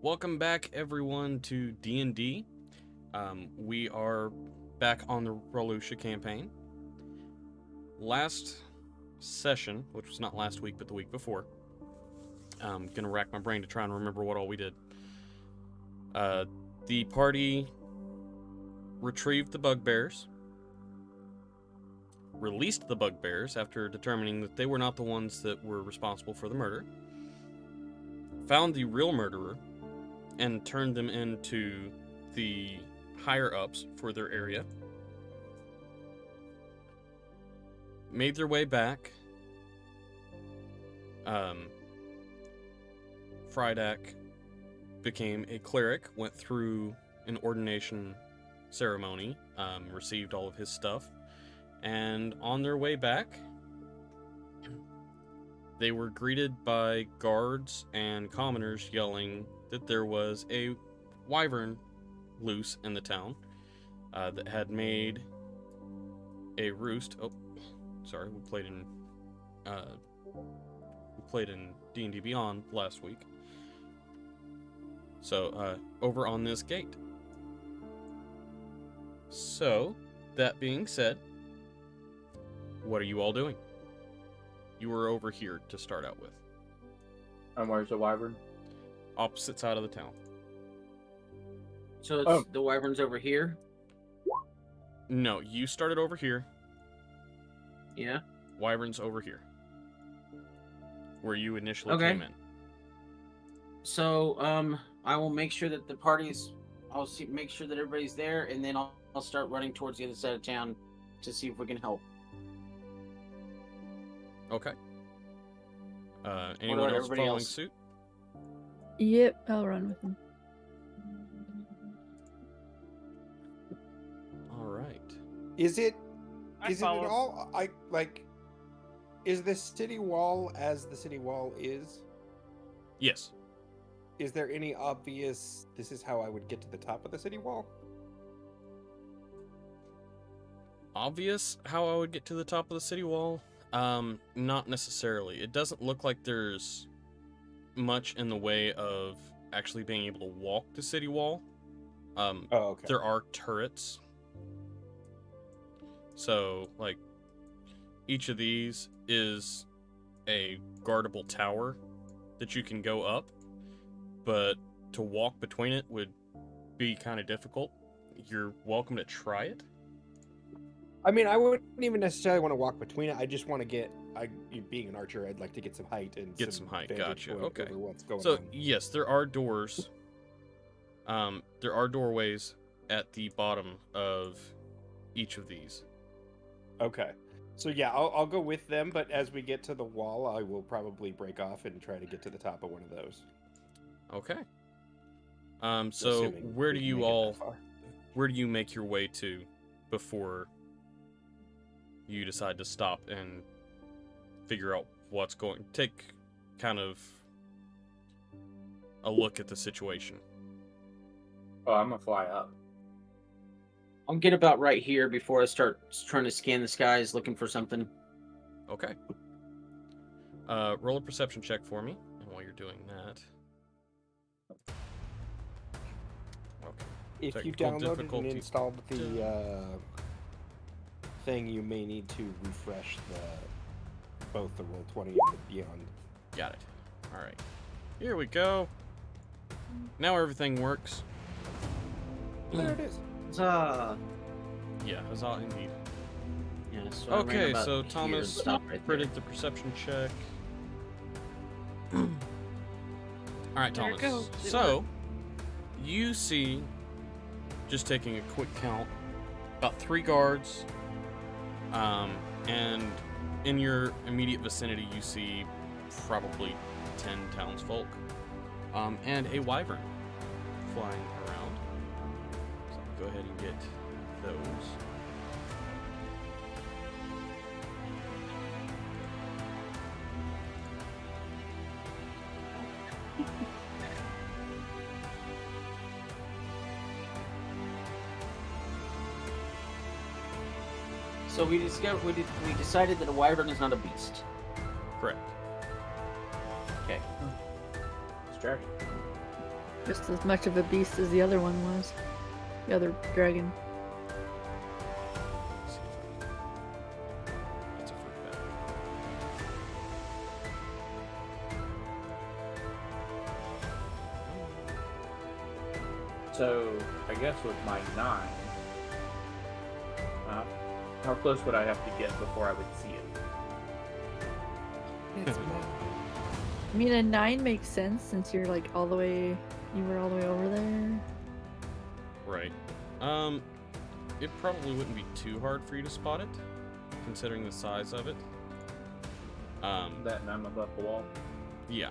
Welcome back, everyone, to D&D. We are back on the Rolusha campaign. Last session, which was not last week, but the week before, I'm gonna rack my brain to try and remember what all we did. The party retrieved the bugbears, released the bugbears after determining that they were not the ones that were responsible for the murder, found the real murderer, and turned them into the higher-ups for their area. Made their way back. Frydak became a cleric, went through an ordination ceremony, received all of his stuff, and on their way back, they were greeted by guards and commoners yelling that there was a wyvern loose in the town that had made a roost. Oh, sorry, we played in D&D Beyond last week. So over on this gate. So that being said, what are you all doing? You were over here to start out with. And where's the wyvern? Opposite side of the town. So it's the wyverns over here? No, you started over here. Yeah. Wyverns over here. Where you initially Okay. came in. So, I will make sure that the party's... make sure that everybody's there, and then I'll start running towards the other side of town to see if we can help. Okay. Anyone about else everybody following else? suit? Yep, I'll run with him. All right. Is it at follow. all is the city wall as the city wall is? Yes. Is there any obvious this is how I would get to the top of the city wall? Obvious how I would get to the top of the city wall? Not necessarily. It doesn't look like there's much in the way of actually being able to walk the city wall. Oh, okay. There are turrets. So, like, each of these is a guardable tower that you can go up, but to walk between it would be kind of difficult. You're welcome to try it. I mean, I wouldn't even necessarily want to walk between it. I just want to being an archer, I'd like to get some height and Get some height, vantage gotcha, point okay. over what's going So, on. yes, there are doors. There are doorways at the bottom of each of these. Okay. So yeah, I'll go with them, but as we get to the wall, I will probably break off and try to get to the top of one of those. Okay. So Assuming where we do can you make it all that far. where do you make your way to before you decide to stop and figure out what's going? Take kind of a look at the situation. Oh, I'm gonna fly up. I'll get about right here before I start trying to scan the skies looking for something. Okay. Roll a perception check for me, and while you're doing that. Okay. If you Technical downloaded and difficulty installed the thing, you may need to refresh both the Roll20 and the Beyond. Got it. All right. Here we go. Now everything works. There it is. Huzzah! Yeah, huzzah indeed. Yeah, so I ran Okay, about so here and Thomas stopped right critted there. the perception check. All right, There it Thomas. goes. It So, you see, just taking a quick count, about 3 guards, and in your immediate vicinity, you see probably 10 townsfolk, and a wyvern flying around. So I'll go ahead and get those. So we decided that a wyvern is not a beast. Correct. Okay. It's dragon. Just as much of a beast as the other one was. The other dragon. Let's see if that's a fruit bat. So, I guess with my 9, how close would I have to get before I would see it? It's mine. I mean, a 9 makes sense since you're like all the way. You were all the way over there. Right. It probably wouldn't be too hard for you to spot it, considering the size of it. That and I'm above the wall. Yeah.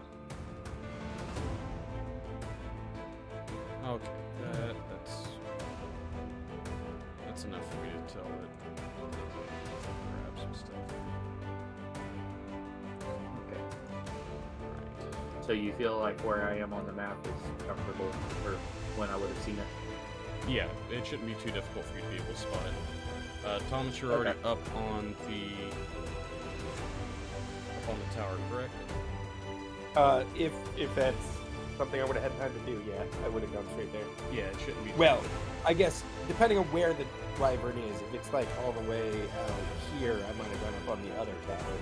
Okay, that's enough for me to tell it. Grab some stuff. Okay. Right. So you feel like where I am on the map is comfortable for when I would have seen it? Yeah, it shouldn't be too difficult for you to be able to spot it. Thomas, you're already up on the tower, correct? If that's something I would have had time to do, yeah, I would have gone straight there. Yeah, it shouldn't be. Well, I guess depending on where the wyvern is, if it's like all the way out here, I might have gone up on the other tower.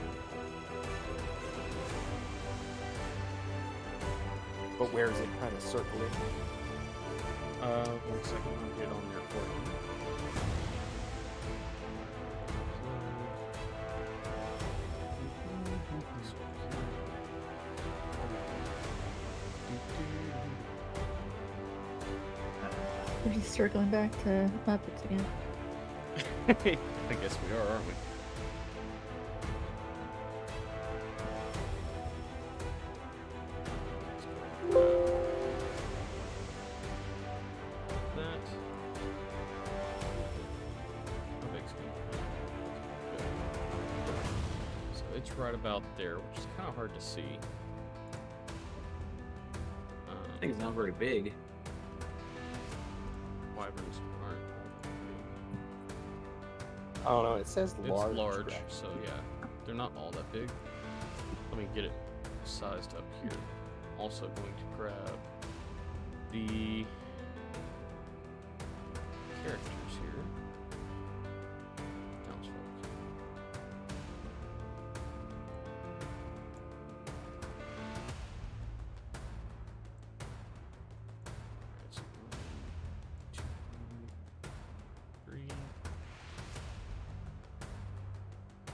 But where is it kind of circling? 1 second, I'll get on there for you. We're just circling back to Muppets again. I guess we are, aren't we? That. How big's it? So it's right about there, which is kind of hard to see. Thing's not very big. Wyverns aren't all that big. I don't know. It says It's large. large, dragon. so yeah, they're not all that big. Let me get it sized up here. Also going to grab the characters here. Townsfolk. Alright, so 1, 2, 3.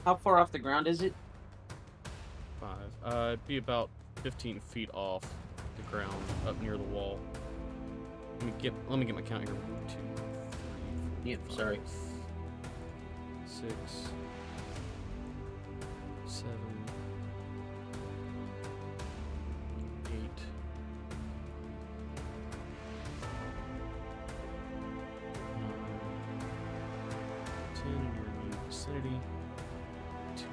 How far off the ground is it? 5. It'd be about 15 feet off the ground, up near the wall. Let me get my count here. 1, 2, 3, 4, Yep, 5, sorry. 6, 7, 8. 10 in your immediate vicinity. 2.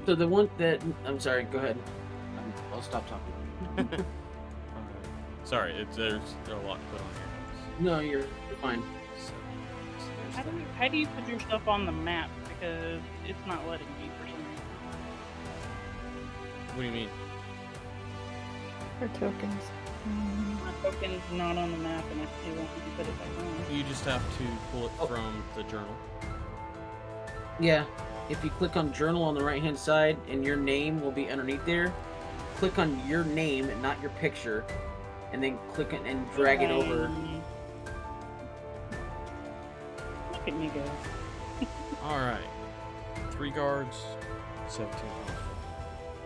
So the one that I'm sorry. Go ahead. I'll stop talking. Sorry, there's a lot to put on here. No, you're fine. So there's How do that. how do you put your stuff on the map? Because it's not letting me for some reason. What do you mean? Or tokens. My token's not on the map, and it won't let me put it back on. You just have to pull it Oh. from the journal. Yeah. If you click on journal on the right hand side and your name will be underneath there, click on your name and not your picture, and then click it and drag it over. Look at me go. All right, 3 guards, 17 townsfolk.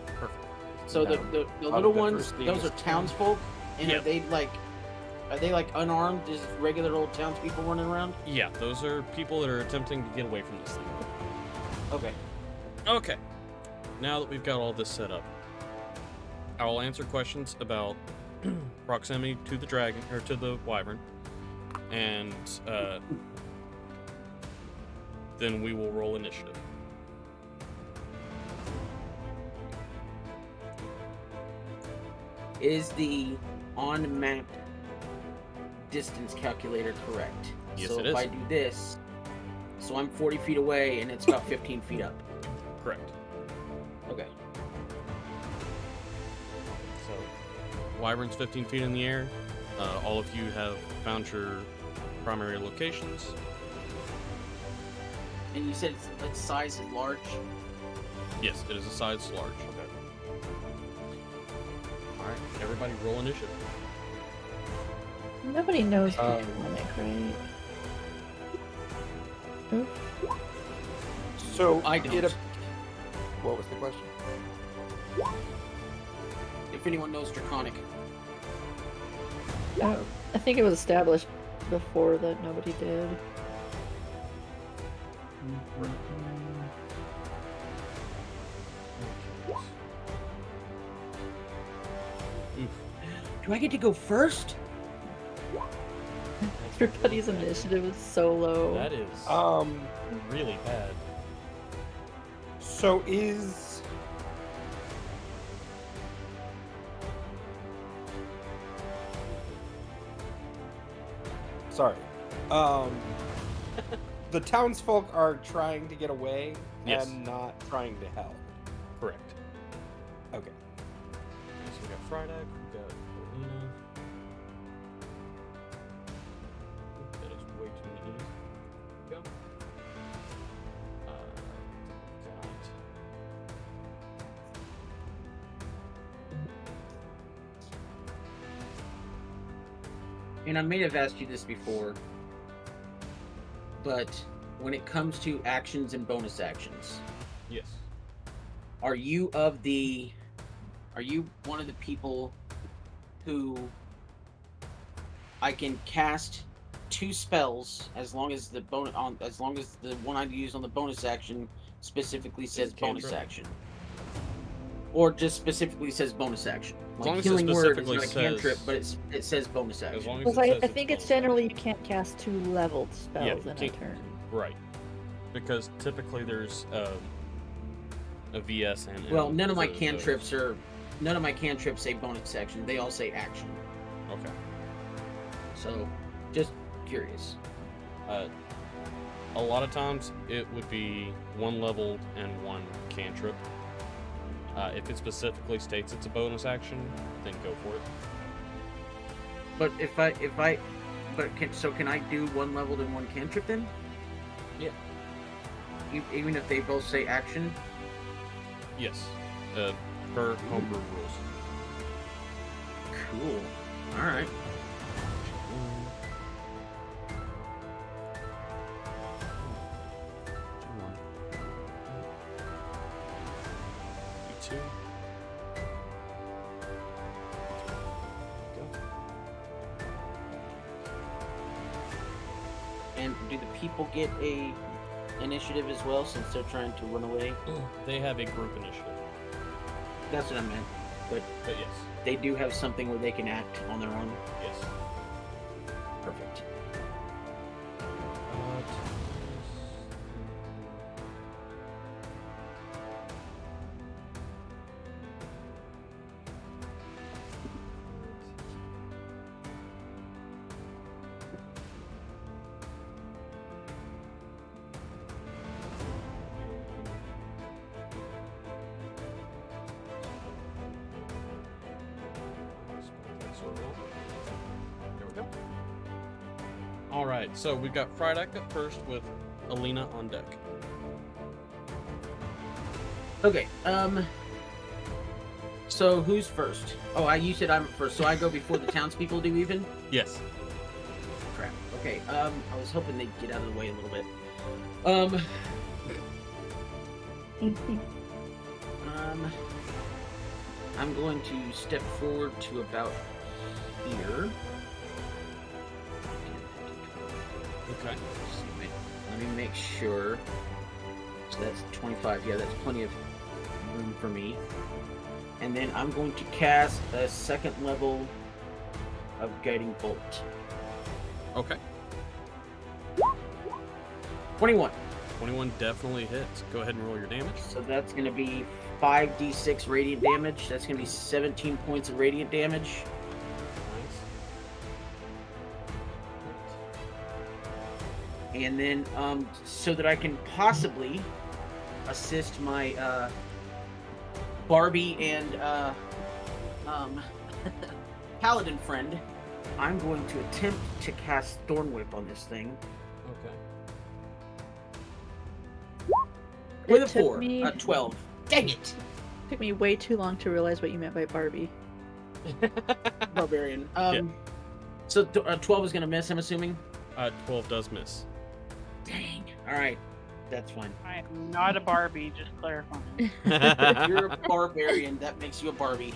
Perfect. So the Out little of the ones, first thing those is are townsfolk, and Yep. are they like unarmed, just regular old townspeople running around? Yeah, those are people that are attempting to get away from this thing. Okay. Okay. Now that we've got all this set up, I will answer questions about proximity to the dragon or to the wyvern, and then we will roll initiative. Is the on-map distance calculator correct? Yes, so it if is. I do this, so I'm 40 feet away and it's about 15 feet up. Correct. Okay. So Wyverns 15 feet in the air. All of you have found your primary locations. And you said its size is large? Yes, it is a size large. Alright, everybody roll initiative. Nobody knows Draconic, right? Oof. So I don't. What was the question? If anyone knows Draconic. I think it was established before that nobody did. Do I get to go first? Everybody's initiative is so low. That is really bad. So is sorry. The townsfolk are trying to get away Yes. and not trying to help. Correct. Okay. So we got Frydek, we got Alina. That is way too many E's. Go. Got... And I may have asked you this before, but when it comes to actions and bonus actions, Yes. are you one of the people who I can cast 2 spells as long as the one I use on the bonus action specifically says bonus cantrip? action, or just specifically says bonus action? As long Like as it healing word is specifically not a cantrip, says- but it says bonus As action. long as Because it says I think it's bonus generally you action. can't cast 2 leveled spells Yeah, in you a can't- turn. Right. Because typically there's a VS and Well, M none of my for those. cantrips say bonus action. They all say action. Okay. So, just curious. A lot of times it would be 1 leveled and 1 cantrip. If it specifically states it's a bonus action, then go for it. But can I do 1 leveled and 1 cantrip then? Yeah. Even if they both say action? Yes. Per homebrew rules. Cool. Alright. Two. And do the people get a initiative as well since they're trying to run away? They have a group initiative. That's what I meant. But But yes. they do have something where they can act on their own. Yes. Perfect. There we go. Alright, so we've got Frydek up first with Alina on deck. Okay, so who's first? Oh, you said I'm first, so I go before the townspeople do even? Yes. Crap. Okay, I was hoping they'd get out of the way a little bit. I'm going to step forward to about here. Okay. Let me make sure. So that's 25. Yeah, that's plenty of room for me. And then I'm going to cast a 2nd level of Guiding Bolt. Okay. 21. 21 definitely hits. Go ahead and roll your damage. So that's going to be 5d6 radiant damage. That's going to be 17 points of radiant damage. And then, so that I can possibly assist my Barbie and paladin friend, I'm going to attempt to cast Thorn Whip on this thing. Okay. With It a took 4, me- 12. Dang it! Took me way too long to realize what you meant by Barbie. Barbarian. Yeah. So 12 is gonna miss, I'm assuming? 12 does miss. Dang. Alright. That's fine. I am not a Barbie, just clarifying. You're a barbarian. That makes you a Barbie.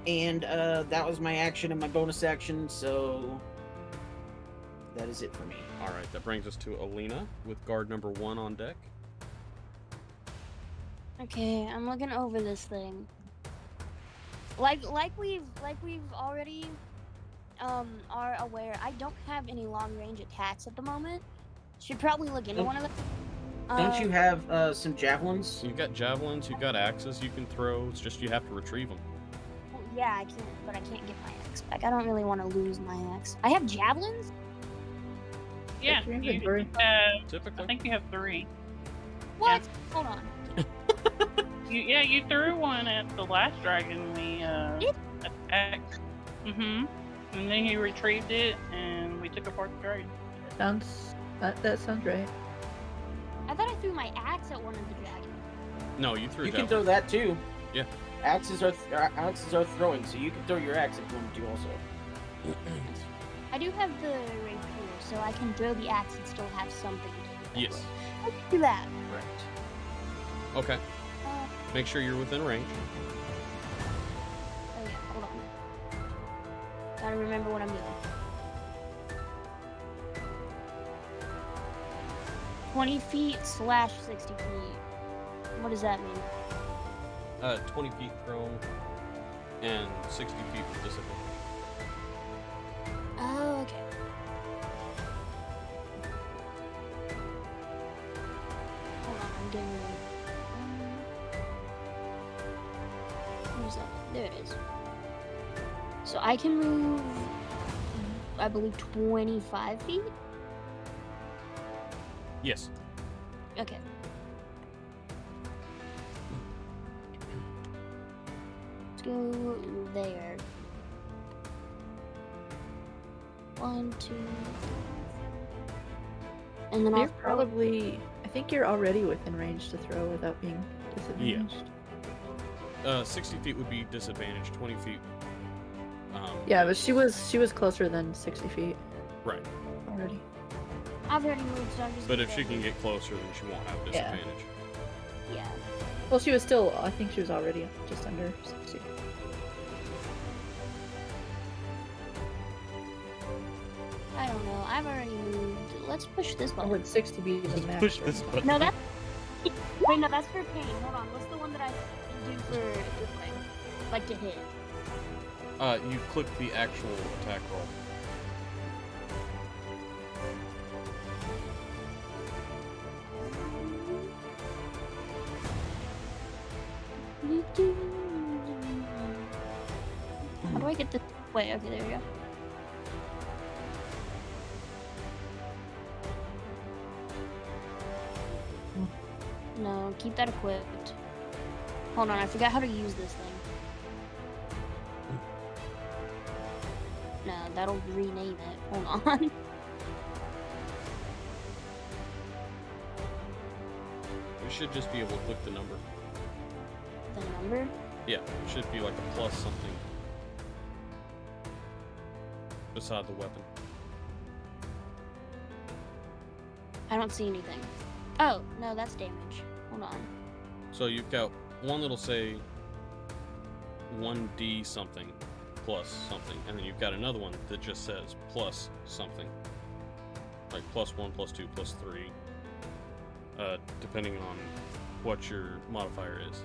And that was my action and my bonus action, so that is it for me. All right, that brings us to Alina with guard number 1 on deck. Okay, I'm looking over this thing. Like we've already are aware, I don't have any long range attacks at the moment. Should probably look into one of them. Don't you have some javelins? You've got javelins, you've got axes you can throw. It's just you have to retrieve them. Well, yeah, I can, but I can't get my axe back. I don't really want to lose my axe. I have javelins. Yeah, Check your you inventory. I Typically. think you have 3. What? Hold on. You threw one at the last dragon we attacked. And then you retrieved it, and we took apart the dragon. That sounds right. I thought I threw my axe at one of the dragons. No, you threw You a can javelin. throw that too. Yeah. Axes are throwing, so you can throw your axe if you want to also. I do have the rapier, so I can throw the axe and still have something to do that Yes. with. I can do that. Correct. Okay. Uh, Make sure you're within range. oh yeah, hold on. Gotta remember what I'm doing. 20 feet / 60 feet. What does that mean? 20 feet thrown and 60 feet with disadvantage. Oh, okay. Hold on, I'm getting ready. Where's that? There it is. So I can move, I believe, 25 feet? Yes. Okay. Let's go there. 1, 2, and then You're I'll probably. I think you're already within range to throw without being disadvantaged. 60 feet would be disadvantage. 20 feet. Yeah, but she was closer than 60 feet Right. already. I've already moved, so I'm just. But gonna if she go can here. get closer, then she won't have disadvantage. Yeah. Well, she was still. I think she was already just under 60. I don't know. I've already moved. Let's push this Or button. would 60 be the Let's max? push or this not? button. No, that's. Wait, no, that's for pain. Hold on. What's the one that I do for this thing? Like to hit? You click the actual attack roll. How do I get this? Wait, okay, there we go. No, keep that equipped. Hold on, I forgot how to use this thing. No, that'll rename it. Hold on. You should just be able to click the number. The number? Yeah, it should be like a plus something beside the weapon. I don't see anything. Oh, no, that's damage. Hold on. So you've got one that'll say 1d something plus something, and then you've got another one that just says plus something. Like +1, +2, +3. Depending on what your modifier is.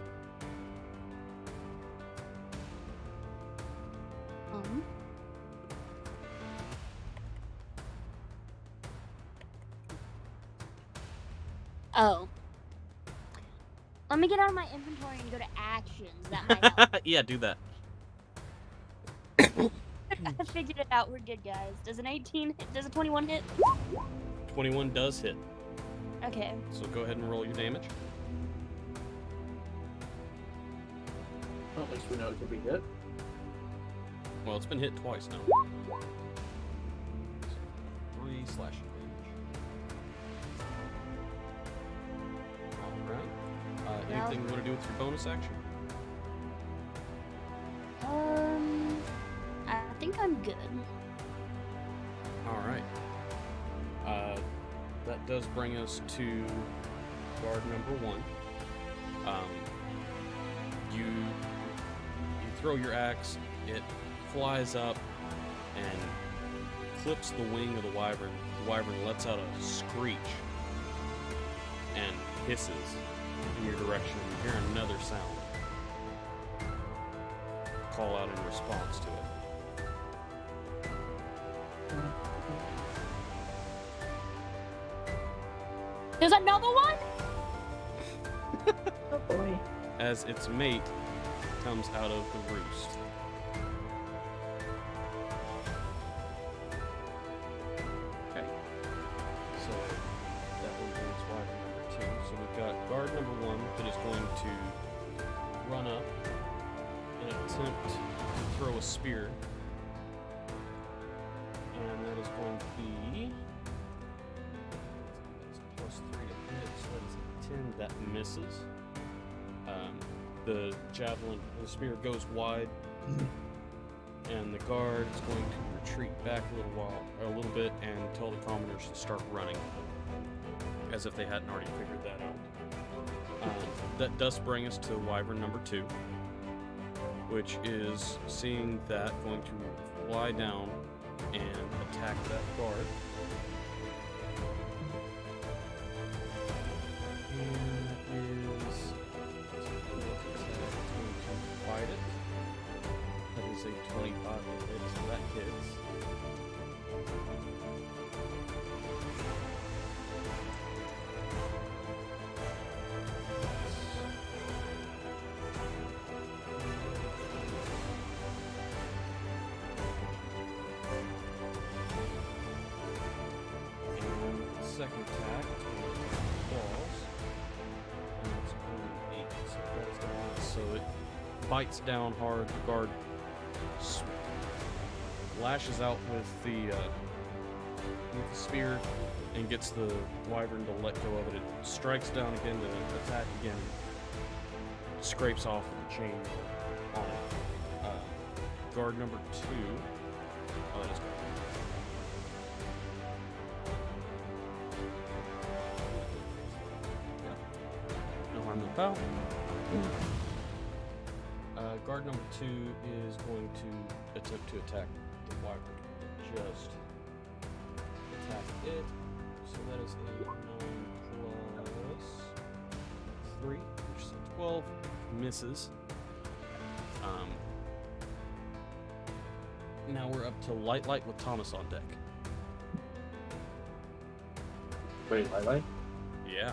Oh. Let me get out of my inventory and go to actions. That might help. Yeah, do that. I figured it out. We're good, guys. Does an 18 hit? Does a 21 hit? 21 does hit. Okay. So go ahead and roll your damage. Well, at least we know it could be hit. Well, it's been hit twice now. 3 slashing damage. Alright. Anything you want to do with your bonus action? I think I'm good. Alright. That does bring us to guard number 1. You throw your axe, it flies up and clips the wing of the wyvern. The wyvern lets out a screech and hisses in your direction. You hear another sound. Call out in response to it. There's another one? Oh boy. As its mate comes out of the roost. Okay. So that will be its wyvern number 2. So we've got guard number 1 that is going to run up and attempt to throw a spear. And that is going to be plus 3 to hit, so that is a 10. That misses. The javelin, the spear goes wide, and the guard is going to retreat back a little bit, and tell the commoners to start running, as if they hadn't already figured that out. That does bring us to wyvern number 2, which is seeing that going to fly down and attack that guard. And that is fight it. That is a 25 to hit, so that hits. And the second attack, claws. And it's only 8, so that's gonna hit. So it bites down hard. The guard lashes out with the spear and gets the wyvern to let go of it. It strikes down again to attack again. Scrapes off the chain on it. Guard number 2. Oh, that is good. No harm, no foul. Guard number 2 is going to attempt to attack the wyvern. Just attack it. So that is a 9 plus 3, which is a 12. Misses. Now we're up to Light with Thomas on deck. Wait, Light? Yeah.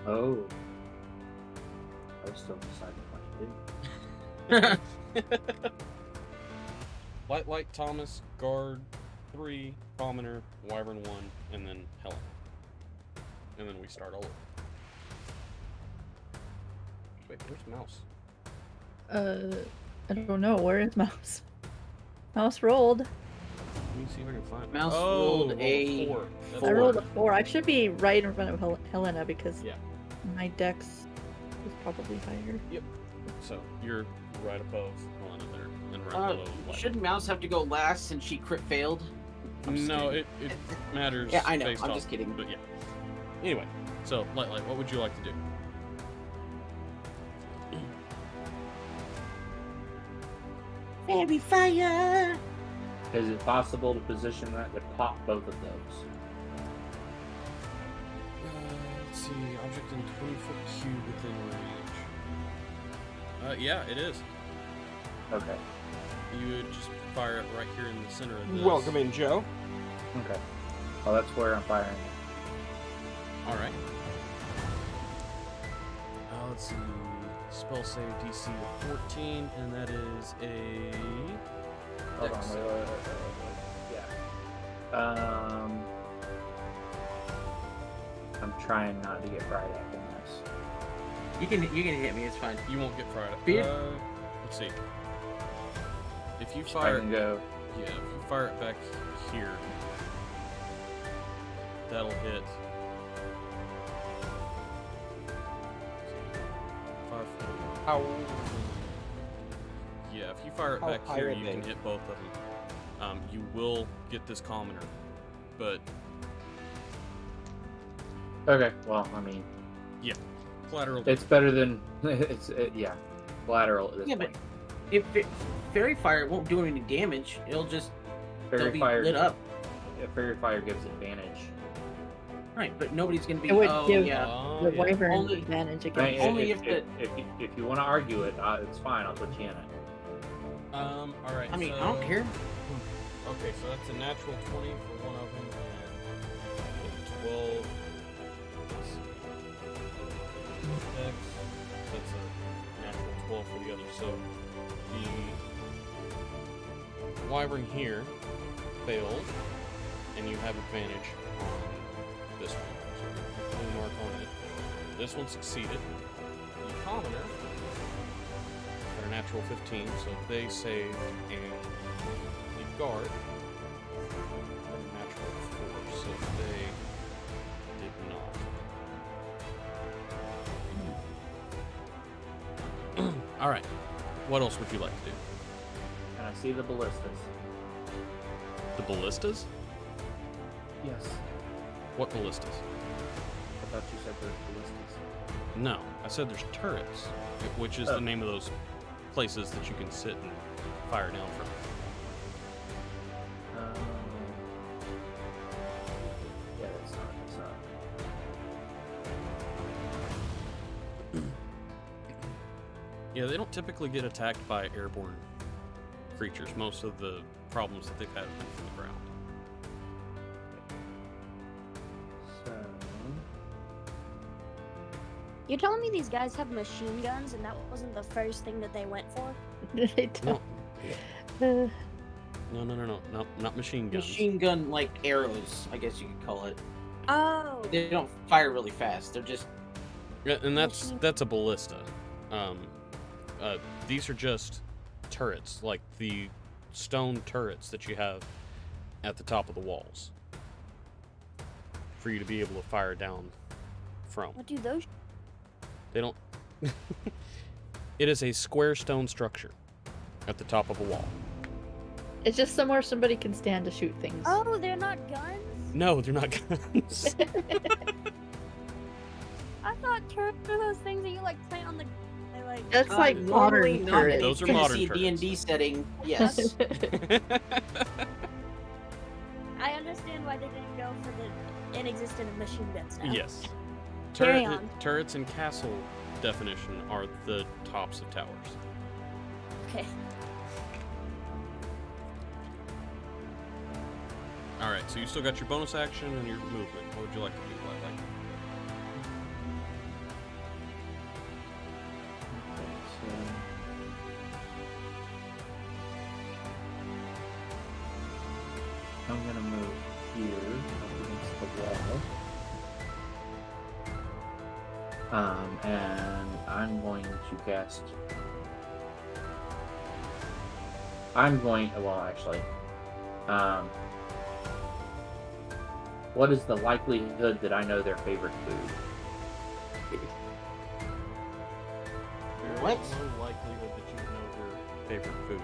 Oh. I was still deciding what to do. Light, Thomas, Guard 3, Commoner, Wyvern 1, and then Helen. And then we start all over. Wait, where's Mouse? I don't know. Where is Mouse? Mouse rolled. Let me see if I can find Mouse rolled rolled a 4. That's I rolled a 4. I should be right in front of Helena because Yeah. my dex is probably higher. Yep. So you're right above Helena there, and right below Light. Shouldn't Mouse have to go last since she crit failed? I'm just No, kidding. it matters. Yeah, I know. Based I'm off, just kidding. But yeah. Anyway, so Light, what would you like to do? Fairy fire! Is it possible to position that to pop both of those? Let's see. Object in 20-foot cube within range. Yeah, it is. Okay. You would just fire it right here in the center of this. Welcome in, Joe. Okay. Well, that's where I'm firing it. All right. Let's see. Spell save DC of 14, and that is a. Hold Dex on. save. Yeah. I'm trying not to get fried up in this. You can hit me. It's fine. You won't get fried up. Beard? Let's see. If you I fire, can go. yeah, if you fire it back here, that'll hit. 5, 4. How? Yeah, if you fire it How back high here, are you can they? hit both of them. You will get this commoner, but Okay. Well, I mean, collateral. it's better than yeah, lateral at this Yeah, but point. if fairy fire won't do any damage, it'll just they'll Fairy be fire. lit up. Fairy fire gives advantage. Right, but nobody's gonna be. It would Oh give- yeah. The yeah. wyvern Only- advantage I against. mean, Only if you want to argue it, it's fine. I'll put you in it. All right. I mean, so, I don't care. Okay, so that's a natural 20 for one of them, and a 12. Let's see. Dex, that's a natural 12 for the other. So the wyvern here failed, and you have advantage on this one. So blue mark on it. This one succeeded. The commoner got a natural 15, so they saved, and the guard got a natural 4, so they did not. Alright. What else would you like to do? And I see the ballistas. The ballistas? Yes. What ballistas? I thought you said there's ballistas. No, I said there's turrets, which is Oh. the name of those places that you can sit and fire down from. Yeah, that's not. Yeah, they don't typically get attacked by airborne creatures. Most of the problems that they've had have been from the ground. So. You're telling me these guys have machine guns and that wasn't the first thing that they went for? They don't. No, not machine guns. Machine gun like arrows, I guess you could call it. Oh. They don't fire really fast. They're just Yeah, and Machine- that's a ballista. These are just turrets, like the stone turrets that you have at the top of the walls, for you to be able to fire down from. What do those? They don't. It is a square stone structure at the top of a wall. It's just somewhere somebody can stand to shoot things. Oh, they're not guns? No, they're not guns. I thought turrets were those things that you like plant on the. They like. That's like normally modern not. turrets. Those are You can modern see a turrets. D&D setting. Yes. I understand why they didn't go for the inexistent machine guns now. Yes. Carry on. Turrets and castle definition are the tops of towers. Okay. Alright, so you still got your bonus action and your movement. What would you like to do, Twilight? I'm gonna move here up against the wall. And I'm going to cast. Well, actually, what is the likelihood that I know their favorite food? What? Very low likelihood that you know their favorite food.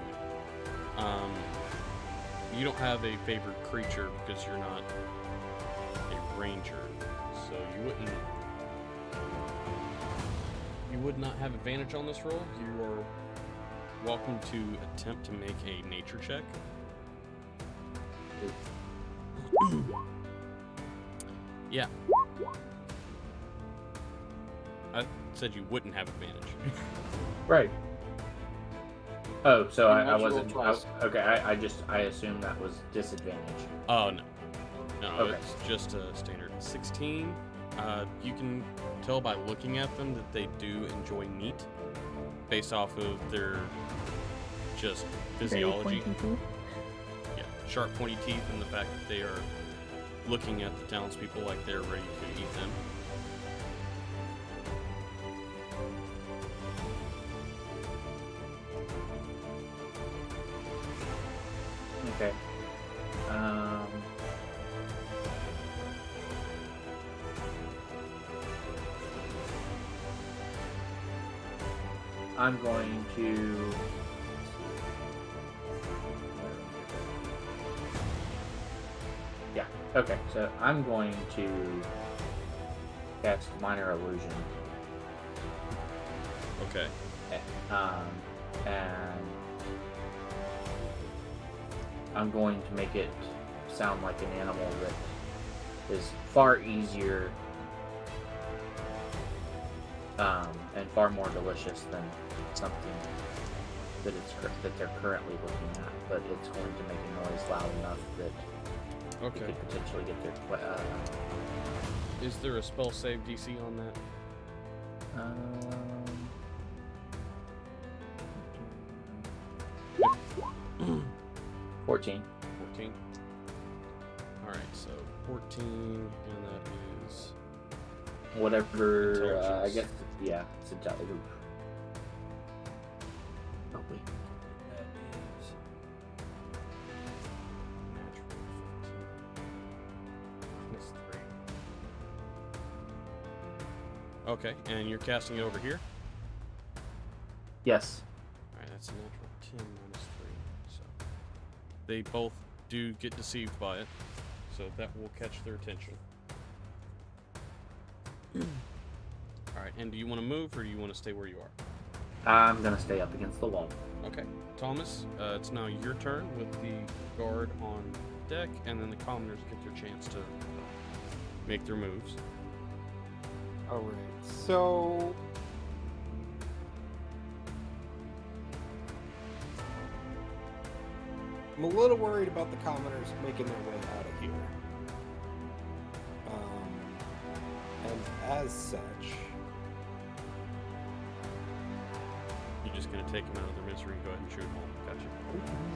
You don't have a favorite creature because you're not a ranger, so you would not have advantage on this roll. You are welcome to attempt to make a nature check. Yeah. I said you wouldn't have advantage. Right. Oh, so I Unless you roll wasn't. twice. Okay, I assumed that was disadvantage. Oh, no. No, Okay. it's just a standard 16. You can tell by looking at them that they do enjoy meat based off of their just Very physiology. pointy teeth. Yeah, sharp, pointy teeth, and the fact that they are looking at the townspeople like they're ready to eat them. Okay. I'm going to. Yeah. Okay. So I'm going to cast Minor Illusion. Okay. And I'm going to make it sound like an animal that is far easier and far more delicious than something that they're currently looking at. But it's going to make a noise loud enough that Okay. you could potentially get their. Is there a spell save DC on that? 14. 14. Alright, so 14, and that is. Whatever. I Intelligence. guess. Yeah. It's intelligence. Oh wait. That is. Natural 14. -3. Okay, and you're casting it over here? Yes. Alright, that's a natural 10 minus 3. So they both do get deceived by it. So that will catch their attention. Alright, and do you want to move or do you want to stay where you are? I'm gonna stay up against the wall. Okay. Thomas, it's now your turn with the guard on deck, and then the commoners get their chance to make their moves. Alright, so... I'm a little worried about the commoners making their way out of here. And as such... You're just going to take them out of their misery and go ahead and shoot them all. Gotcha.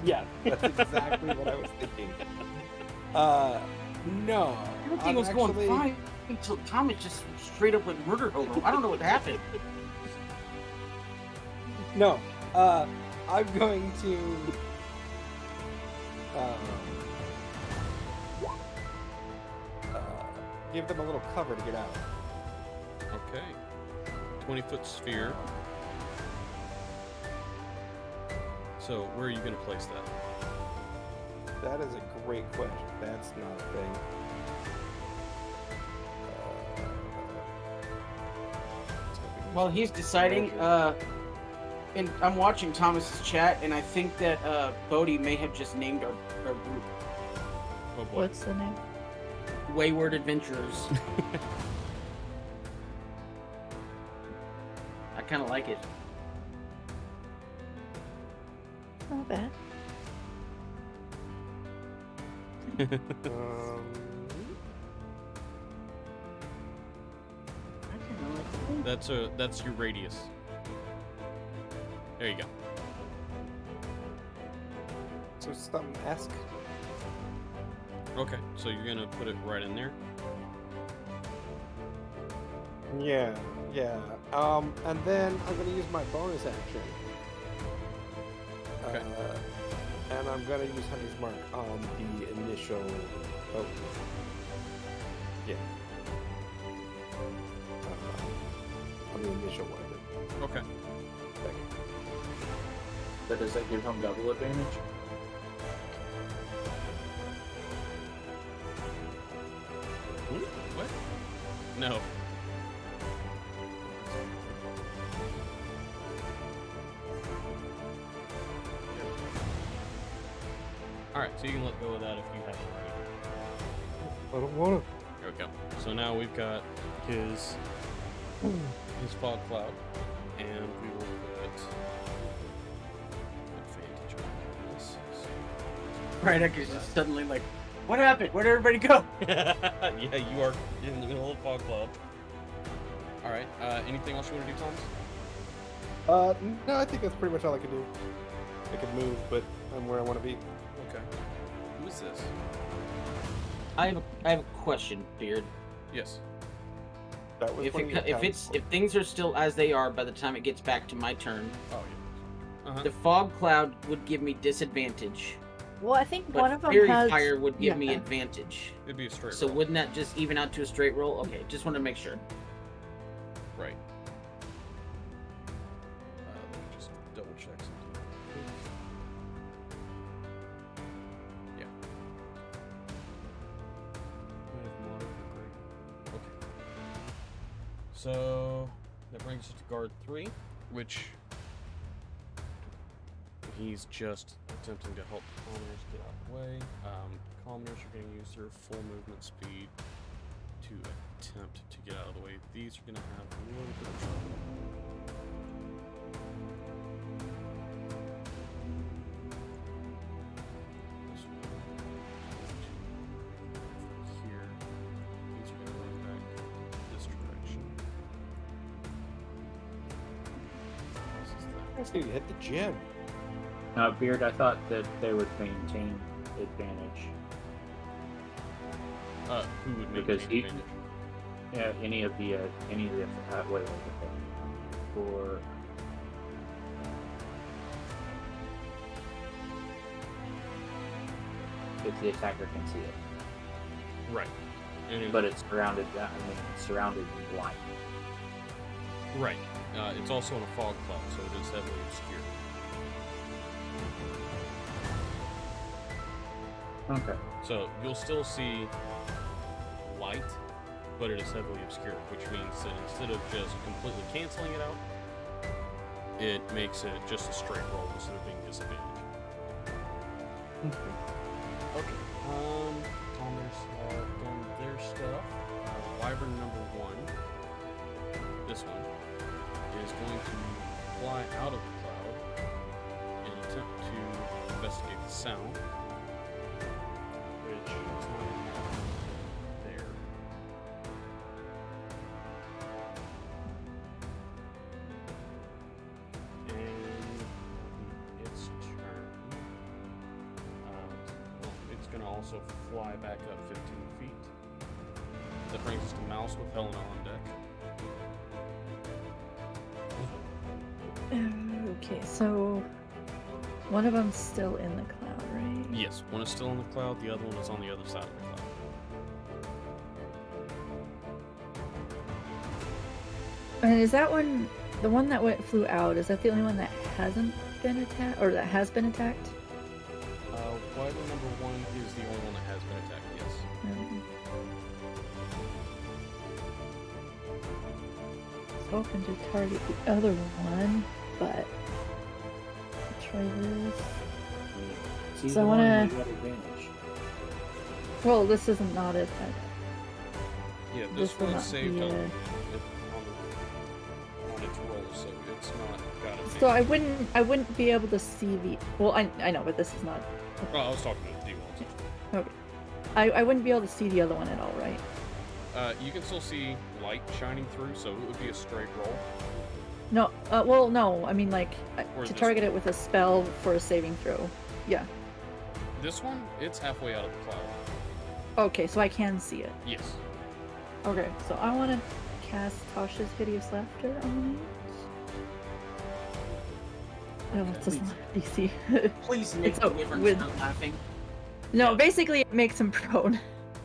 Yeah, that's exactly what I was thinking. No. Everything I'm was going actually- fine until Thomas just straight up like murdered Hobo. I don't know what happened. No, I'm going to give them a little cover to get out. Okay. 20-foot sphere. So, where are you going to place that? That is a great question. That's not a thing. While he's deciding, and I'm watching Thomas's chat, and I think that Bodhi may have just named our group Oh boy. What's the name? Wayward Adventurers. I kind of like it. Not bad. That's your radius. There you go. So something esque. Okay, so you're gonna put it right in there. Yeah, yeah. And then I'm gonna use my bonus action. Okay. And I'm gonna use Hunter's Mark on the initial. Oh. Yeah. On the initial weapon. Okay. But does that give him double advantage? What? No. Alright, so you can let go of that if you haven't already. I don't wanna. There we go. So now we've got his fog cloud, and we will put advantage on this. Right, I could just suddenly like, what happened? Where'd everybody go? Yeah, you are in the middle of fog cloud. Alright, anything else you want to do, Thomas? No, I think that's pretty much all I can do. I can move, but I'm where I want to be. Okay. Who is this? I have a question, Beard. Yes. That was If things are still as they are by the time it gets back to my turn, Oh, yeah. the fog cloud would give me disadvantage Well, I think But one of them Fairy has. Fire would give me yeah. advantage. It'd be a straight So roll. wouldn't that just even out to a straight roll? Okay, just want to make sure. Right. Let me just double check something. Yeah. Okay. So that brings us to guard 3, which he's just attempting to help the commoners get out of the way. Commoners are going to use their full movement speed to attempt to get out of the way. These are going to have a little bit of trouble. This one is going to here. These are going to run back this direction. This is that. I just need to hit the gym. Beard, I thought that they would maintain advantage. Who would make Because he- advantage? Yeah, any of the wait. For if the attacker can see it, Right. And but it's surrounded. It's surrounded in light. right. It's also in a fog cloud, so it is heavily obscured. Okay. So you'll still see light, but it is heavily obscured, which means that instead of just completely canceling it out, it makes it just a straight roll instead of being disadvantaged. Okay. Commoners have done their stuff. Wyvern number 1, this one, is going to fly out of the cloud and attempt to investigate the sound. Which is not there. And its turn. Well, it's going to also fly back up 15 feet. That brings us to Mouse with Helena on deck. Okay, so one of them's still in the cloud, right? Yes, one is still in the cloud, the other one is on the other side of the cloud. And is that one, the one that flew out, is that the only one that hasn't been attacked, or that has been attacked? Wyvern number 1 is the only one that has been attacked, yes. I was hoping to target the other one, but I'll try this. See, So I the one wanna- you got advantage. Well, this isn't not it. Yeah, This this will one's not saved be, on its roll, so it's not got it. So I wouldn't be able to see the. Well, I know, but this is not. Oh, I was talking to the D1s. Okay. I wouldn't be able to see the other one at all, right? You can still see light shining through, so it would be a straight roll. No. Well, no. I mean, like Or to this target one. it with a spell for a saving throw. Yeah. This one, it's halfway out of the cloud. Okay, so I can see it. Yes. Okay, so I want to cast Tasha's Hideous Laughter on it. No, it's just not DC. Please make It's the a Wyverns with- stop laughing. No, Yeah. basically it makes him prone.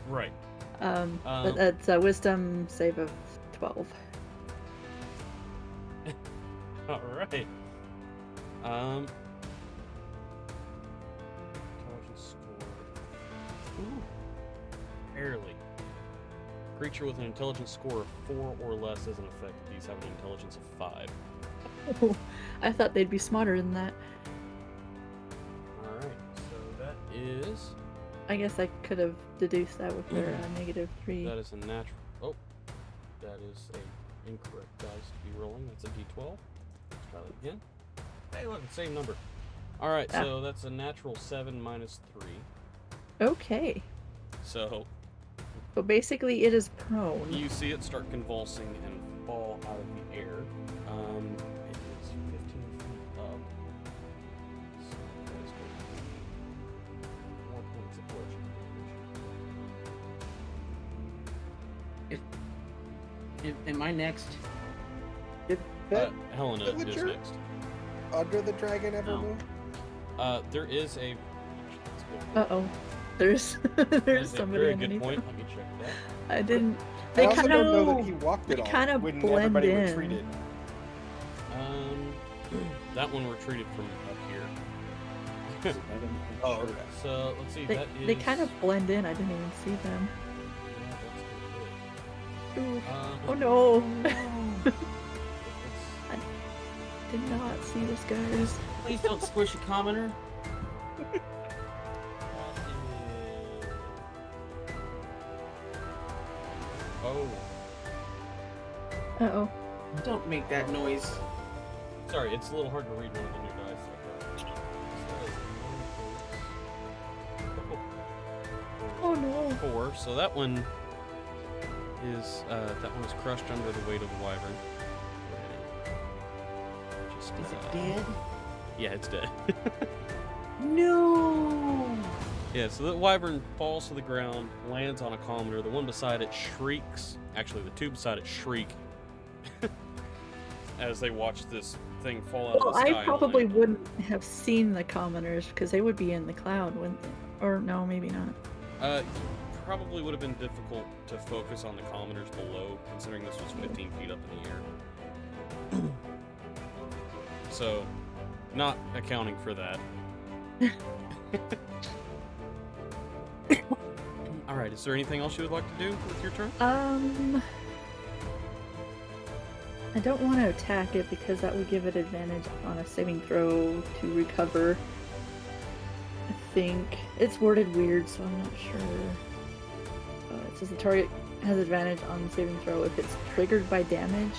Right. But it's a Wisdom save of 12. All right. Intelligence score. Ooh. Barely. Creature with an intelligence score of 4 or less as an effect. These have an intelligence of 5. I thought they'd be smarter than that. All right. So that is. I guess I could have deduced that with their -3. That is a natural. Oh, that is a incorrect dice to be rolling. That's a D12. Let's try that again. Hey, look, the same number. All right, Ah. so that's a natural 7 minus 3. Okay. So So basically it is prone. you see it start convulsing and fall out of the air. It is 15 feet up. So that is going to be 4 points of bludgeoning damage. Am I next? Did that Helena is villager next. under the dragon ever No. move? There is a. Uh-oh. There's That there's is a somebody very good underneath point. him. Let me check that. I didn't. I They also kind don't know that of he walked it they all kind of when blend everybody in. retreated. That one retreated from up here. Oh, okay. So let's see. They, that is. they kind of blend in. I didn't even see them. Yeah, that's Ooh. good. Oh no! Let's- Did not see this, guys. Please don't squish a commoner. Oh, Uh-oh. Don't make that noise. sorry. It's a little hard to read one of the new dice. Oh no. 4. So that one is crushed under the weight of the wyvern. Just, Is it dead? Yeah, it's dead. No. Yeah, so the wyvern falls to the ground, lands on a commoner. The one beside it shrieks. Actually, the two beside it shriek as they watch this thing fall out Well, of the sky. I and probably land. wouldn't have seen the commoners because they would be in the cloud, wouldn't they? Or no, maybe not. Probably would have been difficult to focus on the commoners below, considering this was 15 feet up in the air. So, not accounting for that. Alright, is there anything else you would like to do with your turn? I don't want to attack it because that would give it advantage on a saving throw to recover. I think it's worded weird, so I'm not sure. It says the target has advantage on saving throw if it's triggered by damage,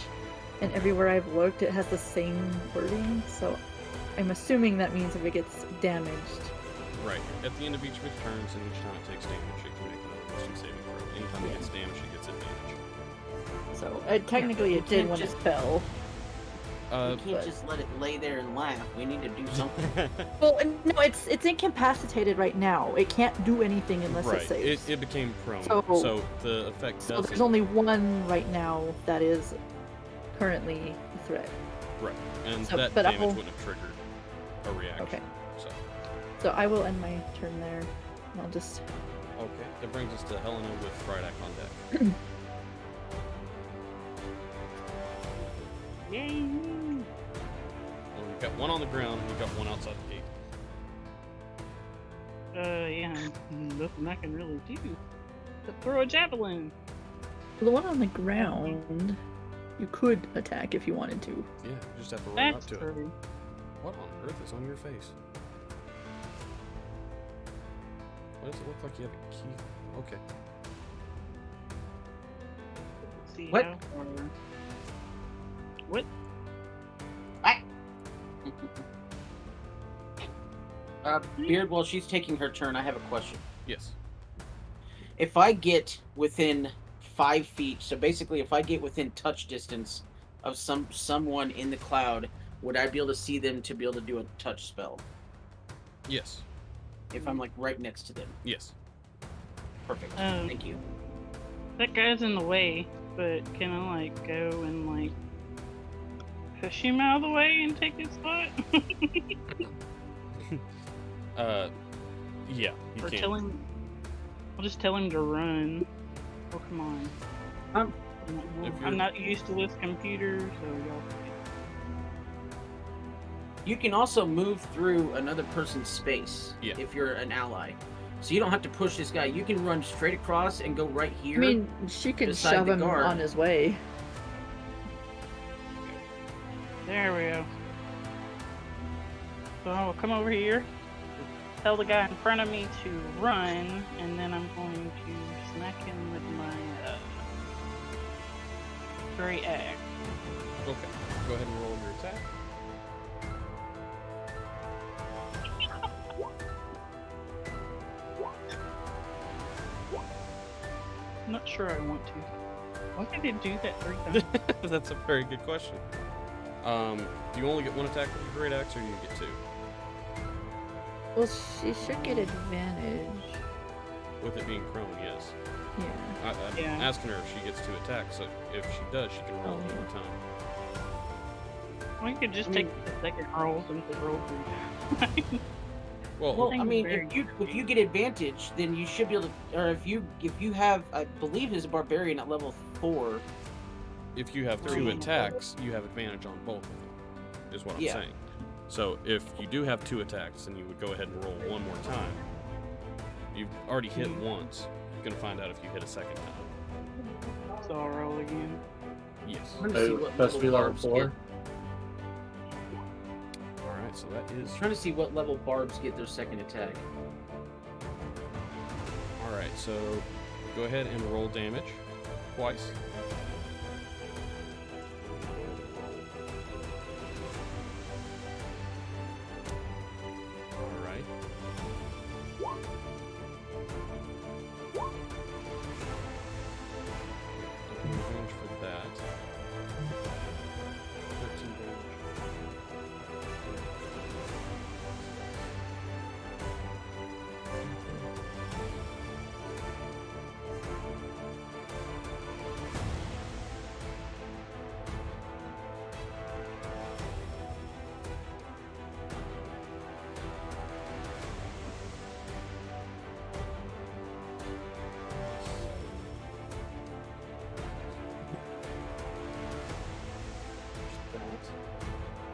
and everywhere I've looked, it has the same wording. So I'm assuming that means if it gets damaged. Right. At the end of each of its turns and each time it takes damage, it can make another wisdom saving throw. Anytime it gets damaged, it gets advantage. So technically, it did when it fell. We Uh, can't just let it lay there and laugh. We need to do something. Well, no, it's incapacitated right now. It can't do anything unless right. it saves. It became prone, So- so the effect So doesn't. there's only one right now that is currently a threat. Right. And So- that but damage I'll- wouldn't have triggered a reaction. Okay. So, So I will end my turn there. And I'll just. okay. That brings us to Helena with Fryedac on deck. Yay! Well, we've got one on the ground and we've got one outside the gate. Yeah, nothing I can really do. But throw a javelin. The one on the ground, you could attack if you wanted to. Yeah, you just have to run That's up to it. true. What on earth is on your face? Why does it look like you have a key? Okay. Let's see What? how far. What? Beard, while she's taking her turn, I have a question. Yes. If I get within 5 feet, so basically if I get within touch distance of someone in the cloud, would I be able to see them to be able to do a touch spell? Yes. If I'm like right next to them. Yes. Perfect. Um, Thank you. That guy's in the way, but can I like go and like push him out of the way and take his spot? Yeah, you Or can. tell him. I'll just tell him to run. Oh come on. If I'm you're- not used to this computer, so y'all. You can also move through another person's space Yeah. if you're an ally. So you don't have to push this guy. You can run straight across and go right here. I mean, she could beside shove the him guard. on his way. There we go. So I'll come over here, tell the guy in front of me to run, and then I'm going to smack him with my great axe. Okay. Go ahead and roll your attack. I'm not sure I want to. Why did it do that 3 times? That's a very good question. Do you only get one attack with your great axe, or do you get 2? Well, she should get advantage. With it being prone, yes. Yeah. I'm Yeah. asking her if she gets 2 attacks, so if she does, she can roll Oh, one yeah. more time. We could just I take mean- the second roll since it rolled 3 times. Well, Thing I is mean, very if you get advantage, then you should be able to. Or if you have, I believe, there's a barbarian at level 4. If you have 2 Three. attacks, you have advantage on both of them, is what I'm Yeah. saying. So if you do have 2 attacks, then you would go ahead and roll one more time. You've already hit once. You're going to find out if you hit a second time. So I'll roll again. Yes. I'm trying to see Oh, what supposed to be level barbs 4. get. Alright, so that is... I'm trying to see what level barbs get their second attack. Alright, so go ahead and roll damage twice. Alright. Damage for that. 13 damage.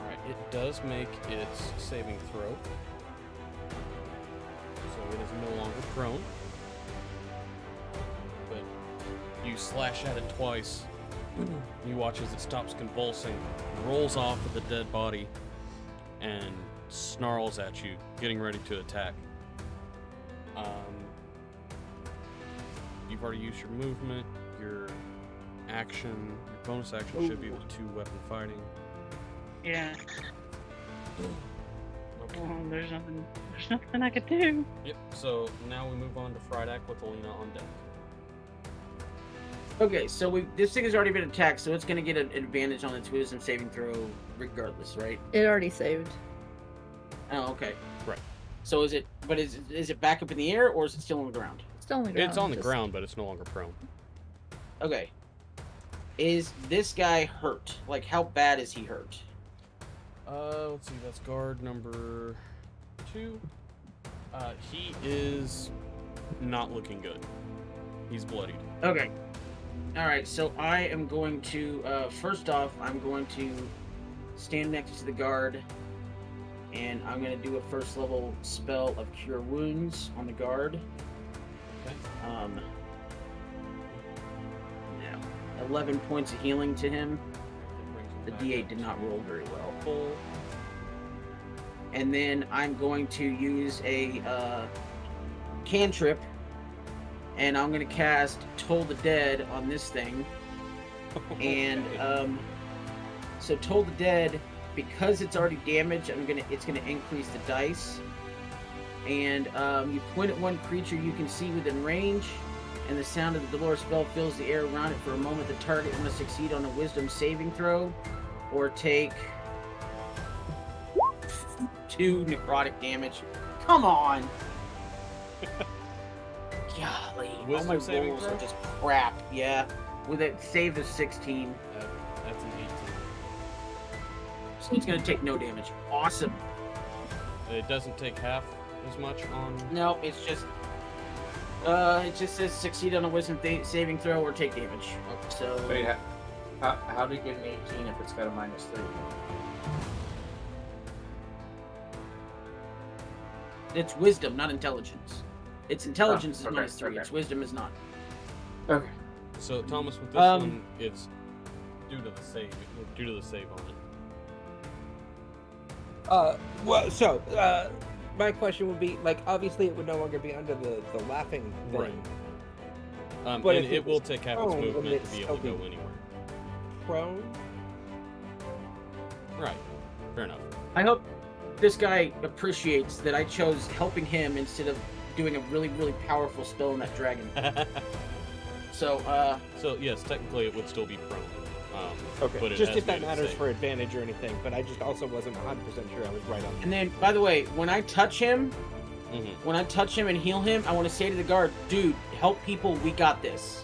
Alright, it does make its saving throw. So it is no longer prone. But you slash at it twice. You watch as it stops convulsing, rolls off of the dead body, and snarls at you, getting ready to attack. You've already used your movement, your action, your bonus action should be with 2-weapon fighting. Yeah. Okay. Well, there's nothing I could do. Yep, so now we move on to Fridak with Alina on deck. Okay, so this thing has already been attacked, so it's going to get an advantage on its wisdom saving throw regardless, right? It already saved. Oh, okay. Right. So is it back up in the air, or is it still on the ground? Still on the ground. It's on the just- ground, but it's no longer prone. Okay. Is this guy hurt? Like, how bad is he hurt? Let's see, that's guard number 2. He is not looking good. He's bloodied. Okay. Alright, so I am going to, first off, I'm going to stand next to the guard, and I'm going to do a first level spell of Cure Wounds on the guard. Okay. Yeah. 11 points of healing to him. The That brings him D8 back did up not to roll very well. full. And then I'm going to use a cantrip, and I'm going to cast Toll the Dead on this thing. And so Toll the Dead, because it's already damaged, it's gonna increase the dice. And you point at one creature you can see within range, and the sound of the Dolores spell fills the air around it for a moment. The target must succeed on a Wisdom saving throw, or take 2 necrotic damage. Come on! Golly, all Wisdom my saving rolls throw? are just crap. Yeah, with a save of 16. That's an 18. So it's gonna take no damage. Awesome. It doesn't take half as much on. No, it just says succeed on a wisdom saving throw or take damage. So Wait, how do you get an 18 if it's got a -3? it's wisdom, not intelligence. Its intelligence okay, is -3. okay. Its wisdom is not. Okay. So Thomas, with this one, it's due to the save. Due to the save on it. My question would be, like, obviously it would no longer be under the laughing thing. Right. But And if it it will was take half its prone, wouldn't movement it to be able to still go be- anywhere. Prone? Right. Fair enough. I hope this guy appreciates that I chose helping him instead of doing a really, really powerful spell on that dragon. So, So yes, technically it would still be prone. Okay, But it just has if that made it matters safe. for advantage or anything, but I just also wasn't 100% sure I was right on and then, by the way, when I touch him, Mhm. and heal him, I want to say to the guard, dude, help people, we got this.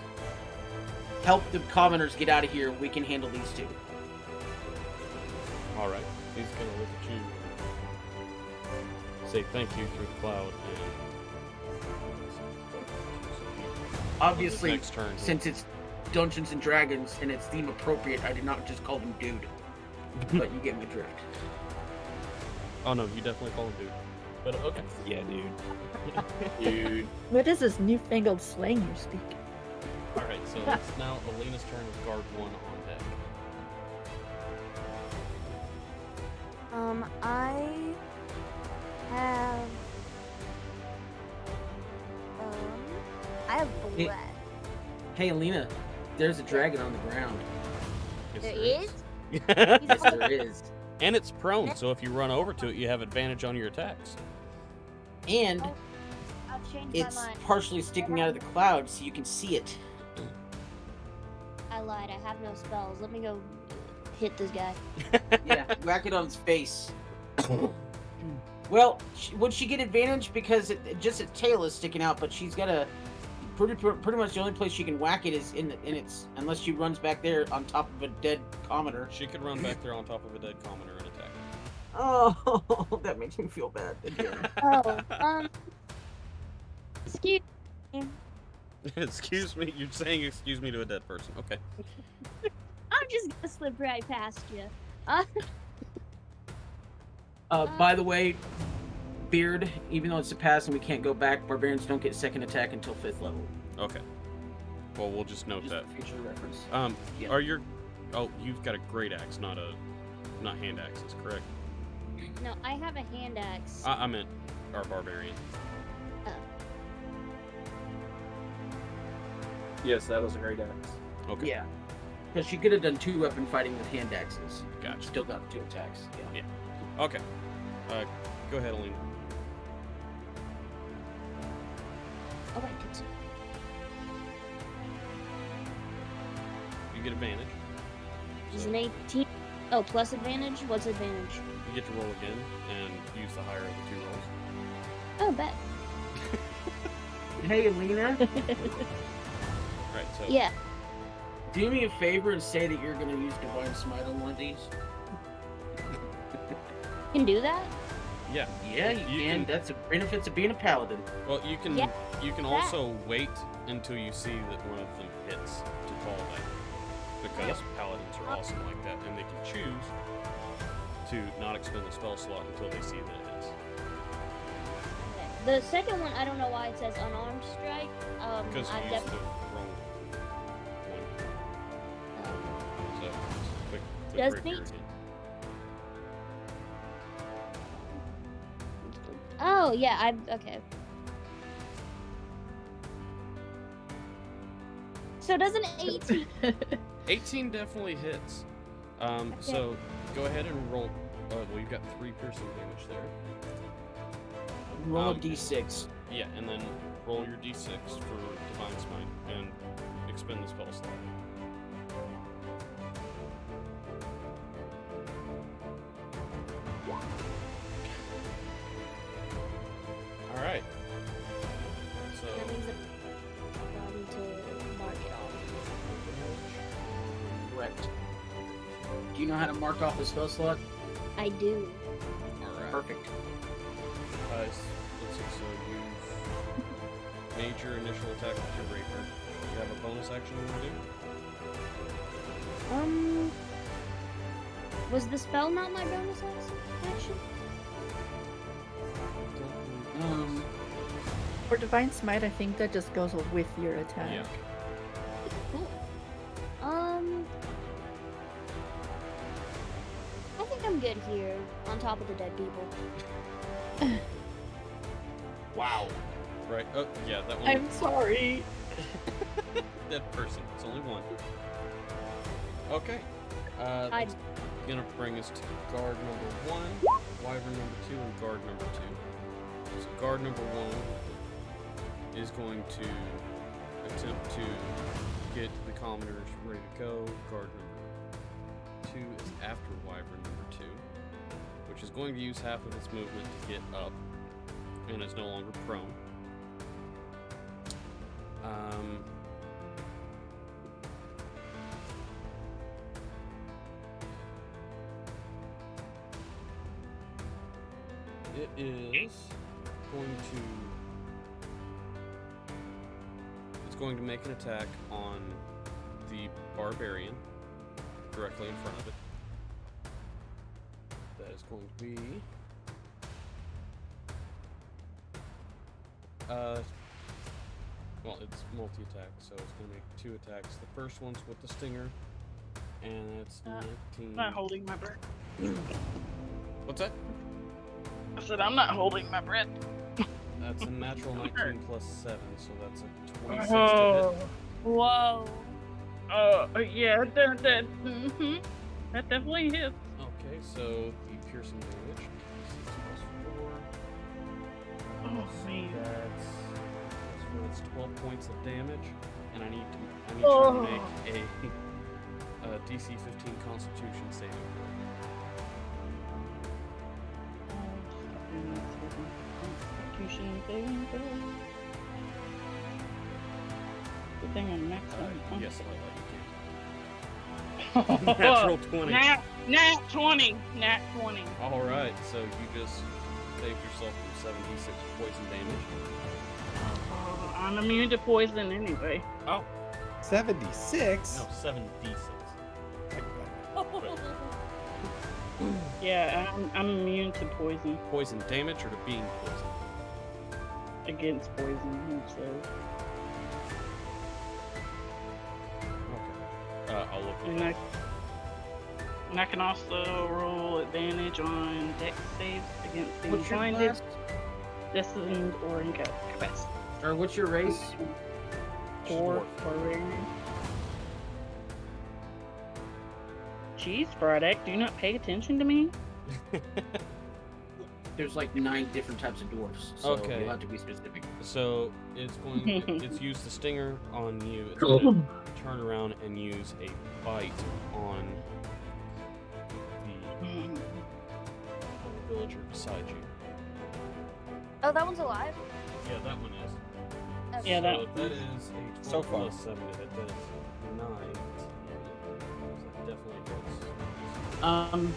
Help the commoners get out of here, we can handle these two. All right. He's gonna look at you. say thank you through the cloud and Obviously, next turn. since it's Dungeons and Dragons and it's theme appropriate, I did not just call him dude. But you get my drift. Oh no, you definitely call him dude. But okay. Yeah, dude. Dude. What is this newfangled slang you're speaking? Alright, so it's now Elena's turn with guard 1 on deck. I have I have Hey. black. Hey, Alina, there's a dragon on the ground. Yes, There there is? Yes, there is. And it's prone, so if you run over to it, you have advantage on your attacks. And Oh, I've changed it's my mind. partially sticking out of the cloud so you can see it. I lied. I have no spells. Let me go hit this guy. Yeah, whack it on its face. Well, would she get advantage because just its tail is sticking out, but she's got a pretty much the only place she can whack it is in its unless she runs back there on top of a dead commoner. She could run back there on top of a dead commoner and attack. Oh, that makes me feel bad. Again. Oh, excuse me. Excuse me, you're saying excuse me to a dead person. Okay. I'm just gonna slip right past you. By the way, Beard, even though it's a pass and we can't go back, barbarians don't get second attack until 5th level. Okay. Well, we'll just note Just that. for future reference. Yeah. Are your... Oh, you've got a great axe, not hand axes, correct? No, I have a hand axe. I meant our barbarian. Yes, that was a great axe. Okay. Yeah. Because she could have done 2 weapon fighting with hand axes. Gotcha. Still got 2 attacks. Yeah. Okay. Go ahead, Aline. Oh, I did. You get advantage. It's So an 18. Oh, plus advantage? What's advantage? you get to roll again and use the higher of the 2 rolls. Oh, bet. Hey, Alina, Right, so... Yeah. do me a favor and say that you're going to use Divine Smite on one of these. You can do that? Yeah. Yeah, you can. That's the benefits of being a paladin. Well, you can Yeah, also wait until you see that one of them hits to call that, because paladins are awesome like that, and they can choose to not expend the spell slot until they see that it hits. The second one, I don't know why it says unarmed strike. Because I you used the definitely. wrong one, so it's quick Does rapier me- again. Oh, yeah, okay. So does an 18. 18 definitely hits. So go ahead and roll. Well, you've got 3 piercing damage there. Roll a Um, d6. Yeah, and then roll your d6 for Divine Smite and expend the spell slot. Alright. So, That means that I need to mark it off. Correct. Do you know how to mark off a spell slot? I do. alright. Perfect. Let's see, so you've made your initial attack with your rapier. You have a bonus action you want to do? Was the spell not my bonus action? For Divine Smite, I think that just goes with your attack. Yeah. Cool. I think I'm good here, on top of the dead people. Wow. Right. Oh, yeah, that one. I'm sorry. Dead person. It's only one. Okay. I- That's gonna bring us to guard number 1, wyvern number 2, and guard number 2. So guard number 1 is going to attempt to get the commoners ready to go. Guard number 2 is after wyvern number 2, which is going to use half of its movement to get up and is no longer prone. it is going to. It's going to make an attack on the barbarian directly in front of it. That is going to be. Well, it's multi-attack, so it's going to make 2 attacks. The first one's with the stinger, and it's 19. I'm not holding my breath. What's that? I said I'm not holding my breath. That's a natural 19 plus 7, so that's a 26 to Oh, hit. Whoa. yeah, that definitely hits. Okay, so the piercing damage. 6 plus 4. Oh, man. That's 12 points of damage, and I need you to make a DC 15 Constitution saving throw. Constitution saving throw. Good thing I'm max on. Yes, I like you. Natural 20. Nat 20. Nat 20. All right, so you just saved yourself from 7d6 poison damage. I'm immune to poison anyway. Oh, 76? no, 7d6. Yeah, I'm immune to poison. Poison damage or to being poisoned? Against poison, so. Okay. I'll look at And that. I can also roll advantage on dex saves against being What's your blinded, class? destined, or incapacitated. Or what's your race? Or barbarian. Jeez, Braddock, do you not pay attention to me? There's like 9 different types of dwarfs, so Okay. you'll have to be specific. So it's it's used the stinger on you. It's going to turn around and use a bite on the villager beside you. Oh, that one's alive? Yeah, that one is. Okay. Yeah, that- So that is a 12 So far. plus 7 to hit. That is 9. That definitely hits.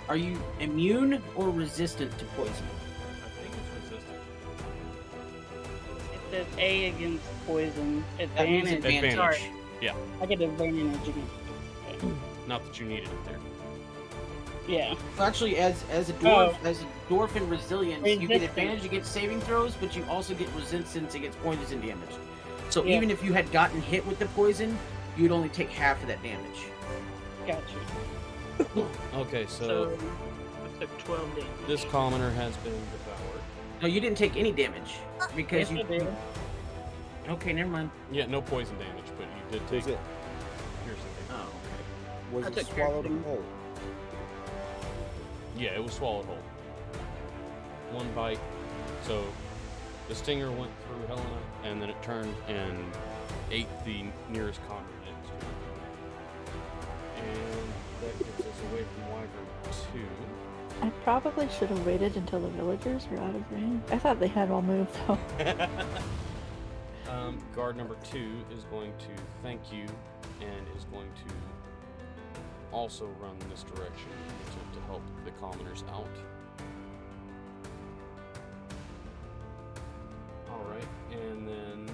Are you immune or resistant to poison? I think it's resistant. It says A against poison. That means Advantage. advantage. Sorry, Yeah, I get advantage against. not that you needed it there. Yeah. Well, actually, as a dwarf in resilience, you get Resistance. advantage against saving throws, but you also get resistance against poison damage. So Yeah. even if you had gotten hit with the poison, you would only take half of that damage. Gotcha. Okay, So I took 12 damage. this commoner has been devoured. No, you didn't take any damage because Yes, I you. did. Okay, never mind. Yeah, no poison damage, but you did Was take it, piercing damage. Oh, was I it took swallowed piercing. whole? Yeah, it was swallowed whole. One bite. So the stinger went through Helena, and then it turned and ate the nearest commoner next to it. And that gets us away from Wyvern 2. I probably should have waited until the villagers were out of range. I thought they had all moved though. Guard number 2 is going to thank you and is going to also run this direction to help the commoners out. Alright, and then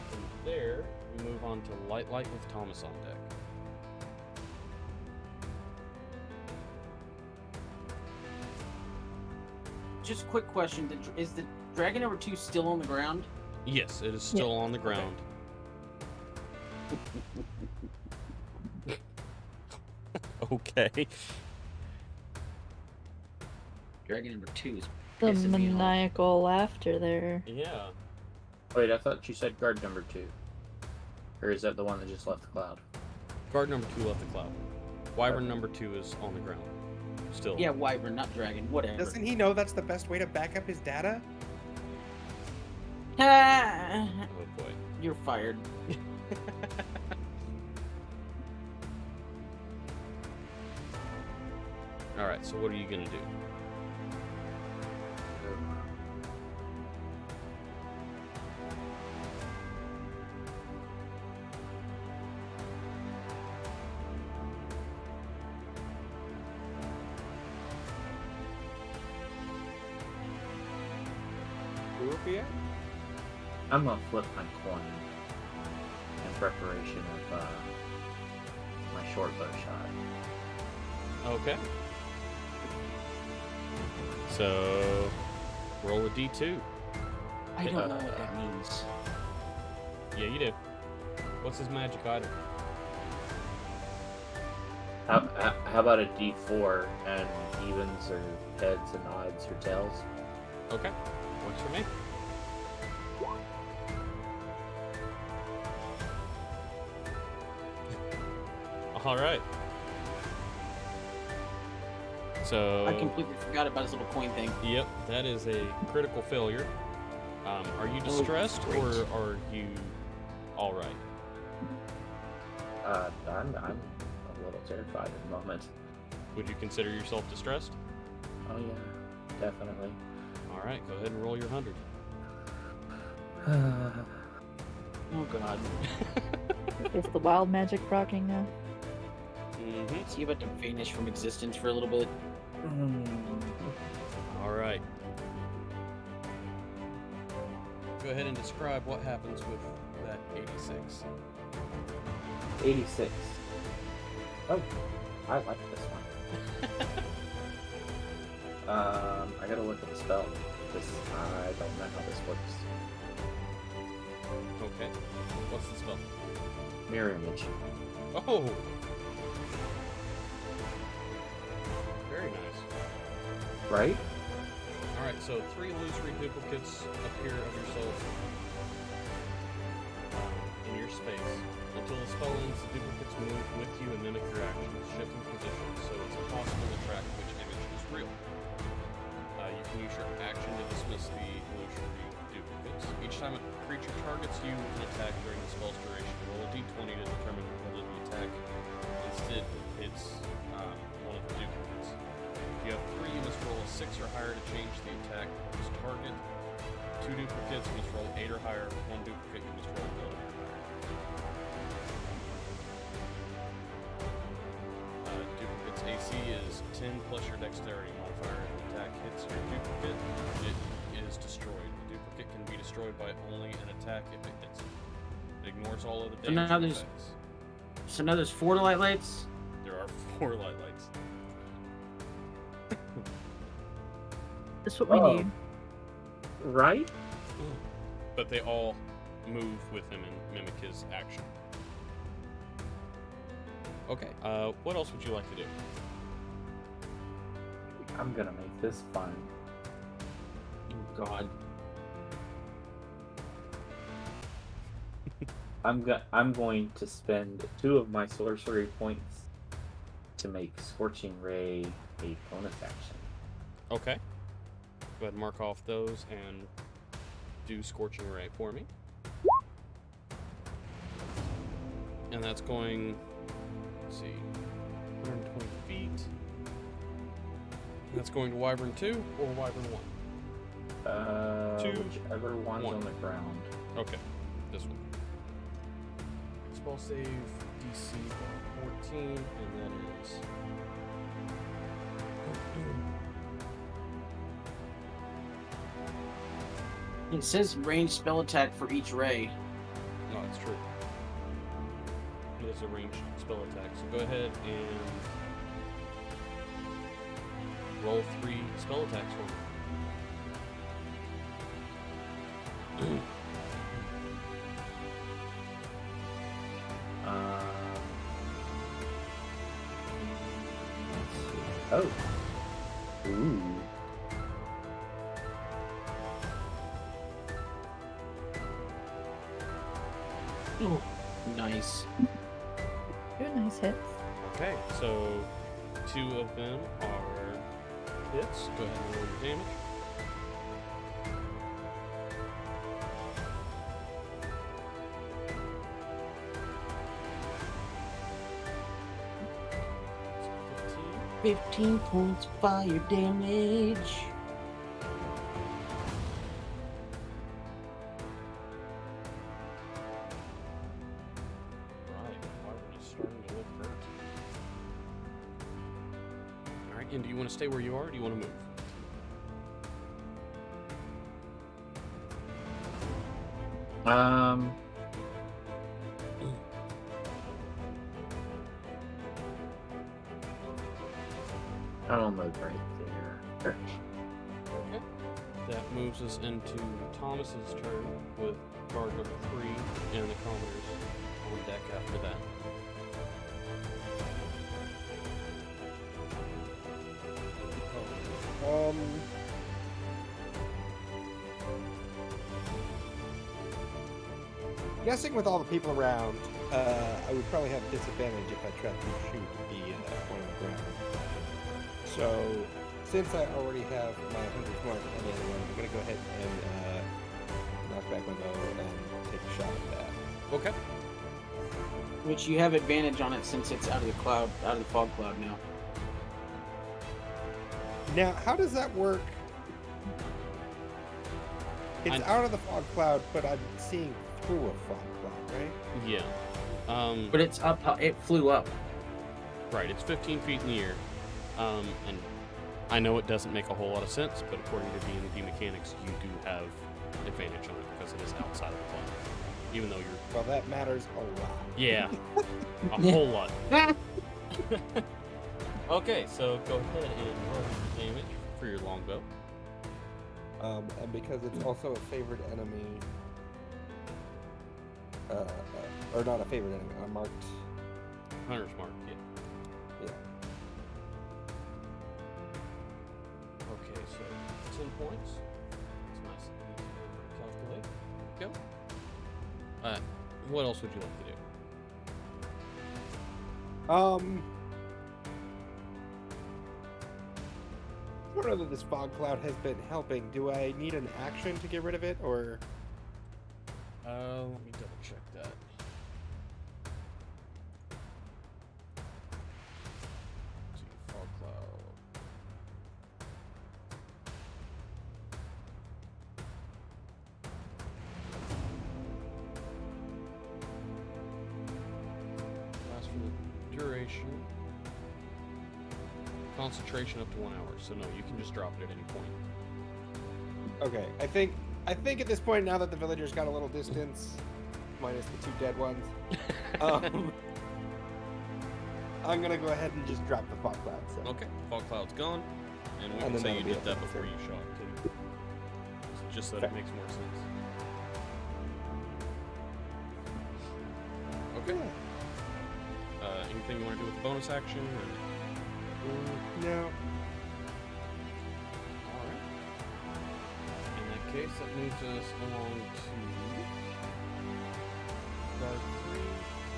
from there we move on to Light with Thomas on deck. just quick question: is the dragon number 2 still on the ground? Yes, it is still on the ground. Okay. Dragon number 2 is The pissing me off. maniacal laughter there. Yeah. Wait, I thought you said guard number 2. Or is that the one that just left the cloud? Guard number 2 left the cloud. Wyvern number 2 is on the ground. Still. Yeah, wyvern, not dragon. Whatever. Doesn't he know that's the best way to back up his data? Ah, Oh boy. you're fired. Alright, so what are you gonna do? Rupiah? I'm gonna flip my coin in preparation of my short bow shot. Okay. So, roll a d2. I don't know what that means. Yeah, you do. What's his magic item? How about a D4 and evens or heads and odds or tails? Okay. Works for me. All right. So. I completely forgot about his little coin thing. Yep, that is a critical failure. Are you distressed great. or are you all right? I'm a little terrified at the moment. Would you consider yourself distressed? Oh yeah, definitely. All right, go ahead and roll your 100. Oh god. Is the wild magic rocking now? Mm-hmm. Is he about to vanish from existence for a little bit? All right. Go ahead and describe what happens with that 86. 86. Oh, I like this one. I gotta look at the spell because I don't know how this works. Okay. What's the spell? Mirror image. Oh! Very nice. Right? Alright, so 3 illusory duplicates appear of yourself in your space. Until the spell ends, the duplicates move with you and mimic your actions, shifting positions, so it's impossible to track which image is real. You can use your action to dismiss the illusory duplicates. Each time a creature targets you with an attack during the spell's duration, roll a d20 to determine whether the attack instead hits one of the duplicates. If you have 3, you must roll a 6 or higher to change the attacker's target. 2 duplicates, you must roll 8 or higher. 1 duplicate, you must roll 11 or higher. Duplicate's AC is 10 plus your dexterity modifier. If the attack hits your duplicate, it is destroyed. The duplicate can be destroyed by only an attack if it hits it. It ignores all other So now damage there's- effects. So now there's 4 light lights. There are 4 light lights. That's what we Oh. need. Right? But they all move with him and mimic his action. Okay, what else would you like to do? I'm gonna make this fun. Oh god. I'm going to spend 2 of my sorcery points to make Scorching Ray a bonus action. Okay. Go ahead and mark off those and do Scorching Ray for me. And that's going, let's see, 120 feet. And that's going to Wyvern 2 or Wyvern 1? 2, Whichever one's 1. on the ground. Okay, this one. Spell save DC 14, and that is. It says ranged spell attack for each ray. No, it's true. It is a ranged spell attack. So go ahead and roll 3 spell attacks for me. Let's see. Oh. Ooh. Oh, nice. Two nice hits. Okay, so 2 of them are hits. Go ahead and roll your damage. So 15. 15 points fire damage. Right, Wyvern is starting to look hurt. Alright, and do you want to stay where you are or do you want to move? I'll move right there. Okay. That moves us into Thomas's turn with guard number 3 and the commoners on deck after that. Guessing with all the people around, I would probably have disadvantage if I tried to shoot the point on the ground. So, since I already have my 100 mark on the other one, I'm going to go ahead and knock back my bow and take a shot at that. Okay. Which you have advantage on it since it's out of the cloud, out of the fog cloud now. Now, how does that work? It's out of the fog cloud, but I'm seeing through a fog cloud, right? Yeah. But it's up. It flew up. Right, it's 15 feet in the air. And I know it doesn't make a whole lot of sense, but according to D&D mechanics, you do have advantage on it because it is outside of the cloud. Even though you're... Well, that matters a lot. Yeah. A whole lot. Okay, so go ahead and roll your damage for your longbow. And because it's also a favored enemy, or not a favored enemy, I marked. Hunter's mark, yeah. Yeah. Okay, so 10 points. It's nice and easy to calculate. Go. What else would you like to do? I don't know that this fog cloud has been helping. Do I need an action to get rid of it, or? Let me double check that. Let's see, fog cloud. Lasts for the duration. Concentration up to 1 hour, so no, you can just drop it at any point. Okay, I think at this point, now that the villagers got a little distance, minus the 2 dead ones, I'm gonna go ahead and just drop the fog cloud. So. Okay, fog cloud's gone, and we And can then say you that'll be did that it. before you shot too. Just so that it makes more sense. Okay. Anything you want to do with the bonus action? Or... No. Alright. In that case, that moves us along to guard 3,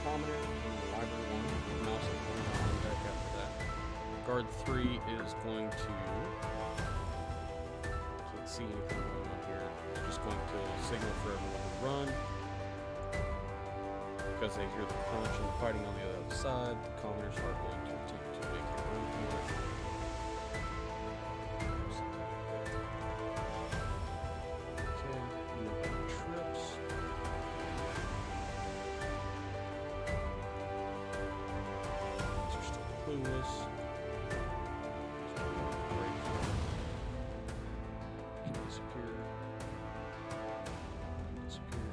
commoner, and the Wyvern 1. You can also put it on deck after that. Guard 3 is going to... Can't see anything going on here. It's just going to signal for everyone to run. Because they hear the crunch and fighting on the other side, the commoners are going to attempt to make a run for it. Okay, nobody trips. These are still clueless. Can disappear. Disappear.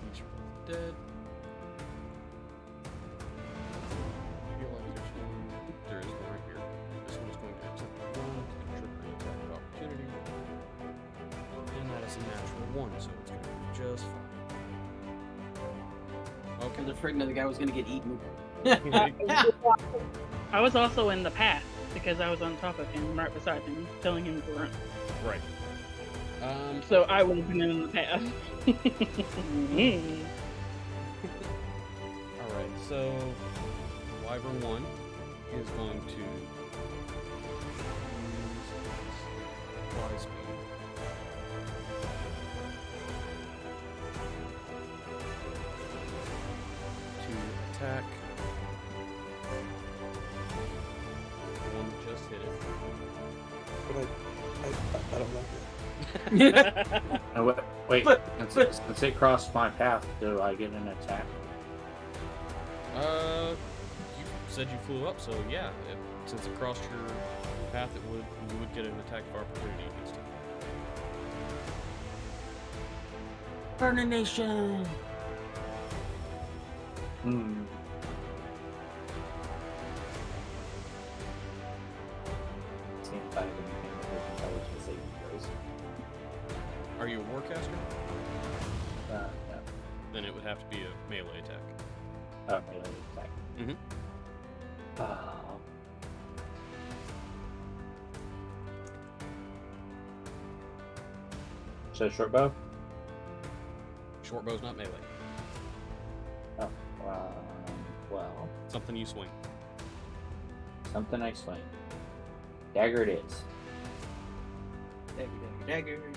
These are both dead. I feel like there is one right here. This one is going to attempt to run and trigger an attack of opportunity. And that is a natural 1, so it's going to be just fine. I Okay. was afraid the guy was gonna get eaten. I was also in the path because I was on top of him, right beside him, telling him to run. Right. So I would have been in the path. Alright, so Wyvern 1 is going to use fly speed. To attack. One just hit it. But I don't like it. Wait, since it crossed my path, do I get an attack? You said you flew up, so yeah, since it crossed your path, you would get an attack of opportunity against it. Burning Nation. Hmm. Seems like the intelligence saving throws. Are you a warcaster? No. Then it would have to be a melee attack. Oh, melee attack. Mhm. So short bow? Short bow's not melee. Oh, well, Something you swing. something I swing. Dagger it is. Dagger, dagger, dagger.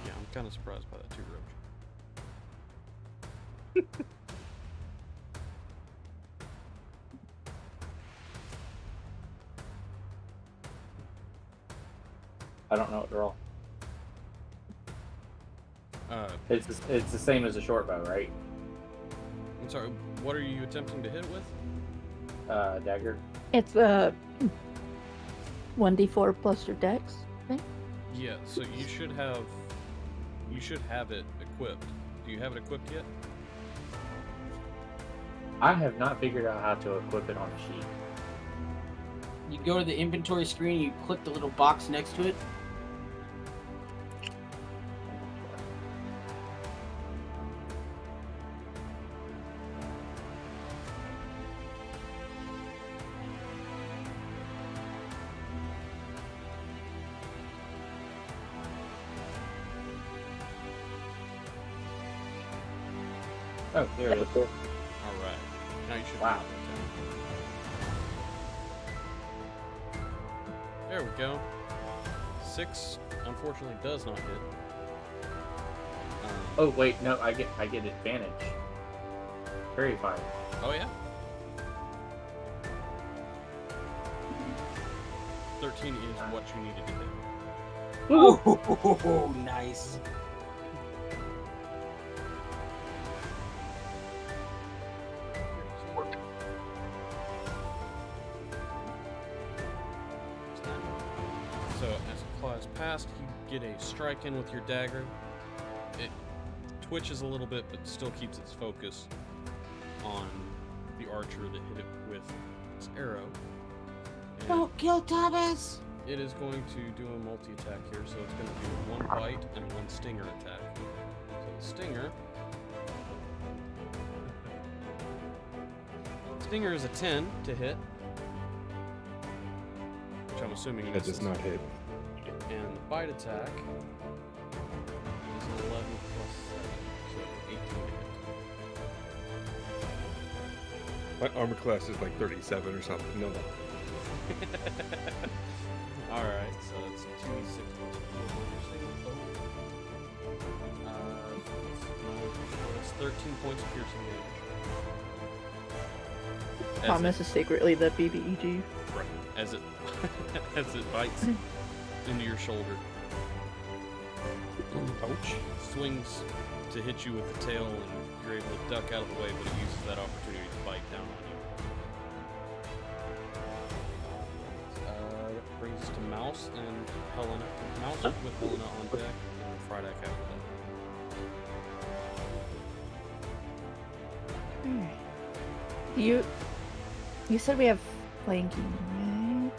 Yeah, I'm kind of surprised by that too, Roach. I don't know what to roll. I'm It's the same as a short bow, right? sorry, what are you attempting to hit it with? Dagger. It's 1d4 plus your dex. Yeah, so you should have it equipped. Do you have it equipped yet? I have not figured out how to equip it on the sheet. You go to the inventory screen, you click the little box next to it. Oh, there it is. Alright. Now you should Wow. There we go. 6 unfortunately does not hit. Oh wait, no, I get advantage. Very fine. Oh yeah? 13 is what you needed to hit. Oh, nice. So as a claw is passed, you get a strike in with your dagger. It twitches a little bit, but still keeps its focus on the archer that hit it with its arrow. And Don't kill Thomas. it is going to do a multi-attack here, so it's going to do 1 bite and 1 stinger attack. So the stinger is a 10 to hit, which I'm assuming That does not hit. And the bite attack is an 11 plus 7, so 18 to hit. My armor class is like 37 or something. No. Alright, so that's 2d6 plus 4. That's 13 points of piercing damage. Thomas is secretly the BBEG. Right. As it as it bites into your shoulder. Ouch. Swings to hit you with the tail, and you're able to duck out of the way, but it uses that opportunity to bite down on you. That brings us to Mouse and Helena. Mouse with Helena on deck, and Friedak after that. Alright. You said we have flanking, right?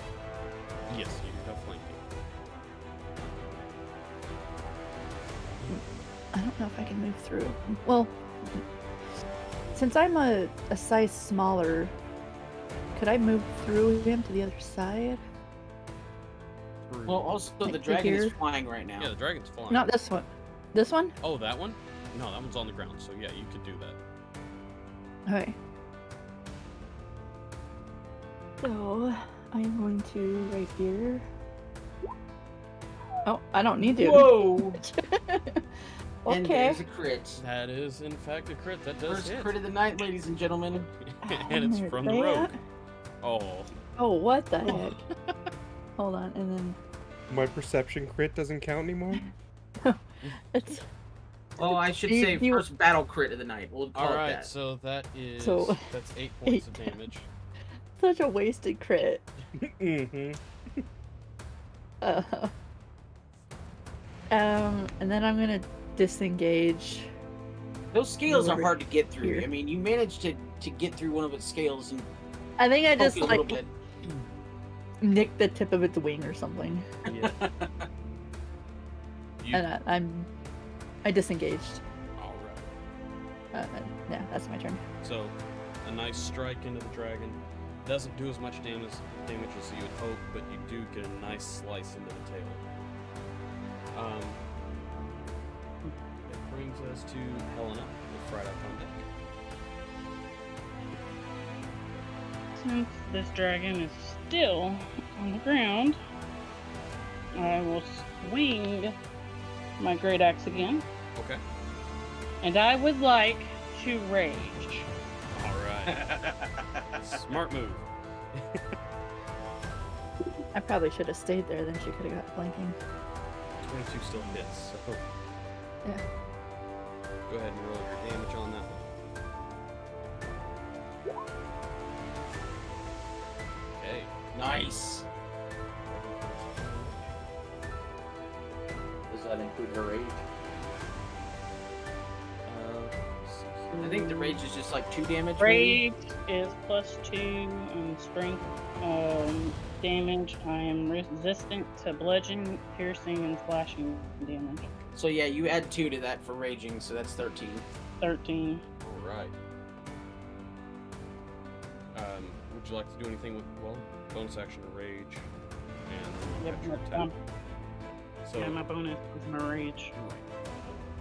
Yes, you do have flanking. I don't know if I can move through. Well, since I'm a size smaller, could I move through him to the other side? Well, also the Like dragon is here? flying right now. Yeah, the dragon's flying. Not this one. This one? Oh, that one? No, that one's on the ground, so yeah, you could do that. Okay. So, I'm going to right here. Oh, I don't need to. Whoa! And Okay. there's a crit. That is, in fact, a crit. That does First hit. crit of the night, ladies and gentlemen. And it's There's from the that. rogue. Oh. Oh, what the heck? Hold on, and then My perception crit doesn't count anymore? it's Oh, I should You- say you- first battle crit of the night. We'll call All it right, that. so that is So, that's 8 points of 8 damage. Such a wasted crit. Mm-hmm. Uh, and then I'm gonna disengage. Those scales are Over hard to get through. here. I mean, you managed to get through one of its scales and I think I poke just it a little like bit. nicked the tip of its wing or something, Yeah. You, and I disengaged. all right. Yeah, that's my turn. So, a nice strike into the dragon. Doesn't do as much damage as you would hope, but you do get a nice slice into the tail. It brings us to Helena, with right up on deck. Since this dragon is still on the ground, I will swing my great axe again, Okay. and I would like to rage. All right. Smart move. I probably should have stayed there, then she could have got flanking. 22 still hits, so Yeah. go ahead and roll your damage on that one. Okay. Nice. Does that include her rage? Let's see here. I think the rage is just like 2 damage. maybe? Rage is +2 and strength damage. I am resistant to bludgeoning, piercing, and slashing damage. So yeah, you add 2 to that for raging, so that's 13. 13. All right. Would you like to do anything with, well, bonus action rage and Yep, extra that's attack? So, Yeah, my bonus is my rage.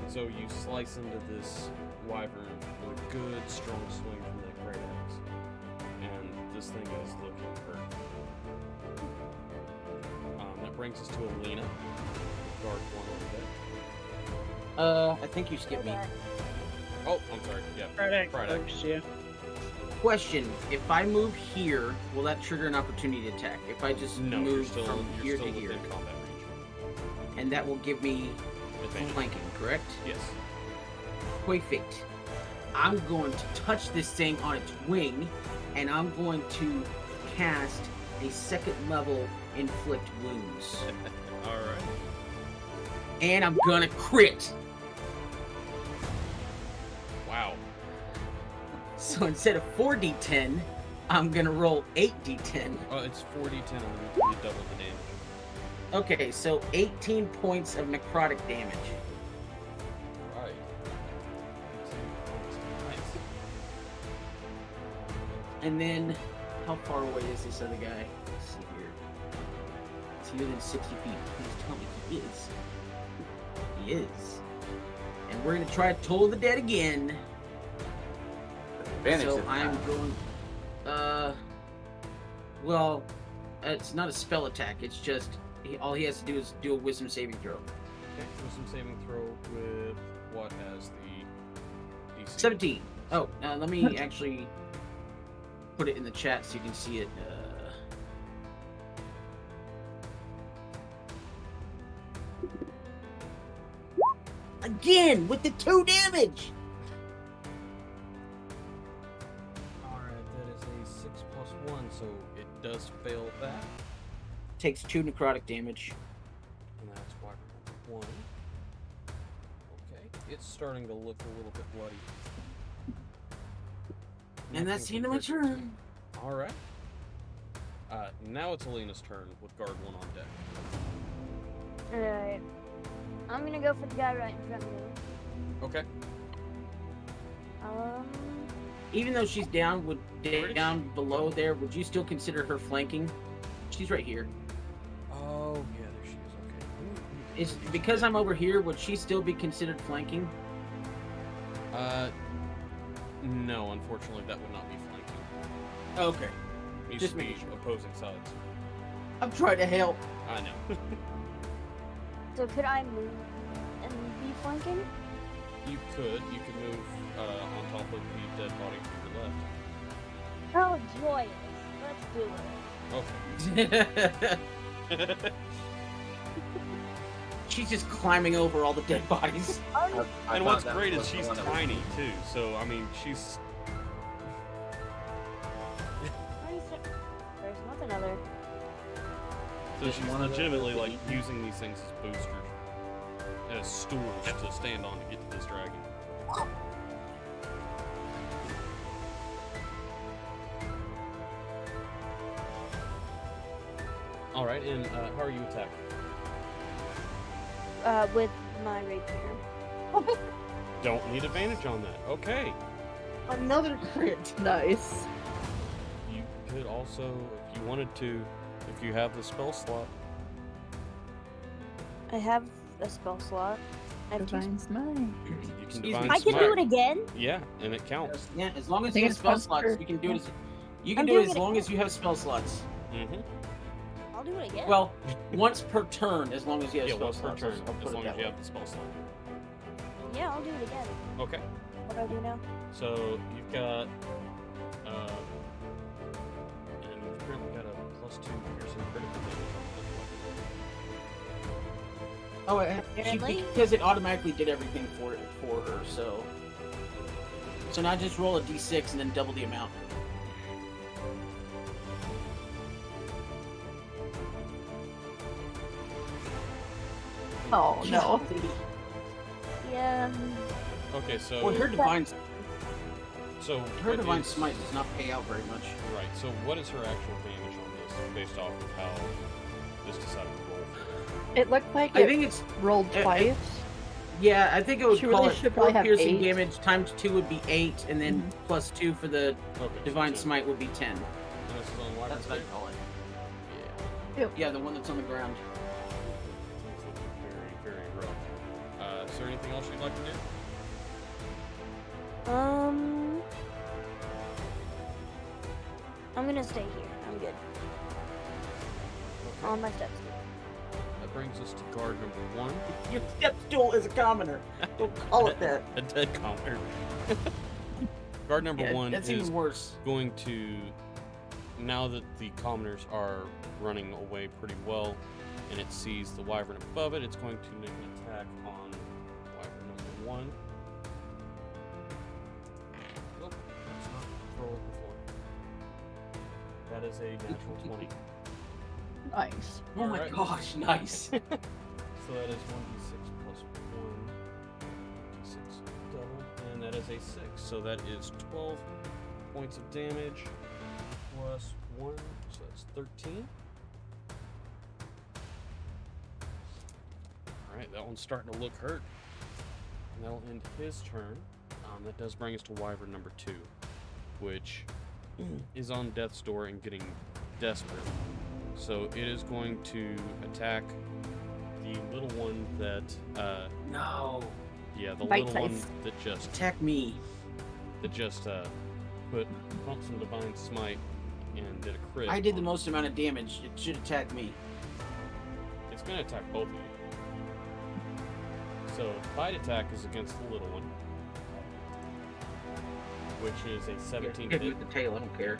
so you slice into this wyvern with a good, strong swing from that great axe, and this thing is looking hurt. That brings us to Alina, guard 1 on deck. I think you skipped me. Oh, I'm sorry. Yeah, Friday. Friday. Yeah. Question: if I move here, will that trigger an opportunity attack? If I just No, move you're still from here to within here, combat range. and that will give me Advantage. flanking, correct? Yes. Perfect. I'm going to touch this thing on its wing, and I'm going to cast a 2nd level inflict wounds, All right. and I'm gonna crit. Wow. So instead of 4d10, I'm gonna roll 8d10. It's 4d10 and then you double the damage. Okay, so 18 points of necrotic damage. Right. Nice. And then, how far away is this other guy? Let's see here. Is he within 60 feet? Please tell me he is. He is. And we're gonna try Toll of the Dead again. Advantage So this I'm time. going. Well, it's not a spell attack. It's just all he has to do is do a Wisdom saving throw. Okay, wisdom saving throw with what as the DC? 17. Oh, let me actually put it in the chat so you can see it. Again with the 2 damage. Alright, that is a 6 plus 1, so it does fail that. Takes 2 necrotic damage. And that's why number 1. Okay, it's starting to look a little bit bloody. And that's the end of my turn. Alright. Now it's Alina's turn with guard 1 on deck. Alright. I'm gonna go for the guy right in front of me. Okay. Even though she's down, Where is down below there, would you still consider her flanking? She's right here. Oh, yeah, there she is. Okay. Is because I'm over here, would she still be considered flanking? No, unfortunately, that would not be flanking. Okay. It needs Just to be making sure. opposing sides. I'm trying to help. I know. So could I move and be flanking? You could move on top of the dead body to your left. Oh, joyous. Let's do it. Okay. She's just climbing over all the dead bodies. I And thought what's that great is was the she's one that was- tiny too. So I mean, she's There's nothing other. so Just she's one of the- legitimately like using these things as boosters, as stools to stand on to get to this dragon. All right, and how are you attacking? With my rapier. Don't need advantage on that. Okay. Another crit. Nice. You could also, if you wanted to, if you have the spell slot. I have a spell slot. I have two. Divine Smite. You can Excuse me. divine I can smite. do it again. Yeah, and it counts. Yeah, as long as think you have it's spell plus slots, per- you can do it. You can I'm do it doing as it long again. as you have spell slots. Mm-hmm. I'll do it again. Well, once per turn, as long as you have Yeah, spell once per slots. turn, I'll put as it long that as you way. have the spell slot. yeah, I'll do it again. Okay. What do I do now? So you've got, and you've currently got a +2 piercing critical damage on this weapon. Oh, Apparently. because it automatically did everything for her. So now just roll a d6 and then double the amount. Oh no. Yeah. Okay, so Well, her divine what divine is- smite does not pay out very much. Right. So what is her actual damage on this, based off of how this decided to roll? It looked like I it think it's rolled twice. yeah. I think it would She call really it should 4 probably have piercing 8. damage times 2 would be 8, and then Mhm. plus 2 for the Okay. divine so smite would be 10. And this is on Wyvern That's what I save? call it. Yeah. Yeah, the one that's on the ground. Things look very, very rough. Is there anything else you'd like to do? I'm gonna stay here. I'm good. Okay. On my steps. That brings us to guard number 1. Your step stool is a commoner. Don't call it that. A dead commoner. Guard number Yeah, 1 that's is even worse. going to, now that the commoners are running away pretty well, and it sees the wyvern above it, it's going to make an attack on wyvern number 1. Nope, let's not roll it before. That is a natural 20. Nice. Oh my Alright. gosh, nice. So that is 1d6 plus 1. D6 double, and that is a 6. So that is 12 points of damage plus 1, so that's 13. Alright, that one's starting to look hurt. And that'll end his turn. That does bring us to wyvern number 2, which is on death's door and getting desperate. So it is going to attack the little one that, No. yeah, the Bite little one size. that just Attack me. pumped some divine smite and did a crit. I did the on- most amount of damage. It should attack me. It's gonna attack both of you. So bite attack is against the little one, which is a 17 to Hit me hit. with the tail. I don't care.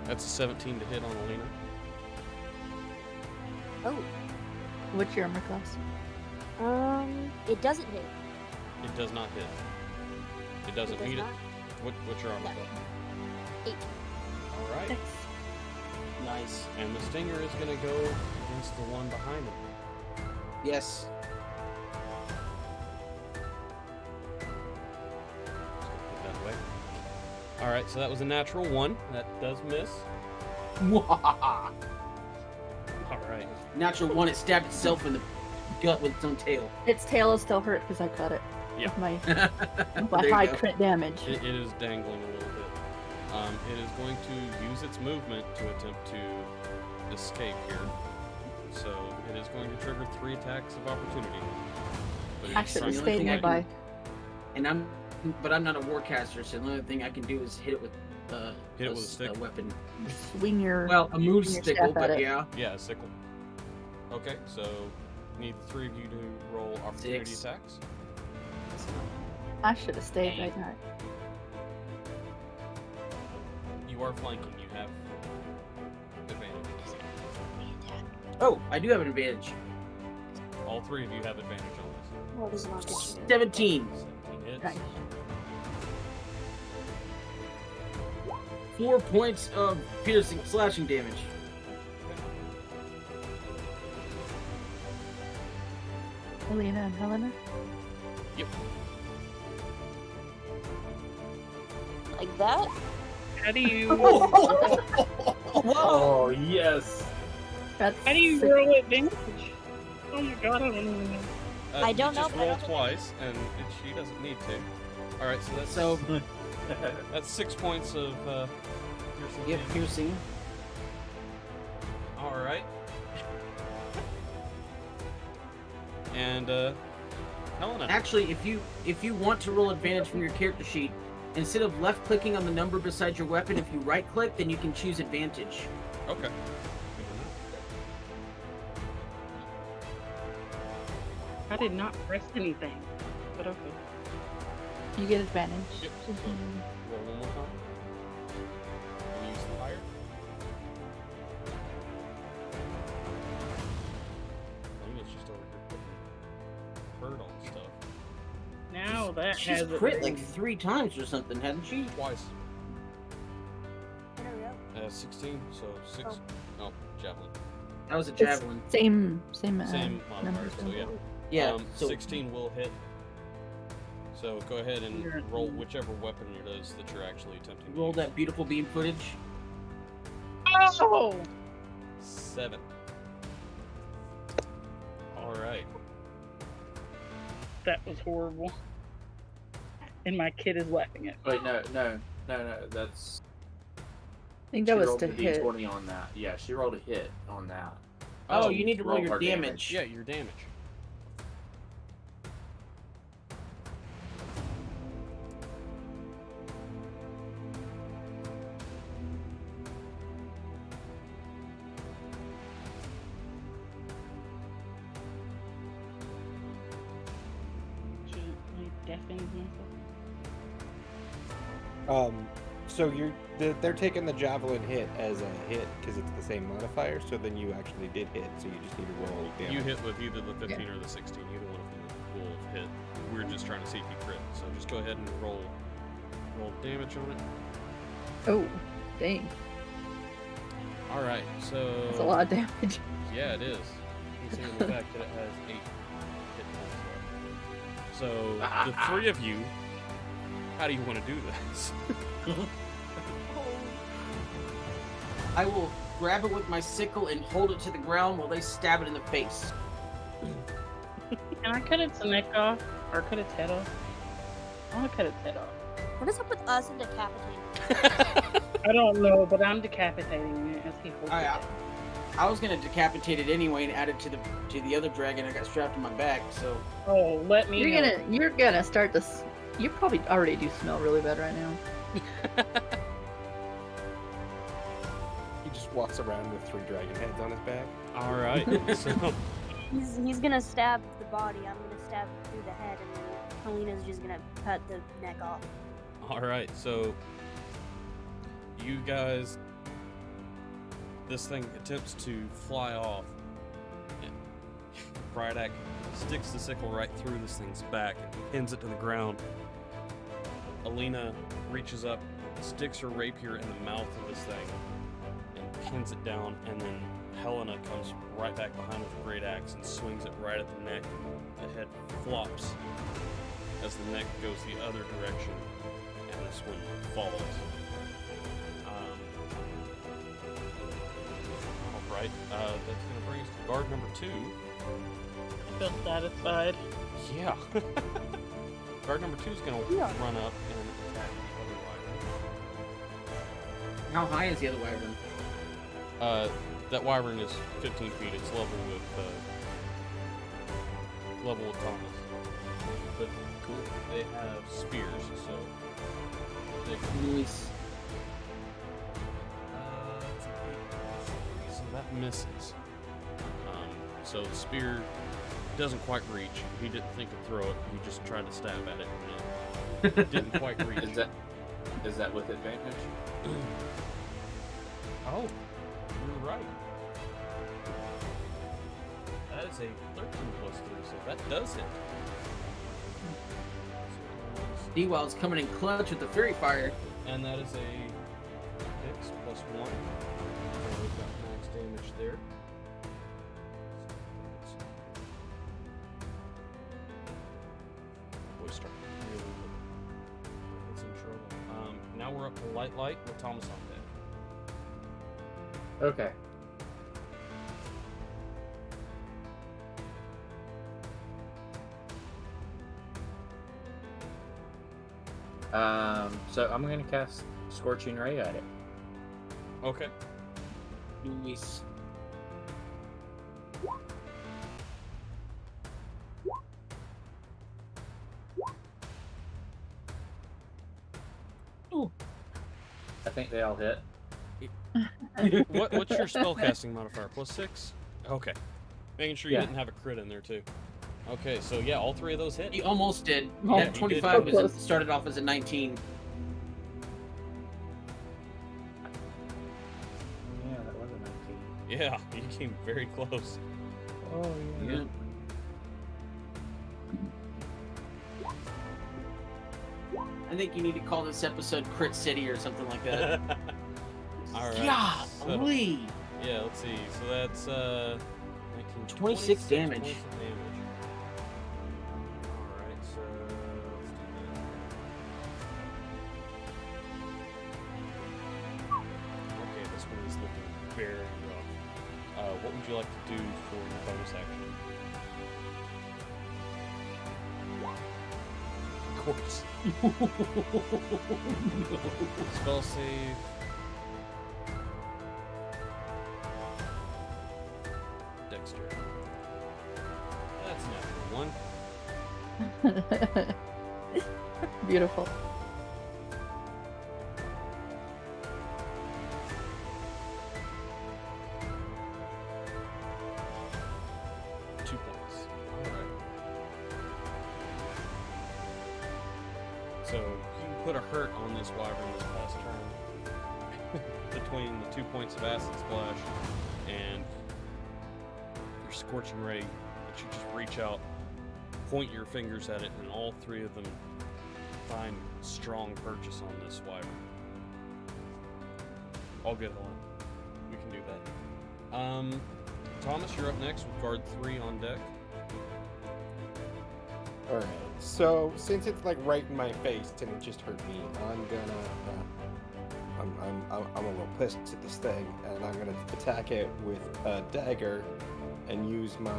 That's a 17 to hit on Alina. Oh. What's your armor class? It doesn't hit. It does not hit. It doesn't does meet not. it. What's your armor No. class? 8. All right. Nice. Nice. And the stinger is gonna go against the one behind him. Yes. Just gonna put that away. All right, so that was a natural 1. That does miss. All right. Natural one. It stabbed itself in the gut with its own tail. Its tail is still hurt because I cut it. Yeah. With my There you high go. crit damage. It is dangling a little bit. It is going to use its movement to attempt to escape here. So it is going to trigger 3 attacks of opportunity. But I it's should trying have to only stayed thing I fight. nearby. And I'm not a warcaster, so the only thing I can do is hit it with Hit it with a stick. weapon. Swing your. Well, a move Swing your stickle, staff at but it. yeah. Yeah, a sickle. Okay, so need the 3 of you to roll opportunity 6. attacks. I should have stayed right there. You are flanking. You have advantage. Oh, I do have an advantage. All three of you have advantage on this. What is not 17. 17 hits. Nice. 4 points of piercing, slashing damage. Alina and Helena. Yep. like that. How do you? Oh yes. That's How do you sick. roll advantage? Oh my god, I don't even know. I don't you know, just but I roll don't think- twice, and she doesn't need to. All right, so that's So, that's 6 points of piercing. yep, damage. piercing. All right. And Helena. Actually, if you want to roll advantage from your character sheet, instead of left clicking on the number beside your weapon, if you right click, then you can choose advantage. Okay. I did not press anything, but okay. You get advantage. Yep. So roll one more time. And use the higher. I think it's just over here putting hurt on stuff. Now that She's has crit like 3 times or something, hadn't she? Twice. There we go. 16, so 6. Oh, javelin. That was a It's javelin. Same Same number. modifier, so yeah. Yeah. So 16 will hit. So go ahead and roll whichever weapon it is that you're actually attempting to roll use. that beautiful beam footage. Oh! 7. Alright. That was horrible. And my kid is laughing at me. Wait, no. That's. I think that she was rolled to a hit. D20 on that. Yeah, she rolled a hit on that. Oh, you need to roll roll your her damage. Yeah, your damage. Gently deafens myself. So they're taking the javelin hit as a hit because it's the same modifier. So then you actually did hit. So you just need to roll damage. You hit with either the 15 or the 16. Either one of them will hit. We're just trying to see if you crit. So just go ahead and roll damage on it. Oh, dang. Alright, so... That's a lot of damage. Yeah, it is. Considering the fact that it has 8 hit points left. So, the 3 of you, how do you want to do this? I will grab it with my sickle and hold it to the ground while they stab it in the face. Can I cut its neck off? Or cut its head off? I want to cut its head off. What is up with us and decapitating? I don't know, but I'm decapitating it as he holds it. I was gonna decapitate it anyway and add it to the other dragon I got strapped to my back. So Oh, let me know. You're gonna start this. You probably already do smell really bad right now. He just walks around with 3 dragon heads on his back. Alright, so... He's gonna stab the body. I'm gonna stab through the head, and then Helena's just gonna cut the neck off. Alright, so... You guys... This thing attempts to fly off. And Bryadak sticks the sickle right through this thing's back and pins it to the ground. Alina reaches up, sticks her rapier in the mouth of this thing, and pins it down, and then Helena comes right back behind with a great axe and swings it right at the neck. The head flops as the neck goes the other direction, and this one falls. Alright, that's going to bring us to guard number 2. I feel satisfied. Yeah. Guard number 2 is going to run up and attack the other wyvern. how high is the other wyvern? That wyvern is 15 feet. It's level with Thomas. But they have spears, so they can. Nice. It's an 8, so that misses. So the spear doesn't quite reach. He didn't think to throw it. He just tried to stab at it, and it didn't quite reach. Is that with advantage? Oh, you're right. that is a 13 plus 3, so that does hit. D-Wild's coming in clutch with the Fury Fire. And that is a 6 plus 1. So we've got max damage there. Boy, start really look. It's in trouble. Now we're up to light with Thomas on deck. Okay. So I'm gonna cast Scorching Ray at it. Okay. Nice. Ooh. I think they all hit. What's your spellcasting modifier? +6? Okay. Making sure you Yeah. didn't have a crit in there too. Okay, so yeah, all 3 of those hit. He almost did. Oh, That he 25 did. was started off as a 19. Yeah, that was a 19. Yeah, you came very close. Oh Yeah. I think you need to call this episode Crit City or something like that. All right. Yeah, so- Lee. Yeah, let's see. So that's 19, 26 damage. points of damage. All right, so let's do that. Okay, this one is looking very rough. What would you like to do for your bonus action? Of course. Spell save. Dexter. That's a natural 1. Beautiful. Two points. Alright. So you put a hurt on this wyvern this past turn. Between the 2 points of acid splash and your scorching ray, that you just reach out, point your fingers at it, and all 3 of them find strong purchase on this wyvern. All good, Helen. We can do that. Thomas, you're up next with guard 3 on deck. All right. So since it's like right in my face and it just hurt me, I'm gonna. I'm a little pissed at this thing, and I'm gonna attack it with a dagger, and use my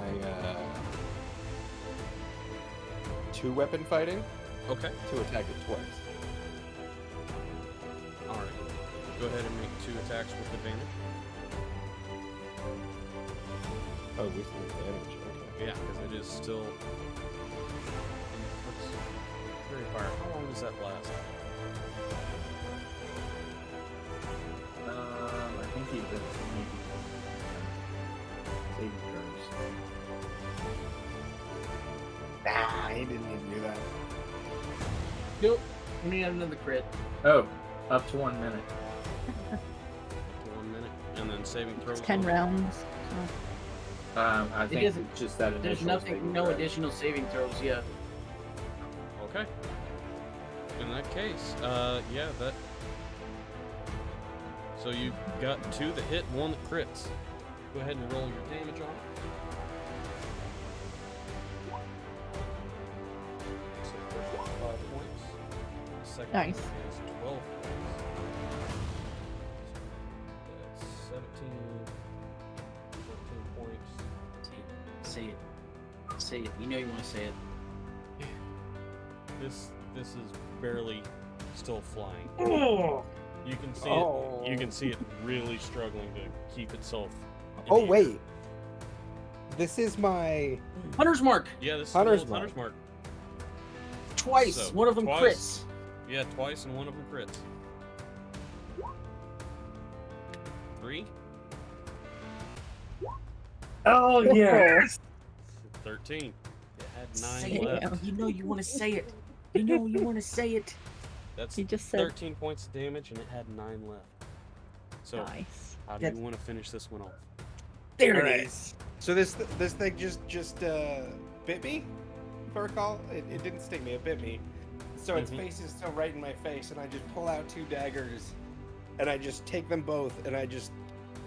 2-weapon fighting Okay. to attack it twice. Alright. Go ahead and make 2 attacks with advantage. Oh, with advantage. Okay. Yeah, because it is still. Very fire. How long does that last? I think he's been saving throws. Nah, he didn't even do that. Nope. We need another crit. Oh, up to 1 minute. For 1 minute, and then saving throws. It's 10 rounds. So. I think doesn't- just that There's initial nothing, saving no throw. additional saving throws yet. Okay. In that case, yeah, that. So you've got 2 that hit, 1 that crits. Go ahead and roll your damage on it. So first one, 5 points. Second Nice. one is 12 points. That's 13 points. Say it. Say it. You know you want to say it. This is barely still flying. Oh! You can see Oh. it. You can see it really struggling to keep itself. in Oh the air. wait. This is my. Hunter's Mark. Yeah, this Hunter's is Hunter's Mark. Twice. So, One of them twice. crits. Yeah, twice and 1 of them crits. 3, Oh, yes. 13. It had 9 Say it. left. You know you want to say it. You know you want to say it. That's He just said 13 points of damage and it had 9 left. So, nice. how do That's- you want to finish this one off? There Alright. it is. So this thing just bit me. If I recall, it didn't sting me. It bit me. So its face is still right in my face, and I just pull out 2 daggers, and I just take them both, and I just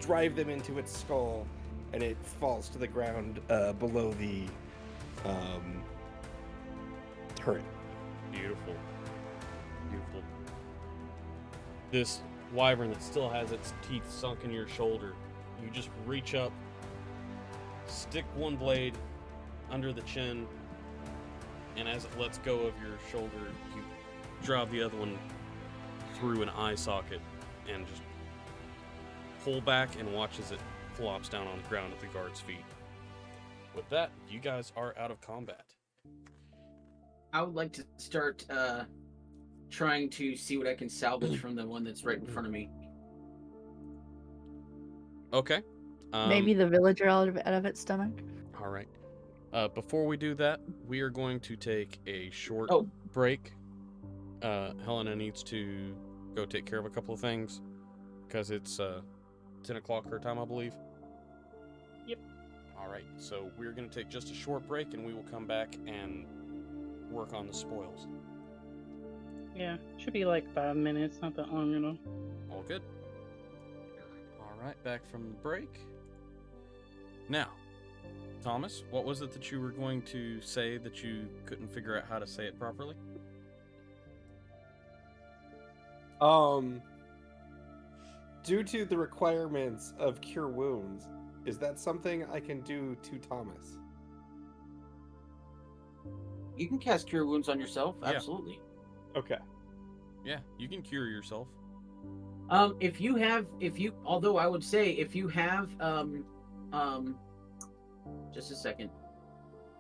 drive them into its skull, and it falls to the ground below the turret. Beautiful. Beautiful. This wyvern that still has its teeth sunk in your shoulder, you just reach up, stick one blade under the chin, and as it lets go of your shoulder, you drive the other one through an eye socket and just pull back and watch as it flops down on the ground at the guard's feet. With that, you guys are out of combat. I would like to start trying to see what I can salvage from the one that's right in front of me. Okay. Maybe the villager out of its stomach. All right. Before we do that, we are going to take a short break. Helena needs to go take care of a couple of things because it's 10 o'clock her time, I believe. Yep. All right. So we're going to take just a short break, and we will come back and work on the spoils. Yeah, should be like 5 minutes, not that long at all. All good. All right, back from the break. Now, Thomas, what was it that you were going to say that you couldn't figure out how to say it properly? Due to the requirements of Cure Wounds, is that something I can do to Thomas? You can cast Cure Wounds on yourself, Yeah. absolutely. Okay. Yeah, you can cure yourself. Although I would say if you have, just a second.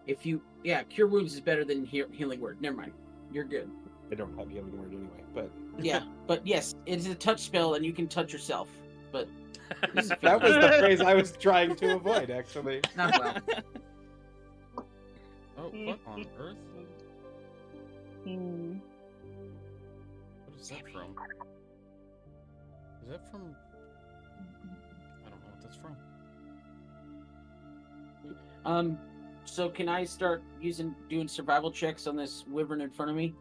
Cure Wounds is better than Healing Word. Never mind. You're good. I don't have Healing Word anyway, but... Yeah, but yes, it's a touch spell and you can touch yourself, but... That was the phrase I was trying to avoid, actually. Not well. Oh, what on earth? What is that from? Is that from... I don't know what that's from. So can I start doing survival checks on this wyvern in front of me?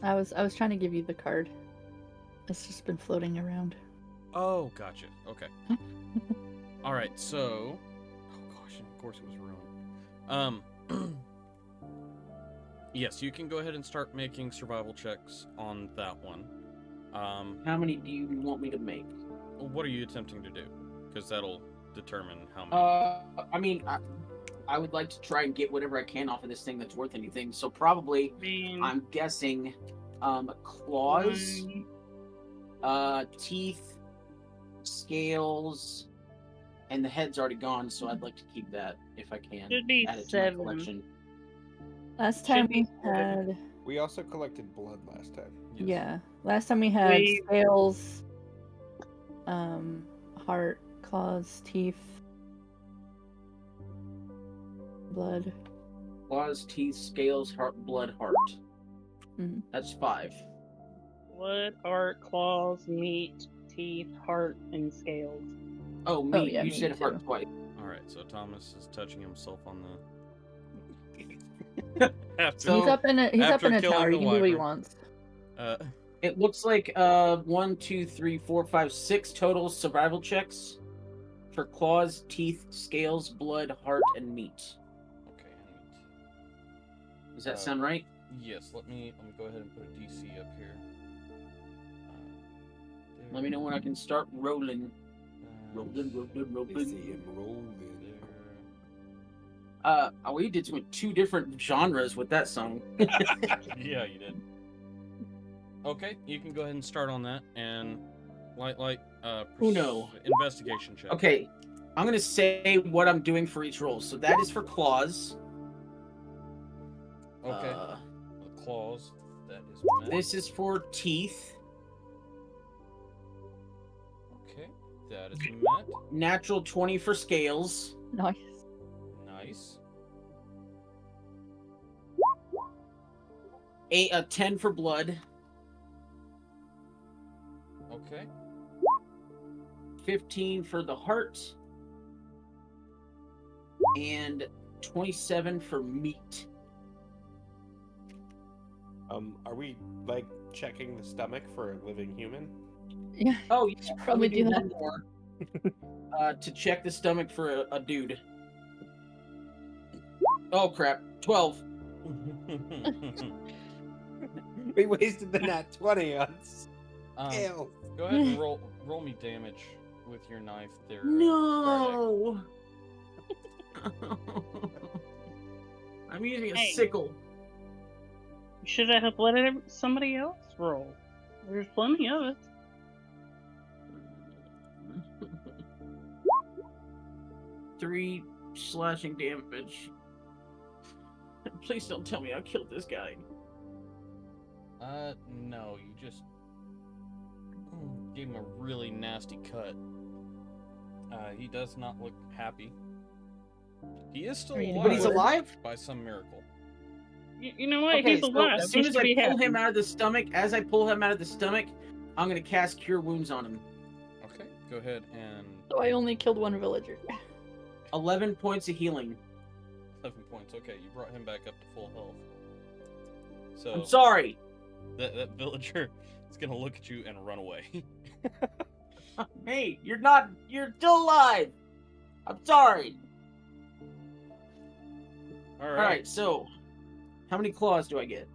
I was trying to give you the card. It's just been floating around. Oh, gotcha. Okay. All right, so... Oh, gosh, of course it was ruined. Yes, you can go ahead and start making survival checks on that one. How many do you want me to make? What are you attempting to do? Because that'll determine how many. I would like to try and get whatever I can off of this thing that's worth anything. So probably, I'm guessing, claws, teeth, scales, and the head's already gone. So I'd like to keep that if I can. Should be add it to my 7. collection. Last time we be had... We also collected blood last time. Yes. Yeah. Last time we had scales, heart, claws, teeth, blood. Claws, teeth, scales, heart, blood, heart. Mhm. That's 5. Blood, heart, claws, meat, teeth, heart, and scales. Oh, meat. yeah, You meat said too. heart twice. All right, so Thomas is touching himself on the... So- He's up in a after killing tower. the He can do what he wyvern. wants. It looks like 1, 2, 3, 4, 5, 6 total survival checks for claws, teeth, scales, blood, heart, and meat. Okay, Does that sound right? yes, let me go ahead and put a DC up here. Let me know when I can start rolling. Rolling. They see him rolling. We did 2 different genres with that song. Yeah, you did. Okay, you can go ahead and start on that and Uno. Investigation check. Okay, I'm gonna say what I'm doing for each roll. So that is for claws. Okay. The claws. That is met. This is for teeth. Okay, that is met. Natural 20 for scales. Nice. Nice. A 10 for blood. Okay. 15 for the heart. and 27 for meat. Are we like checking the stomach for a living human? Yeah. Oh, you should probably do that. one more. To check the stomach for a dude. Oh crap! 12. We wasted the nat 20 on scale. Go ahead and roll me damage with your knife there. No. I'm using a Hey. sickle. You should have let somebody else roll. There's plenty of it. Three slashing damage. Please don't tell me I killed this guy. No, you just gave him a really nasty cut. He does not look happy. He is still alive. But he's alive? By some miracle. You know what? Okay, He's so alive. as soon He as should I be pull happy. him out of the stomach, I'm gonna cast Cure Wounds on him. Okay, go ahead and So I only killed one villager. 11 points of healing. 11 points. Okay, you brought him back up to full health. So I'm sorry. that villager is gonna look at you and run away. Hey, you're still alive. I'm sorry. All All right, so how many claws do I get?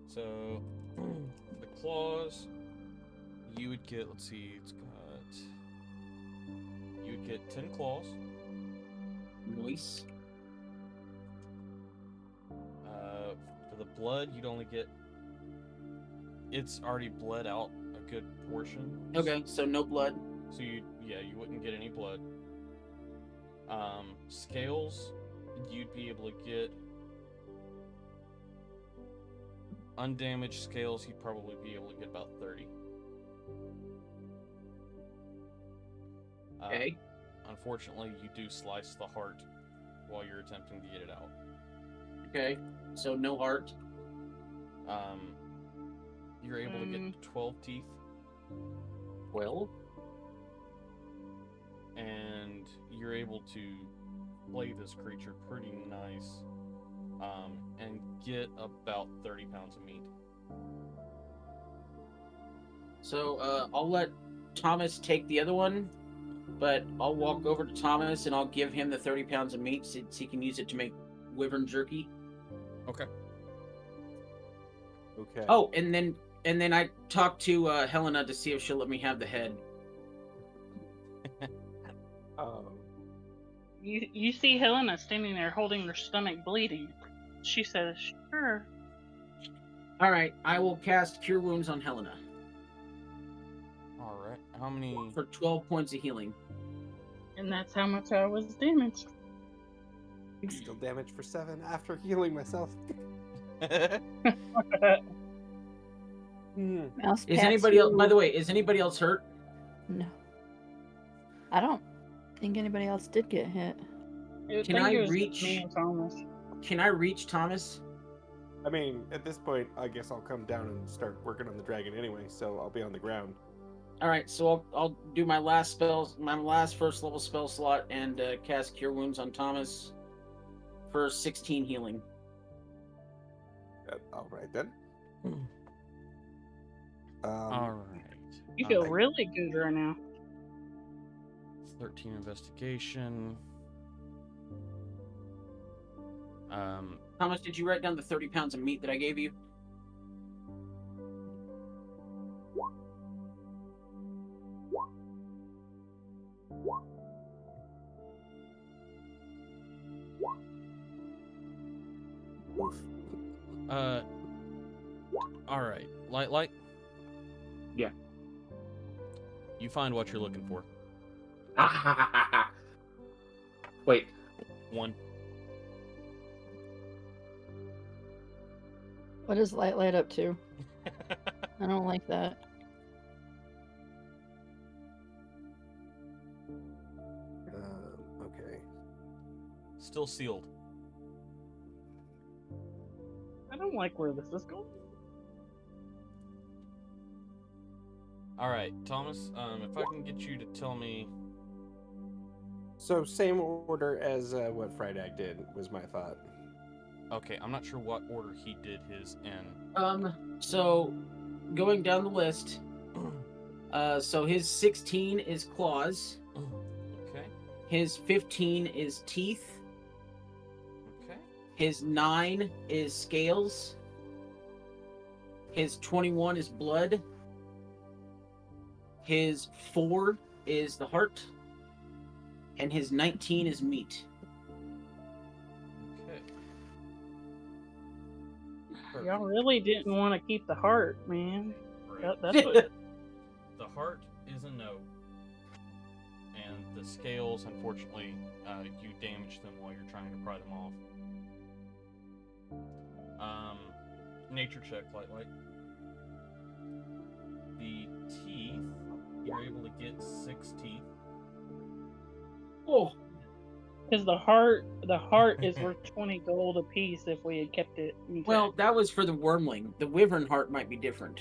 So the claws, you would get. Let's see, you would get 10 claws. Nice. For the blood, you'd only get. It's already bled out a good portion. Okay, so no blood. So you wouldn't get any blood. Scales, you'd be able to get undamaged scales. You'd probably be able to get about 30. Okay. Unfortunately, you do slice the heart while you're attempting to get it out. Okay, so no heart. You're able to get 12 teeth. 12? And you're able to play this creature pretty nice, and get about 30 pounds of meat. So I'll let Thomas take the other one, but I'll walk over to Thomas and I'll give him the 30 pounds of meat so he can use it to make wyvern jerky. Okay. Okay. Oh, and then I talked to Helena to see if she'll let me have the head. You see Helena standing there holding her stomach bleeding. She says, "Sure." All right, I will cast Cure Wounds on Helena All right. How many? for 12 points of healing. And that's how much I was damaged. Still damaged for 7 after healing myself. Mouse Is pats anybody else? you. By the way, is anybody else hurt? No. I don't think anybody else did get hit. Can I think it was reach- me and Thomas. Can I reach Thomas? I mean, at this point, I guess I'll come down and start working on the dragon anyway, so I'll be on the ground. All right, so I'll do my last first level spell slot, and cast Cure Wounds on Thomas for 16 healing. All right then. All right. You feel really good right now. 13 investigation. Thomas, did you write down the 30 pounds of meat that I gave you? All right. Light. Yeah. You find what you're looking for. Wait. 1. What is light up to? I don't like that. Okay. Still sealed. I don't like where this is going. All right, Thomas. If I can get you to tell me. So same order as what Friday did was my thought. Okay, I'm not sure what order he did his in. So going down the list, so his 16 is claws, Okay. his 15 is teeth, Okay. his 9 is scales, his 21 is blood, his 4 is the heart, and his 19 is meat. Okay. Y'all Perfect. really didn't want to keep the heart, man. Right. That's what. The heart is a no, and the scales, unfortunately, you damage them while you're trying to pry them off. Nature check, Lightlight. The teeth, you're able to get 6 teeth. Oh, Because the heart is worth 20 gold apiece if we had kept it. intact. well, that was for the wormling. The wyvern heart might be different.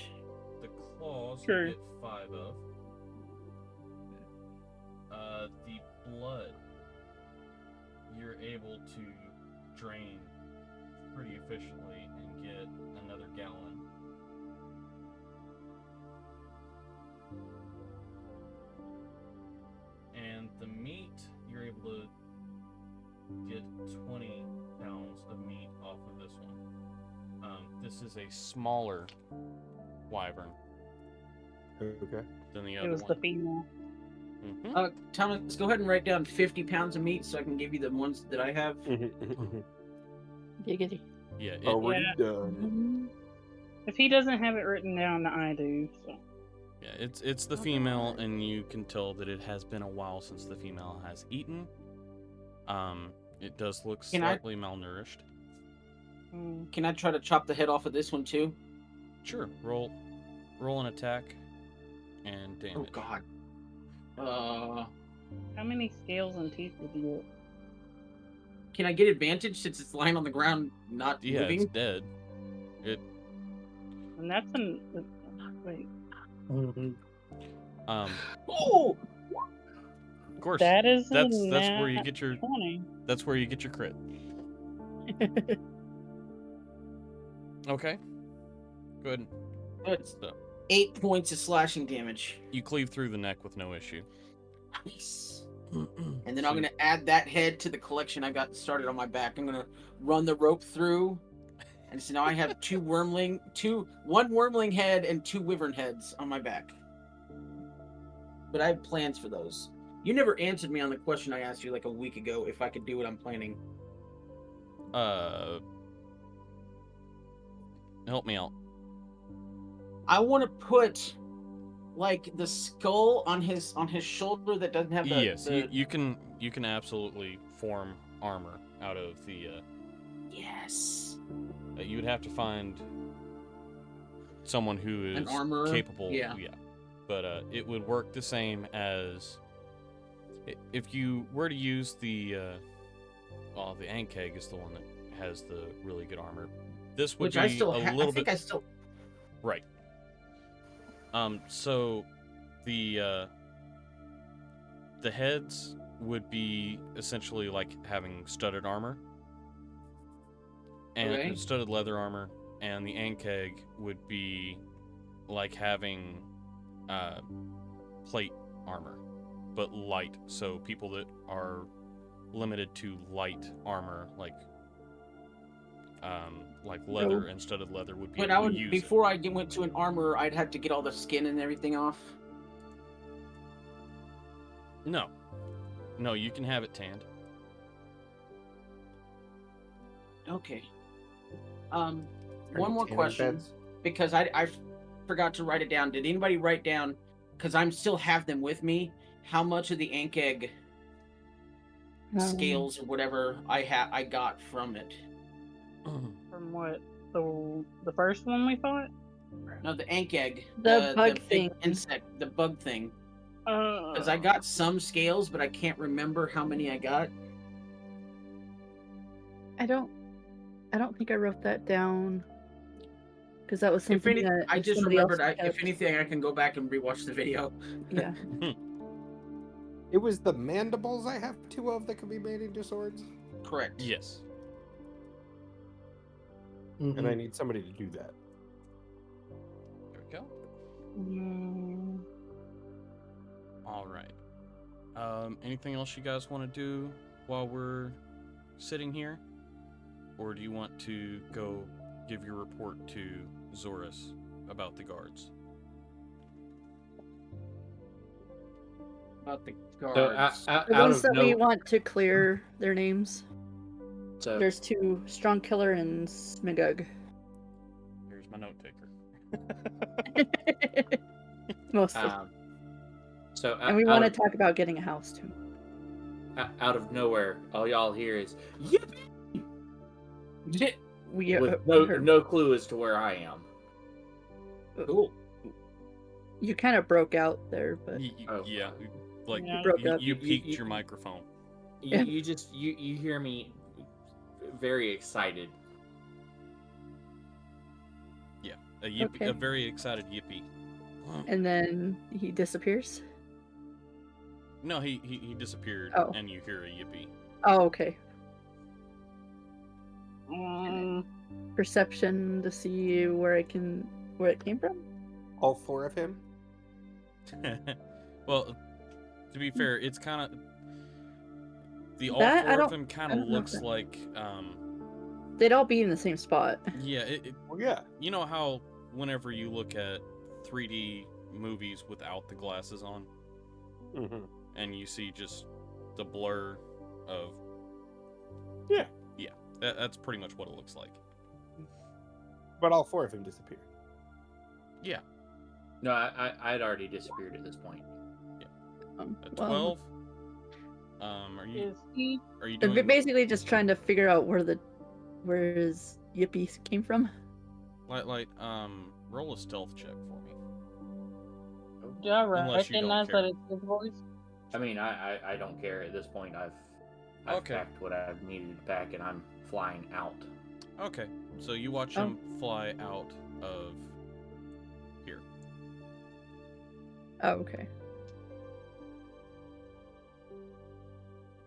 The claws, Sure. you get 5 of. The blood, you're able to drain pretty efficiently and get another gallon. And the meat, you're able to get 20 pounds of meat off of this one. This is a smaller wyvern Okay. than the it other was one. the female. Mhm. Thomas, go ahead and write down 50 pounds of meat so I can give you the ones that I have. Giggity. Yeah, it, Already Yeah. done. If he doesn't have it written down, I do. So. yeah, it's the female, and you can tell that it has been a while since the female has eaten. It does look Can I- slightly malnourished. Mm. Can I try to chop the head off of this one too? Sure, roll an attack and damage. Oh God. How many scales and teeth did you get? Can I get advantage since it's lying on the ground, not Yeah, moving? it's dead. It And that's an. Wait. Oh! of course That is that's a where you nat get your 20. that's where you get your crit. Okay. Good. It's So 8 points of slashing damage. you cleave through the neck with no issue. Nice. And then I'm gonna add that head to the collection I got started on my back. I'm gonna run the rope through, and so now I have one wormling head and 2 wyvern heads on my back. But I have plans for those. You never answered me on the question I asked you like a week ago if I could do what I'm planning. Help me out. I want to put like the skull on his shoulder that doesn't have the. Yes, you can absolutely form armor out of the. Yes. You would have to find someone who An is armorer? capable. Yeah. But it would work the same as if you were to use the. The Ankeg is the one that has the really good armor. This would Which be I still a have. little I think bit I still. right. So the heads would be essentially like having studded armor and Okay. studded leather armor, and the Ankeg would be like having plate armor, but light. So people that are limited to light armor, like leather and studded leather, would be But able I to would use before I went to an armor, I'd have to get all the skin and everything off. it. No, you can have it tanned. Okay. Are One you more tanning question beds? because I forgot to write it down. Did anybody write down? Because I'm still have them with me. How much of the Ankeg scales or whatever I got from it? From what? The first one we fought? No, the Ankeg. The bug big thing. insect, the bug thing. Because Because I got some scales, but I can't remember how many I got. I don't think I wrote that down because that was If something any, that I just somebody else remembered. If kept. anything, I can go back and rewatch the video. Yeah. It was the mandibles I have 2 of that can be made into swords, Correct. Yes. and I need somebody to do that. There we go. Mm, All right. Anything else you guys want to do while we're sitting here? Or do you want to go give your report to Zorus about the guards? About the So guards. out The ones of that no, we want to clear their names. so There's 2, Strong Killer and Smigug. Here's my note taker. Mostly. so and we out want to of- talk about getting a house too. out of nowhere, all y'all hear is yippee! We With heard- no clue as to where I am. Cool. You kind of broke out there, but Oh. Yeah, like Yeah. Broke up. you peaked You- your microphone. Yeah. You hear me very excited. A yippee, Okay. a very excited yippee. and then he disappears. No, he disappeared, Oh. and you hear a yippee. Oh, okay. mm, Perception to see where it came from. All 4 of him? Well, to be fair, it's kind of the all That, I 4 of don't- them kind I of don't know if looks that- like They'd all be in the same spot. yeah. Well, yeah. You know how whenever you look at 3D movies without the glasses on, Mm-hmm. and you see just the blur of Yeah. that's pretty much what it looks like. But all 4 of them disappeared. Yeah. No, I'd already disappeared at this point. At Well, 12. Are you is he? they're doing basically just trying to figure out where his yippies came from. light roll a stealth check for me? Do I Unless you don't recognize care. that it's his voice? I mean, I don't care at this point. I've Okay. packed what I've needed to pack, and I'm flying out. Okay, so you watch Oh. him fly out of here. Oh, okay.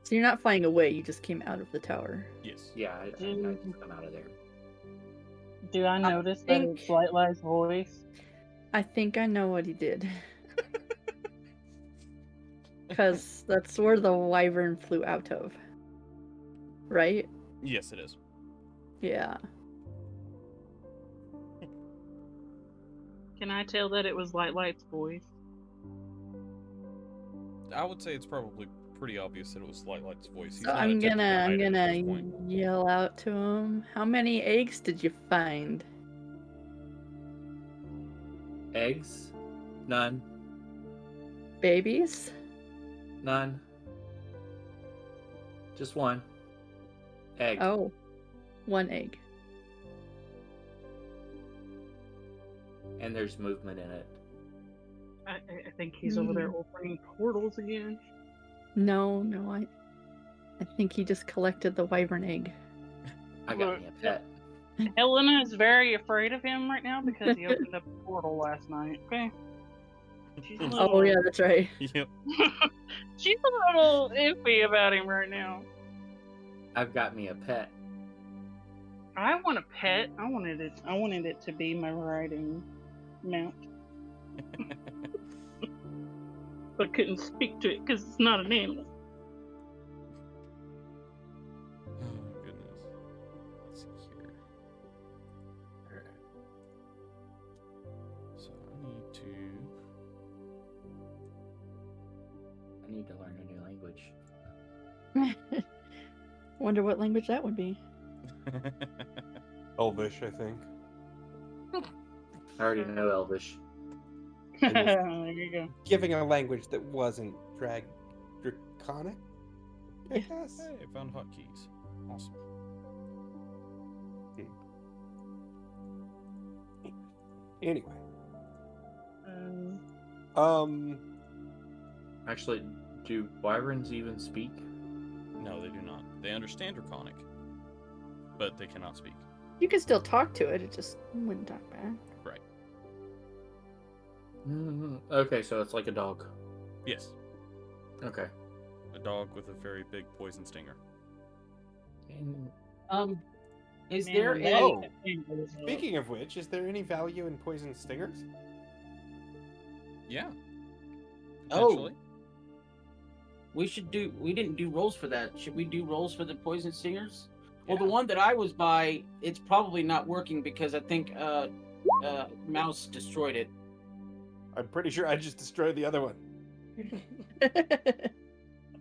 So you're not flying away, you just came out of the tower. Yes. Yeah, I Mm. come out of there. Do I notice that think- it's Lightlight's voice? I think I know what he did. Because that's where the wyvern flew out of. Right? Yes, it is. Yeah. Can I tell that it was Lightlight's voice? I would say it's probably pretty obvious that it was Lightlight's voice. He's So not I'm attempting to gonna hide it at this point. yell out to him. How many eggs did you find? Eggs? None. Babies? None. Just one. Egg. Oh, 1 egg. And there's movement in it. I think he's over there opening portals again. No, I think he just collected the wyvern egg. I got Look, me a pet. Helena is very afraid of him right now because he opened up a portal last night. Okay. She's a Oh little, yeah, that's right. Yep. she's a little iffy about him right now. I've got me a pet. I want a pet. I wanted it to be my riding mount. But couldn't speak to it because it's not an animal. Oh goodness. Let's see here. Alright. So I need to learn a new language. Wonder what language that would be. Elvish, I think. I already know Elvish. There you go. Giving a language that wasn't draconic, I guess. Hey, I found hotkeys. Awesome. Anyway. Um, Actually, do wyverns even speak? No, they do not. They understand Draconic, but they cannot speak. You can still talk to it, it just wouldn't talk back. Right. Okay, so it's like a dog. Yes. Okay. A dog with a very big poison stinger. Is Man, there that a? Oh, thing goes up. Speaking of which, is there any value in poison stingers? Yeah. Oh, Potentially. we didn't do rolls for that. Should we do rolls for the poison stingers? Well, the Yeah. one that I was by, it's probably not working because I think Mouse destroyed it. I'm pretty sure I just destroyed the other one. I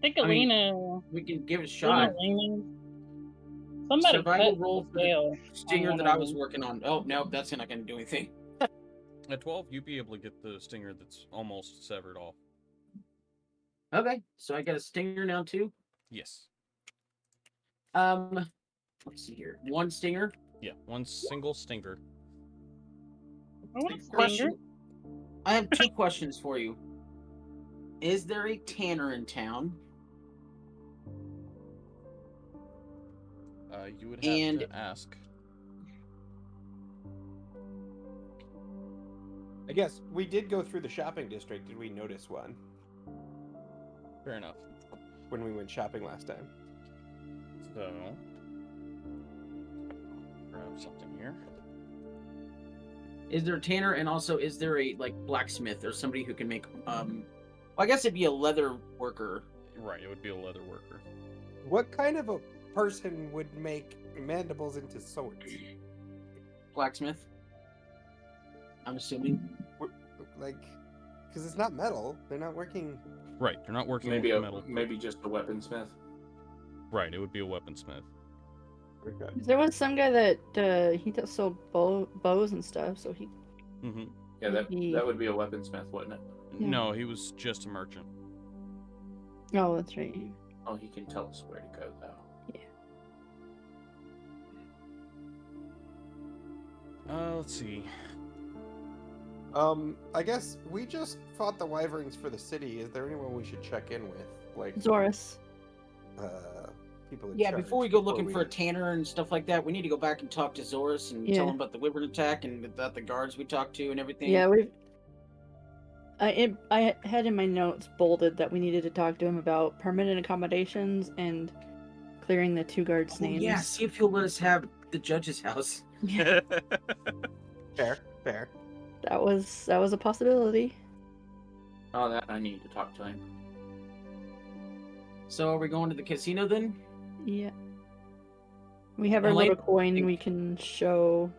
think I mean, Alina. We can give it a Didn't shot. Alina. Somebody Survival cut roll the for tail. the stinger on that one I of was them. working on. Oh no, that's not going to do anything. At 12, you'd be able to get the stinger that's almost severed off. Okay, so I got a stinger now too. Yes. Let's see here. One stinger. Yeah, one single stinger. I want a stinger. Question. I have two questions for you. Is there a tanner in town? You would have to ask. I guess we did go through the shopping district. Did we notice one Fair enough. when we went shopping last time? So, grab something here. Is there a tanner, and also is there a blacksmith or somebody who can make well, I guess it'd be a leather worker. Right, it would be a leather worker. What kind of a person would make mandibles into swords? Blacksmith. I'm assuming. Like, because it's not metal. They're not working. Right, they're not working Maybe with metal. maybe just a weaponsmith. Right, it would be a weaponsmith. Okay. There was some guy that he does sell bows and stuff, so he. Mm-hmm. Yeah, Maybe- that would be a weaponsmith, wouldn't it? Yeah. No, he was just a merchant. Oh, that's right. Oh, he can tell us where to go though. Let's see. I guess we just fought the Wyverns for the city. Is there anyone we should check in with? Like, Zorus. people in Yeah, charge before we go before looking for a tanner and stuff like that, we need to go back and talk to Zorus and tell Yeah. him about the Wyvern attack and about the guards we talked to and everything. Yeah, I had in my notes bolded that we needed to talk to him about permanent accommodations and clearing the two guards' Oh, names. yeah, see if he'll let us have the judge's house. Fair, fair. That was a possibility. Oh, that I need to talk to him. So are we going to the casino then? Yeah. We have our Elaine, little coin think- we can show.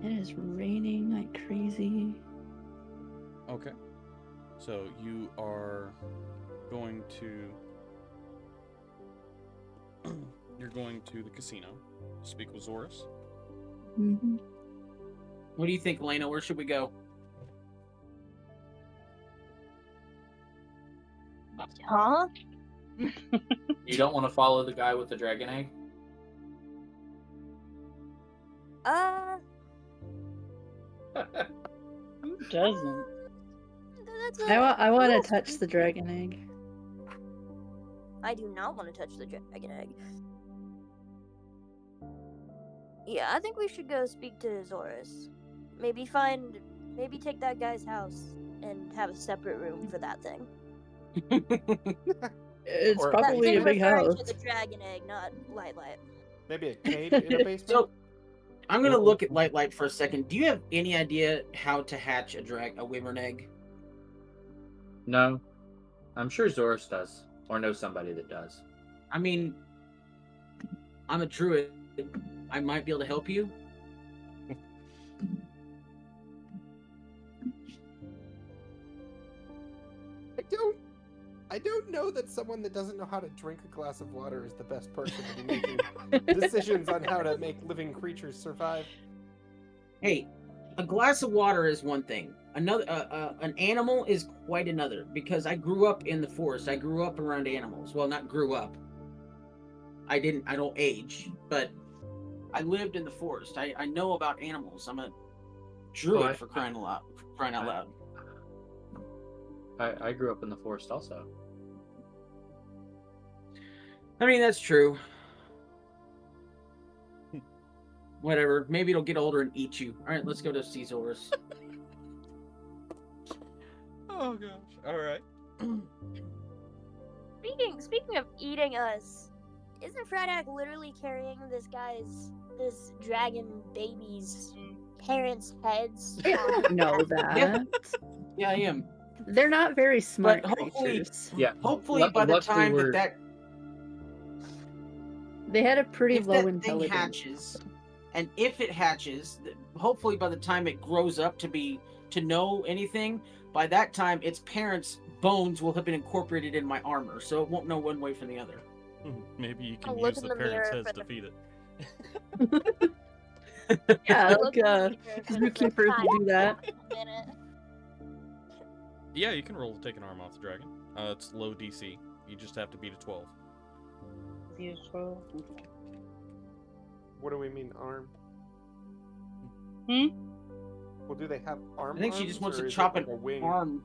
It is raining like crazy. Okay. So you are going to you're going to the casino to speak with Zorus. Mm-hmm. What do you think, Elena? Where should we go? Huh? You don't want to follow the guy with the dragon egg? Who doesn't? That's I want to little touch the spooky. dragon egg. I do not want to touch the dragon egg. Yeah, I think we should go speak to Zorus. Maybe take that guy's house and have a separate room for that thing. It's Or- probably a That big thing referring house. to the dragon egg, not Light. Maybe a cage in a basement. So I'm gonna look at Light for a second. Do you have any idea how to hatch a wyvern egg? No. I'm sure Zorus does. Or knows somebody that does. I mean, I'm a druid. I might be able to help you. I don't know that someone that doesn't know how to drink a glass of water is the best person to be making decisions on how to make living creatures survive. Hey, a glass of water is one thing. Another, an animal is quite another. Because I grew up in the forest. I grew up around animals. Well, not grew up. I don't age, but I lived in the forest. I know about animals. I'm a druid for crying out loud. I grew up in the forest also. I mean, that's true. Whatever. Maybe it'll get older and eat you. All right, let's go to Caesarus. Oh gosh. All right. Speaking of eating us, isn't Fradak literally carrying this dragon baby's parents' heads? on Know his back? that. Yeah, I am. They're not very smart But hopefully, creatures. Yeah. hopefully by the luckily time we're- that They had a pretty if low that thing intelligence. hatches, and if it hatches, hopefully by the time it grows up to know anything, by that time its parents' bones will have been incorporated in my armor, so it won't know one way from the other. Maybe you I'll can look use in the the parents' mirror heads for to the- feed it. Yeah, I'll look like in the mirror for the first zookeepers time do that. in a minute. Yeah, you can roll to take an arm off the dragon. It's low DC. You just have to beat a 12. What do we mean arm? Hmm? Well, do they have arm? I think she just arms, wants or to is it chop like an a wing? arm.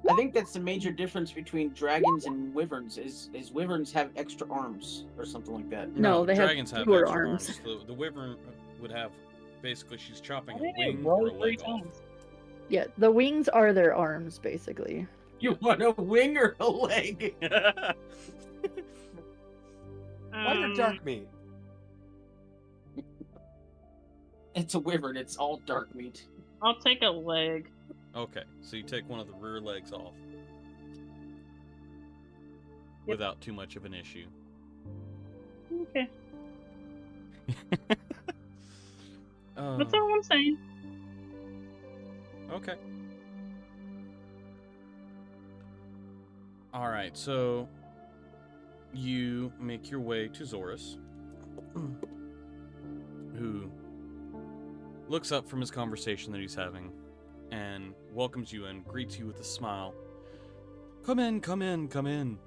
I think that's the major difference between dragons and wyverns. Is wyverns have extra arms or something like that? No, they have dragons have fewer extra arms. The wyvern would have basically she's chopping I a didn't wing roll or a 3 leg off. times. Yeah, the wings are their arms, basically. You want a wing or a leg? Why your dark meat? It's a wyvern. It's all dark meat. I'll take a leg. Okay, so you take one of the rear legs off. Yep. Without too much of an issue. Okay. Oh, That's all I'm saying. okay. Alright, so you make your way to Zorus, who looks up from his conversation that he's having and welcomes you in, greets you with a smile. Come in, come in, come in.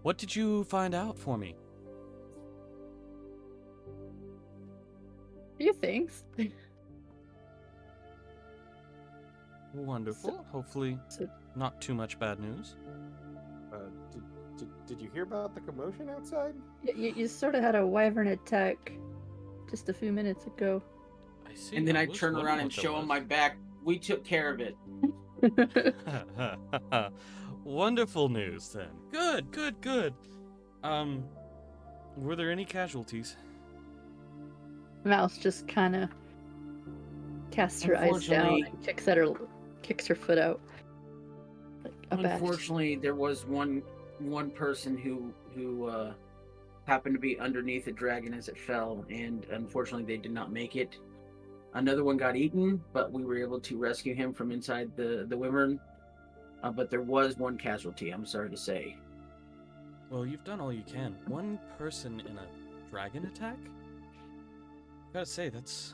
What did you find out for me? Few things. Wonderful. Hopefully so- not too much bad news. Did you hear about the commotion outside? You sort of had a wyvern attack just a few minutes ago. I see. And then I was turn wondering around and what that show him was. my back. We took care of it. Wonderful news then. Good, good, good. Were there any casualties? Mouse just kind of casts her eyes down Unfortunately- and kicks her foot out. Like, abashed. Unfortunately, there was one person who happened to be underneath the dragon as it fell, and unfortunately, they did not make it. Another one got eaten, but we were able to rescue him from inside the wyvern. But there was one casualty. I'm sorry to say. Well, you've done all you can. One person in a dragon attack? Gotta say, that's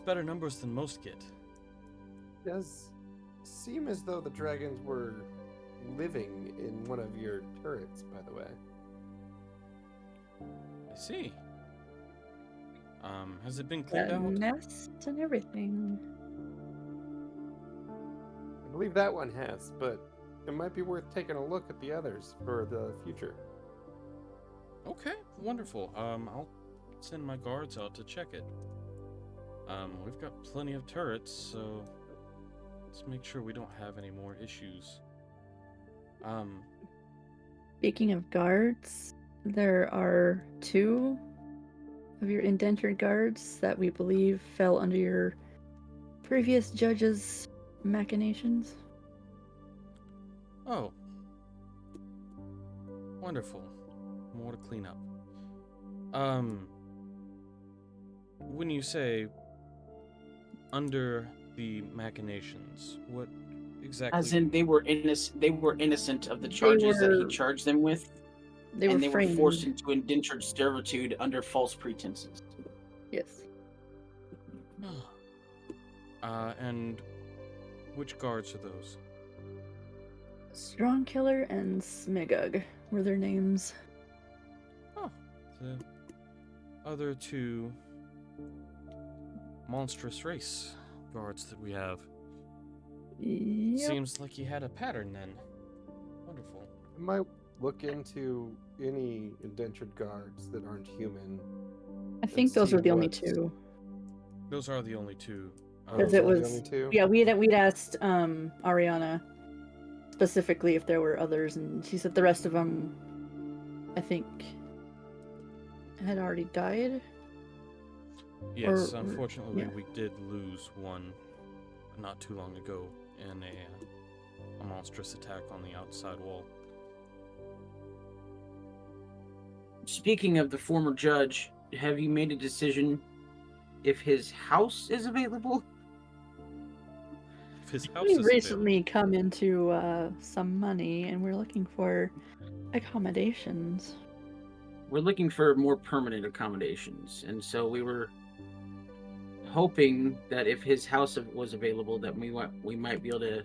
better numbers than most get. Does seem as though the dragons were living in one of your turrets, by the way. I see. Has it been cleaned That out? nest and everything. I believe that one has, but it might be worth taking a look at the others for the future. Okay, wonderful. I'll send my guards out to check it. We've got plenty of turrets, so let's make sure we don't have any more issues. Speaking of guards, there are 2 of your indentured guards that we believe fell under your previous judge's machinations. Oh. Wonderful. More to clean up. When you say under the machinations, what exactly? As in, they were innocent of the charges that he were- charged them with, They were and they framed. were forced into indentured servitude under false pretenses. Yes. And which guards are those? Strong Killer and Smigug were their names. Oh, the other 2 monstrous race guards that we have. Yep. Seems like you had a pattern then. Wonderful. I might look into any indentured guards that aren't human. I think and those see were the only what's- 2. Those are the only two. Because Those it are the was only two? yeah, we'd asked Ariana specifically if there were others, and she said the rest of them, I think, had already died. Yes, or- unfortunately, yeah. we did lose one not too long ago in a monstrous attack on the outside wall. Speaking of the former judge, have you made a decision if his house is available? If his house We've is recently come into some money, and we're looking for accommodations. We're looking for more permanent accommodations, and so we were hoping that if his house was available, that we might be able to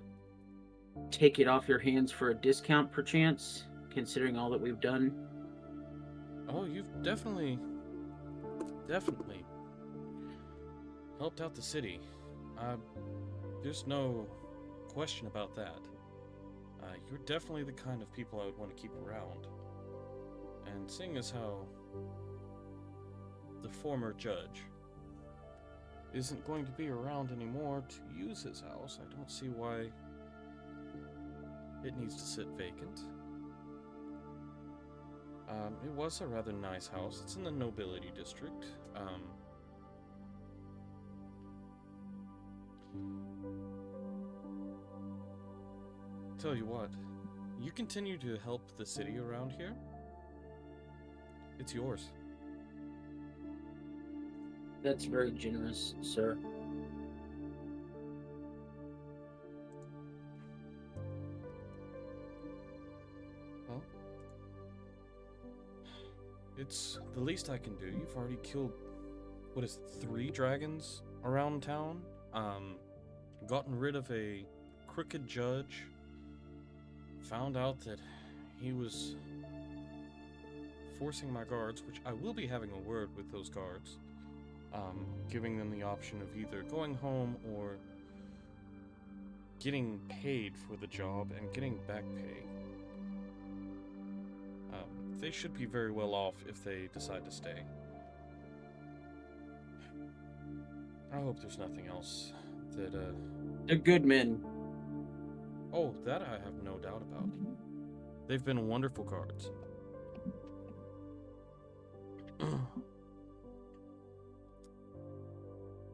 take it off your hands for a discount, perchance, considering all that we've done. Oh, you've definitely helped out the city. There's no question about that. You're definitely the kind of people I would want to keep around. And seeing as how the former judge isn't going to be around anymore to use his house, I don't see why it needs to sit vacant. It was a rather nice house. It's in the nobility district. Tell you what, you continue to help the city around here. It's yours. That's very generous, sir. Well, it's the least I can do. You've already killed, what is it, 3 dragons around town? Gotten rid of a crooked judge. Found out that he was forcing my guards, which I will be having a word with those guards, giving them the option of either going home or getting paid for the job and getting back pay. They should be very well off if they decide to stay. I hope there's nothing else that, They're good men. Oh, that I have no doubt about. They've been wonderful guards.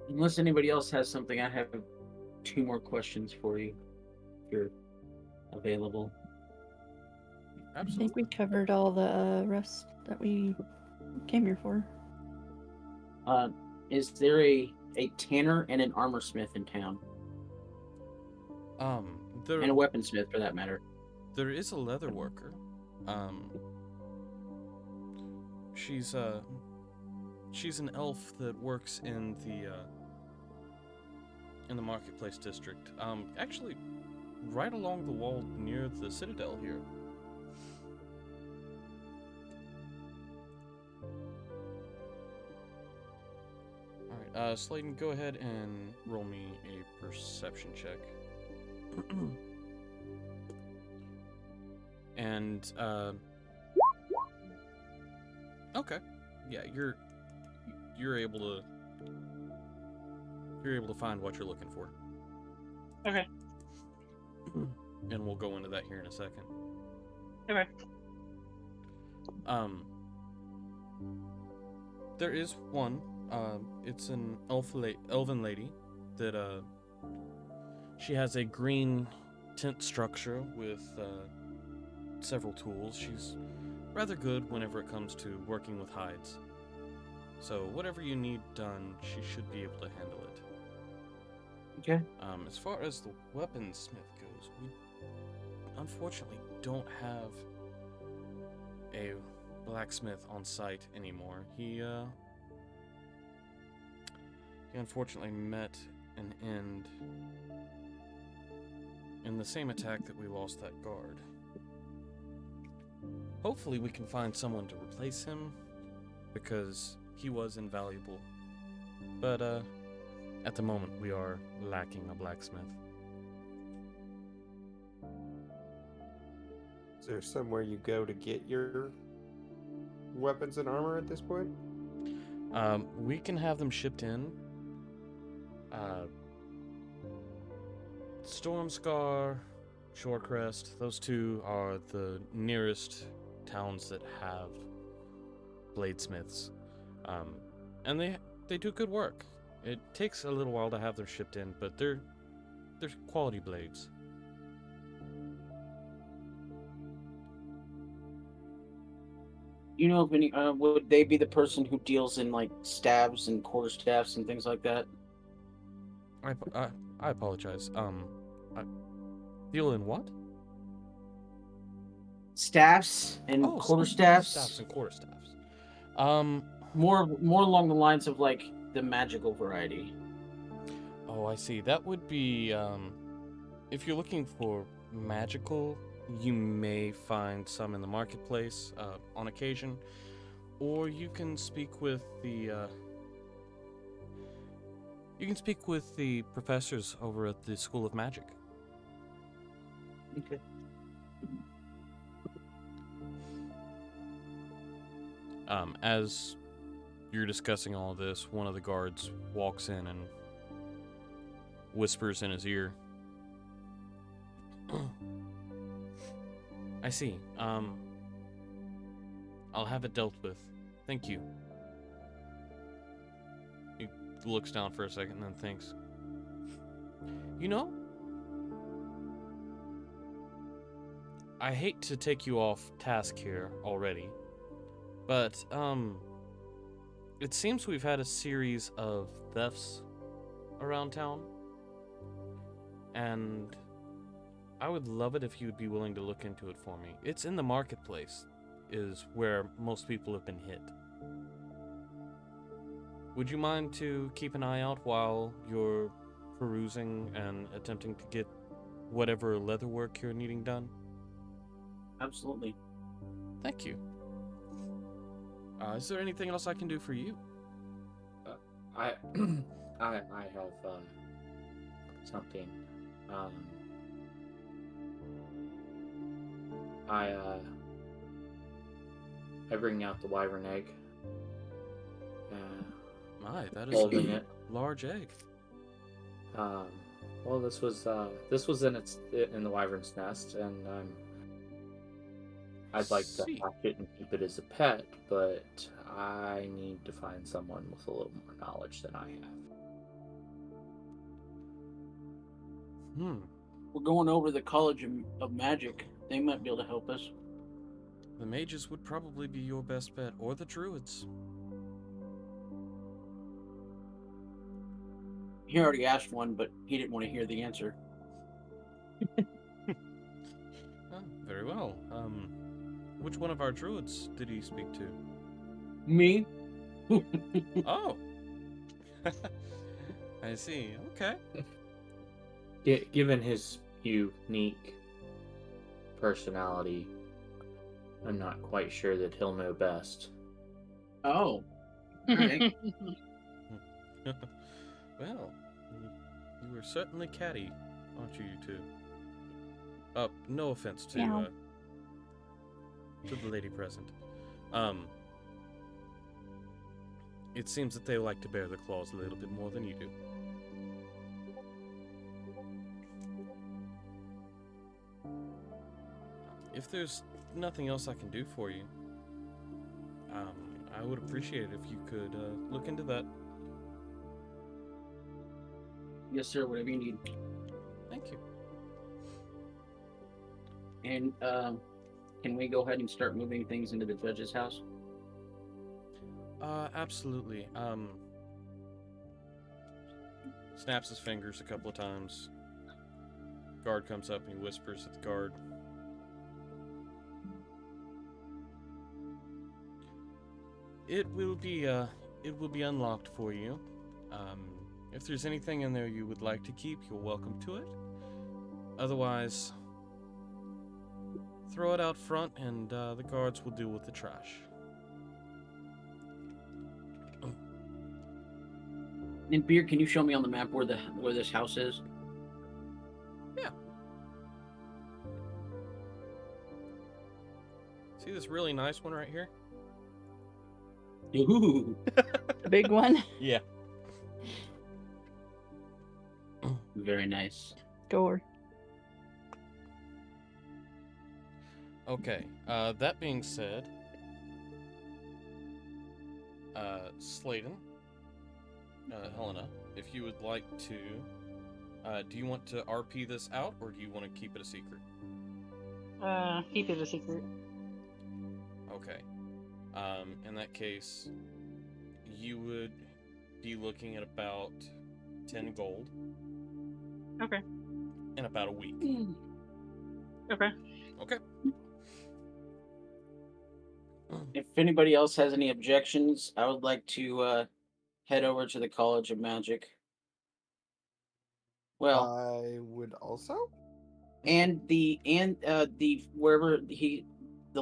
Unless anybody else has something, I have 2 more questions for you, if you're available. I Absolutely. think we covered all the rest that we came here for. Is there a tanner and an armor smith in town? There And a weaponsmith, for that matter. There is a leather worker. She's an elf that works in the marketplace district. Actually, right along the wall near the citadel here. All right, Slayton, go ahead and roll me a perception check. And okay, yeah, you're able to find what you're looking for. Okay. And we'll go into that here in a second. Okay. There is one. It's an elven lady that she has a green tent structure with several tools. She's rather good whenever it comes to working with hides. So whatever you need done, she should be able to handle it. Okay. As far as the weaponsmith goes, we unfortunately don't have a blacksmith on site anymore. He unfortunately met an end in the same attack that we lost that guard. Hopefully we can find someone to replace him, because he was invaluable. But at the moment we are lacking a blacksmith. Is there somewhere you go to get your weapons and armor at this point? We can have them shipped in. Stormscar, Shorecrest, those two are the nearest towns that have bladesmiths. And they do good work. It takes a little while to have them shipped in, but they're quality blades. You know if any would they be the person who deals in like stabs and quarterstaffs and things like that? I apologize. I deal in what? Staffs and quarterstaffs. Staffs and quarterstaffs. More along the lines of like the magical variety. Oh, I see. That would be if you're looking for magical, you may find some in the marketplace on occasion, or you can speak with the professors over at the School of Magic. Okay. As you're discussing all of this, one of the guards walks in and whispers in his ear. I see. I'll have it dealt with. Thank you. He looks down for a second and then thinks. You know, I hate to take you off task here already, but, it seems we've had a series of thefts around town, and I would love it if you'd be willing to look into it for me. It's in the marketplace, is where most people have been hit. Would you mind to keep an eye out while you're perusing and attempting to get whatever leatherwork you're needing done? Absolutely. Thank you. Is there anything else I can do for you? I have something. I bring out the wyvern egg. My, that is Holding a it. large egg. Well, this was in the wyvern's nest, and I'd like to See. hatch it and keep it as a pet, but I need to find someone with a little more knowledge than I have. We're going over to the College of Magic. They might be able to help us. The mages would probably be your best bet, or the druids. He already asked one, but he didn't want to hear the answer. Oh, very well. Which one of our druids did he speak to? Me? Oh! I see. Okay. Given his unique personality, I'm not quite sure that he'll know best. Oh. Alright. Well, you were certainly catty, aren't you two? No offense to Yeah. To the lady present. It seems that they like to bear the claws a little bit more than you do. If there's nothing else I can do for you, I would appreciate it if you could look into that. Yes, sir. Whatever you need. Thank you. And can we go ahead and start moving things into the judge's house? Absolutely. Snaps his fingers a couple of times. Guard comes up and he whispers at the guard. It will be unlocked for you. If there's anything in there you would like to keep, you're welcome to it. Otherwise, throw it out front and the guards will deal with the trash. And Beer, can you show me on the map where this house is? Yeah. See this really nice one right here? Ooh. The big one. Yeah. Very nice. Door. Okay. That being said, Sladen, Helena, if you would like to, do you want to RP this out, or do you want to keep it a secret? Keep it a secret. Okay. In that case, you would be looking at about 10 gold Okay. in about a week. Okay. Okay. If anybody else has any objections, I would like to head over to the College of Magic. Well, I would also. and the wherever the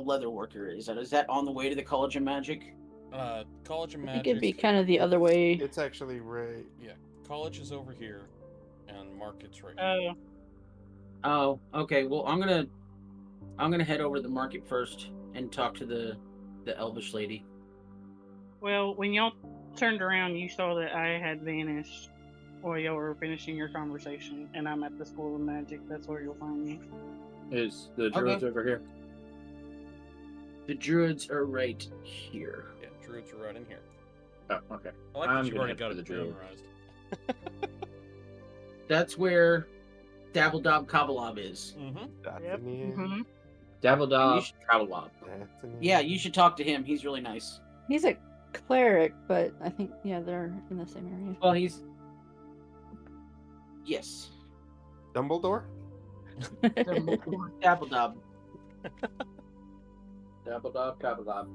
leather worker is that on the way to the College of Magic? College of I Magic. think it'd be kind of the other way. It's actually right. Yeah, college is over here, and market's right here. Oh, okay. Well, I'm gonna head over to the market first and talk to the elvish lady. Well, when y'all turned around, you saw that I had vanished while y'all were finishing your conversation, and I'm at the School of Magic. That's where you'll find me. Is the druids over here? The druids are right here. Yeah, druids are right in here. Oh, okay. I like I'm that you've gonna already head got for it the druid. memorized. That's where Dabbledob Kabalob is. Mm-hmm. That's Yep. in the end. Mm-hmm. Dabbledob, should- Travelob. That's in the Yeah, end. you should talk to him. He's really nice. He's a cleric, but I think they're in the same area. Well, yes. Dumbledore. Dabbledob. Dabbledob, Travelob.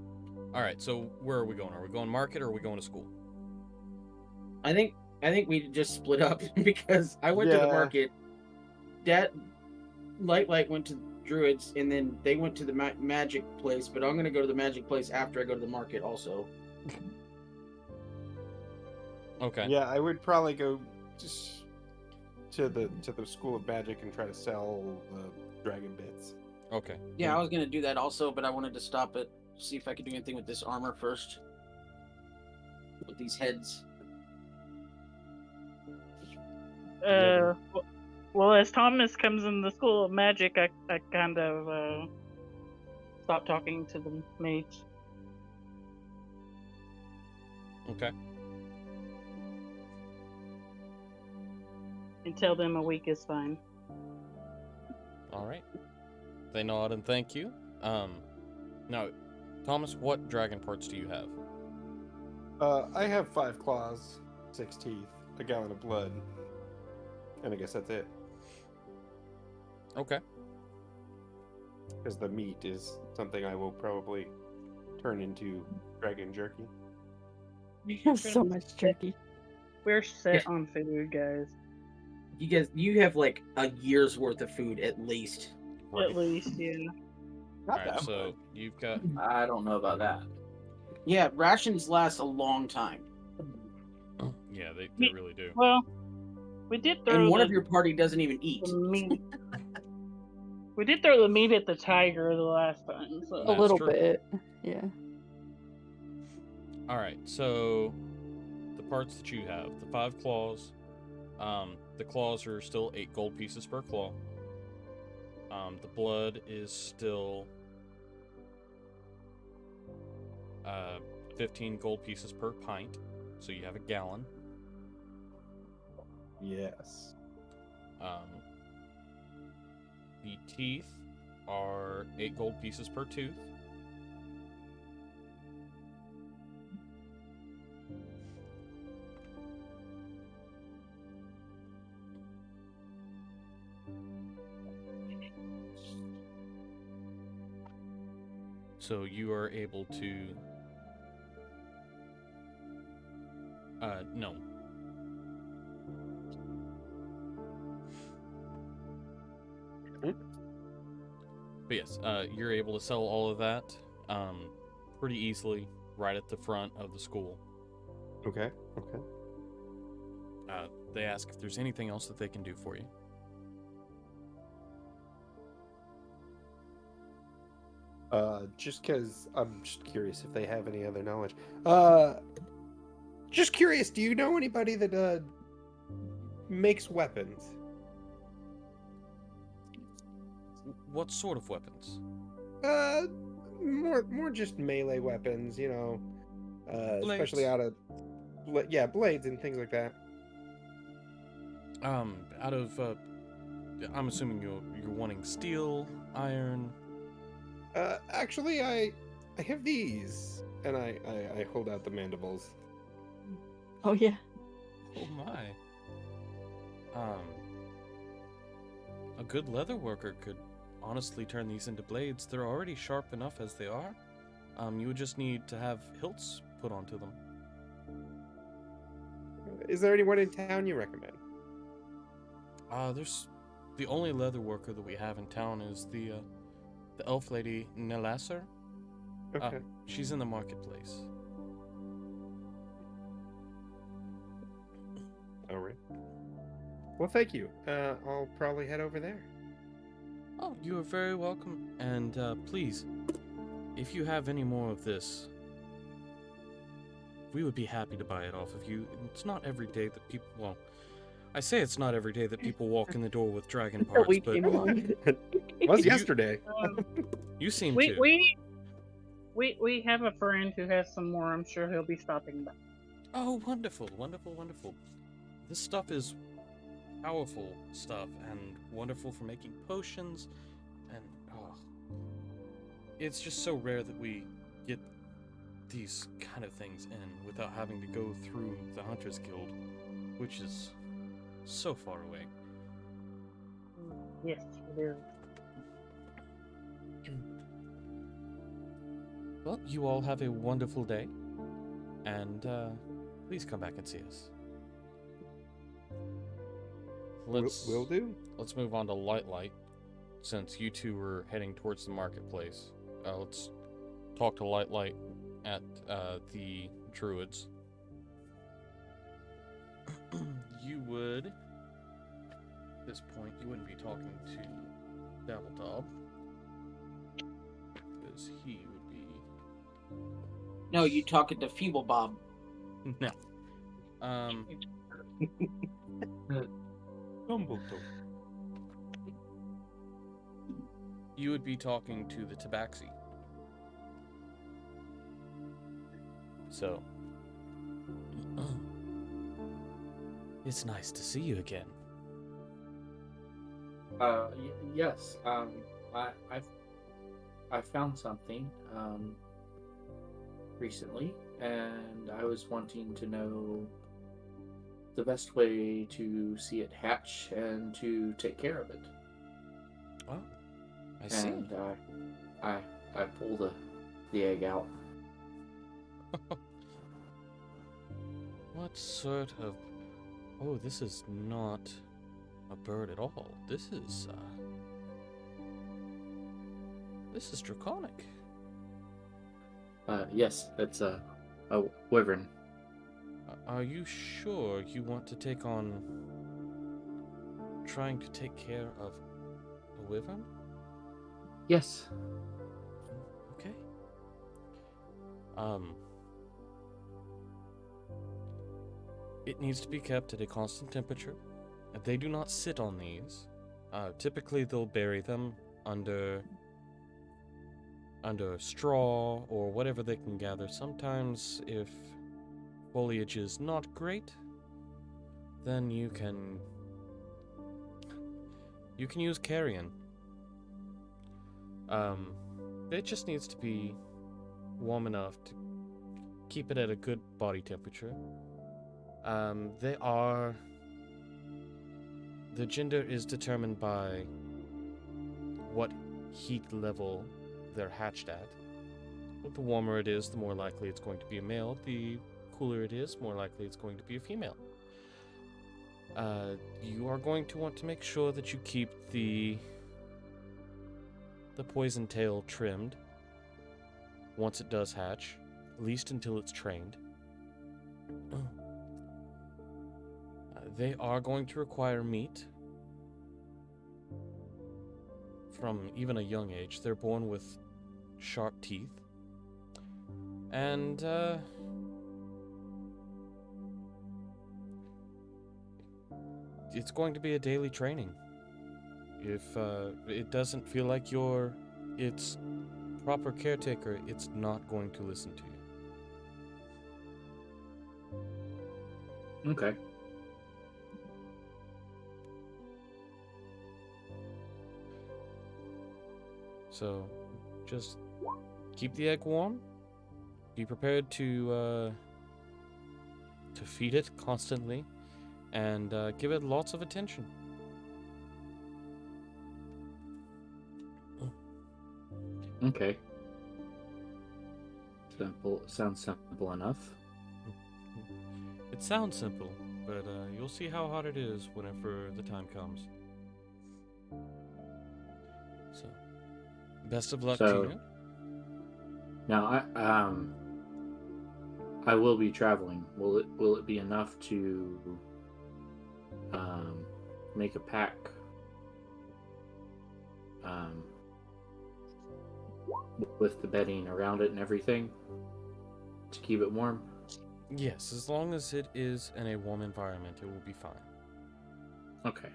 All right, so where are we going? Are we going market or are we going to school? I think we just split up because I went to the Yeah. market. That Light went to druids, and then they went to the magic place. But I'm gonna go to the magic place after I go to the market also. Okay. Yeah, I would probably go just to the School of Magic and try to sell the dragon bits. Okay. Yeah, I was gonna do that also, but I wanted to stop it, see if I could do anything with this armor first. With these heads. Well, as Thomas comes in the School of Magic, I kind of stop talking to the mage. Okay. And tell them a week is fine. All right. They nod and thank you. Now, Thomas, what dragon parts do you have? I have 5 claws, 6 teeth, a gallon of blood, and I guess that's it. Okay. Because the meat is something I will probably turn into dragon jerky. We have so much jerky. We're set on food, guys. You have like a year's worth of food at least. At least, yeah. All Not right, that so much. you've got I don't know about that. Yeah, rations last a long time. yeah, they Me- really do. Well, we did throw And one the, of your party doesn't even eat. the meat. We did throw the meat at the tiger the last time, so A That's little true. bit. Yeah. All right, so the parts that you have, the 5 claws, the claws are still 8 gold pieces per claw. The blood is still 15 gold pieces per pint, so you have a gallon. Yes. The teeth are 8 gold pieces per tooth. So you are able to no. But yes, you're able to sell all of that pretty easily right at the front of the school. Okay. Okay. They ask if there's anything else that they can do for you. Just because I'm just curious if they have any other knowledge. Just curious, do you know anybody that makes weapons? What sort of weapons? More just melee weapons, you know, especially Blades? out of, blades and things like that. Out of I'm assuming you're wanting steel, iron. Actually, I have these, and I hold out the mandibles. Oh yeah. Oh my. A good leather worker could honestly turn these into blades. They're already sharp enough as they are. You would just need to have hilts put onto them. Is there anyone in town you recommend? There's the only leather worker that we have in town is the elf lady Nelasser. Okay. She's in the marketplace. All right. Well, thank you. I'll probably head over there. Oh, you are very welcome. And please, if you have any more of this, we would be happy to buy it off of you. It's not every day that people, well, I say it's not every day that people walk in the door with dragon A parts, week but long. Was You- yesterday. you seem We, to. we have a friend who has some more. I'm sure he'll be stopping by. Oh, wonderful, wonderful, wonderful. This stuff is powerful stuff and wonderful for making potions, and it's just so rare that we get these kind of things in without having to go through the Hunters Guild, which is so far away. Yes, it is. Well, you all have a wonderful day, and please come back and see us. Will do. Let's move on to Light, since you two were heading towards the marketplace. Let's talk to Light at the Druids. You would, at this point, you wouldn't be talking to Dabbledob, because he would be... No, you talking to Feeble Bob. No. You would be talking to the Tabaxi. So, it's nice to see you again. Yes. I found something recently, and I was wanting to know the best way to see it hatch and to take care of it. Oh, I see. And I pull the egg out. What sort of... Oh, this is not a bird at all. This is draconic. Yes, it's a wyvern. Are you sure you want to take on trying to take care of a wyvern? Yes. Okay. It needs to be kept at a constant temperature. They do not sit on these. Typically, they'll bury them under straw or whatever they can gather. Sometimes, if foliage is not great, then you can use carrion. It just needs to be warm enough to keep it at a good body temperature. The gender is determined by what heat level they're hatched at. The warmer it is, the more likely it's going to be a male. The cooler it is, more likely it's going to be a female. You are going to want to make sure that you keep the poison tail trimmed once it does hatch, at least until it's trained. They are going to require meat from even a young age. They're born with sharp teeth. And, it's going to be a daily training. If it doesn't feel like you're its proper caretaker, it's not going to listen to you. Okay. So, just keep the egg warm. Be prepared to feed it constantly, and give it lots of attention. Okay. Simple. Sounds simple enough. It sounds simple, but you'll see how hard it is whenever the time comes. So, best of luck to So- you. Now, I will be traveling. Will it be enough to make a pack with the bedding around it and everything to keep it warm? Yes, as long as it is in a warm environment, it will be fine. Okay.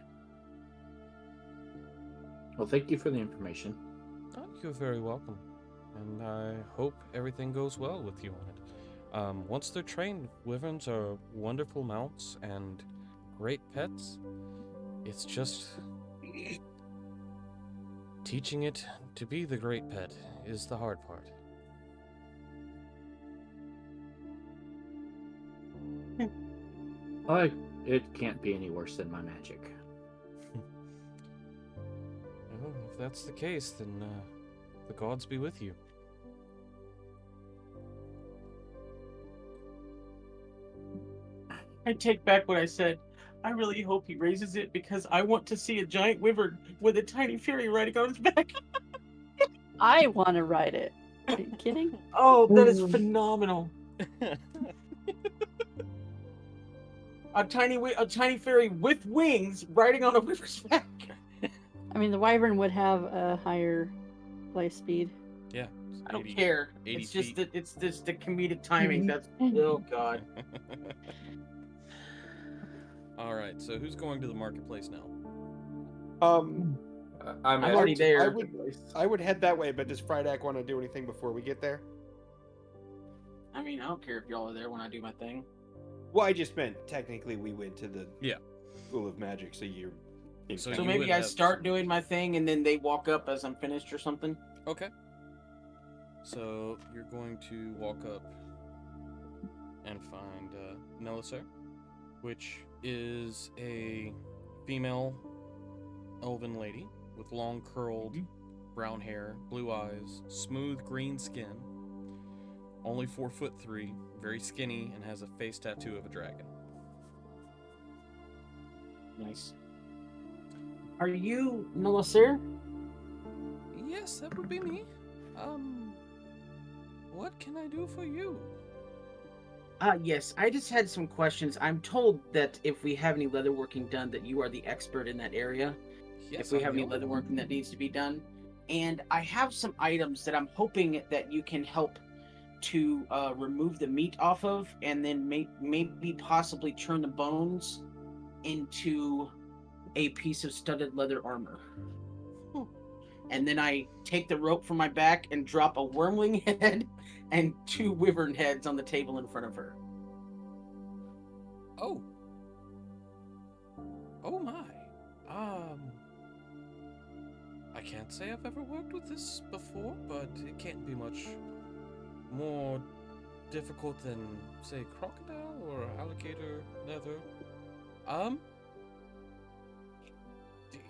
Well, thank you for the information. Oh, you're very welcome. And I hope everything goes well with you on it. Once they're trained, wyverns are wonderful mounts and great pets. It's just teaching it to be the great pet is the hard part. It can't be any worse than my magic. Well, if that's the case, then the gods be with you. I take back what I said. I really hope he raises it because I want to see a giant wyvern with a tiny fairy riding on his back. I want to ride it. Are you kidding? Oh, that is phenomenal. A tiny fairy with wings riding on a wyvern's back. I mean, the wyvern would have a higher flight speed. Yeah. I don't care. 80 It's just feet. that it's just the comedic timing. That's oh god. All right, so who's going to the marketplace now? Um, I'm I'm already there. I would head that way, but does Frydak want to do anything before we get there? I mean, I don't care if y'all are there when I do my thing. Well, I just meant technically we went to the Yeah. School of Magic, so you're. in So town. So you maybe would I have- start doing my thing and then they walk up as I'm finished or something. Okay. So you're going to walk up and find Nelisar, which is a female elven lady with long curled brown hair, blue eyes, smooth green skin, only 4'3", very skinny, and has a face tattoo of a dragon. Nice. Are you Melisir? Yes, that would be me. What can I do for you? Yes, I just had some questions. I'm told that if we have any leatherworking done, that you are the expert in that area. Yes, If we I'm have the any only one. leatherworking that needs to be done. And I have some items that I'm hoping that you can help to remove the meat off of, and then maybe possibly turn the bones into a piece of studded leather armor. And then I take the rope from my back and drop a wormling head and 2 wyvern heads on the table in front of her. Oh. Oh my. I can't say I've ever worked with this before, but it can't be much more difficult than, say, crocodile or alligator leather.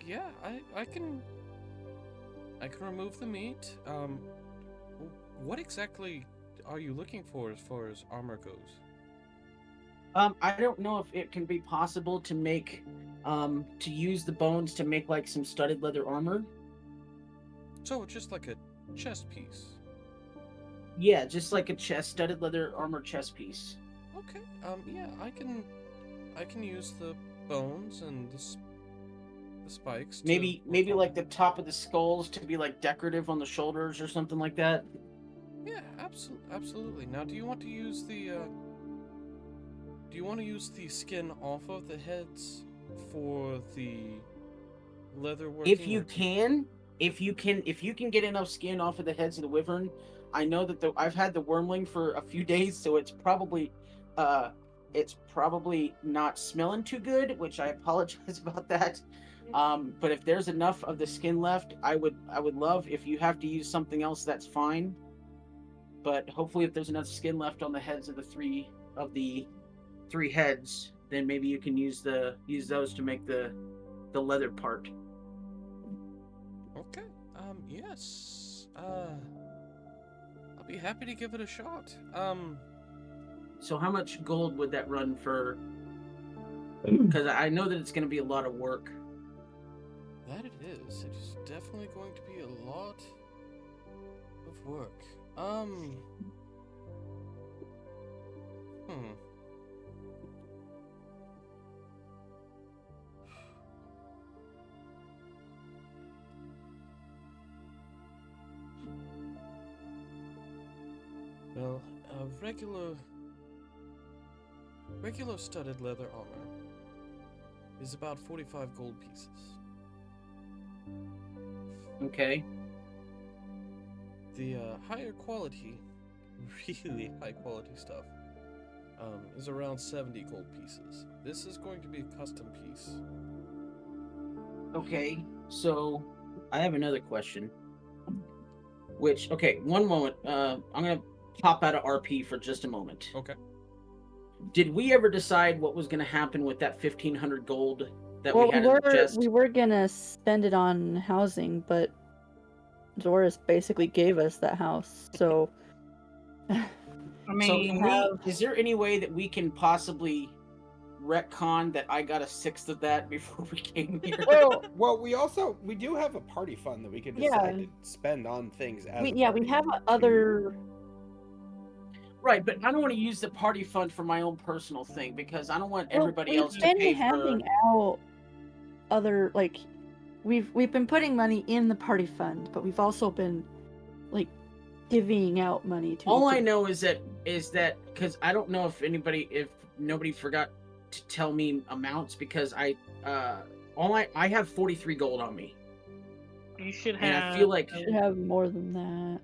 Yeah, I can remove the meat. What exactly are you looking for as far as armor goes? I don't know if it can be possible to make, to use the bones to make like some studded leather armor. So it's just like a chest piece. Yeah, just like a studded leather armor chest piece. Okay. Yeah, I can use the bones and the spikes. Maybe like the top of the skulls to be like decorative on the shoulders or something like that. Yeah, absolutely. Now, do you want to use the skin off of the heads for the leather working? If you can get enough skin off of the heads of the wyvern, I know that I've had the wormling for a few days, so it's probably not smelling too good, which I apologize about that. But if there's enough of the skin left, I would love. If you have to use something else, that's fine. But hopefully, if there's enough skin left on the heads of the three heads, then maybe you can use those to make the leather part. Okay. Yes. I'll be happy to give it a shot. So how much gold would that run for? Because I know that it's going to be a lot of work. That it is. It is definitely going to be a lot of work. Well, regular studded leather armor is about 45 gold pieces. Okay. The higher quality, really high quality stuff, is around 70 gold pieces. This is going to be a custom piece. Okay, so I have another question. One moment. I'm gonna pop out of RP for just a moment. Okay. Did we ever decide what was gonna happen with that 1,500 gold that we had in the chest? We were gonna spend it on housing, but Doris basically gave us that house, so. I So mean, is there any way that we can possibly retcon that I got a sixth of that before we came here? Well, we do have a party fund that we can decide to spend on things as we have other. Right, but I don't want to use the party fund for my own personal thing because I don't want everybody else to pay We've been handing out other we've been putting money in the party fund, but we've also been giving out money to. All I know is that because I don't know if nobody forgot to tell me amounts because I have 43 gold on me. you should have. And I feel like You should have more than that.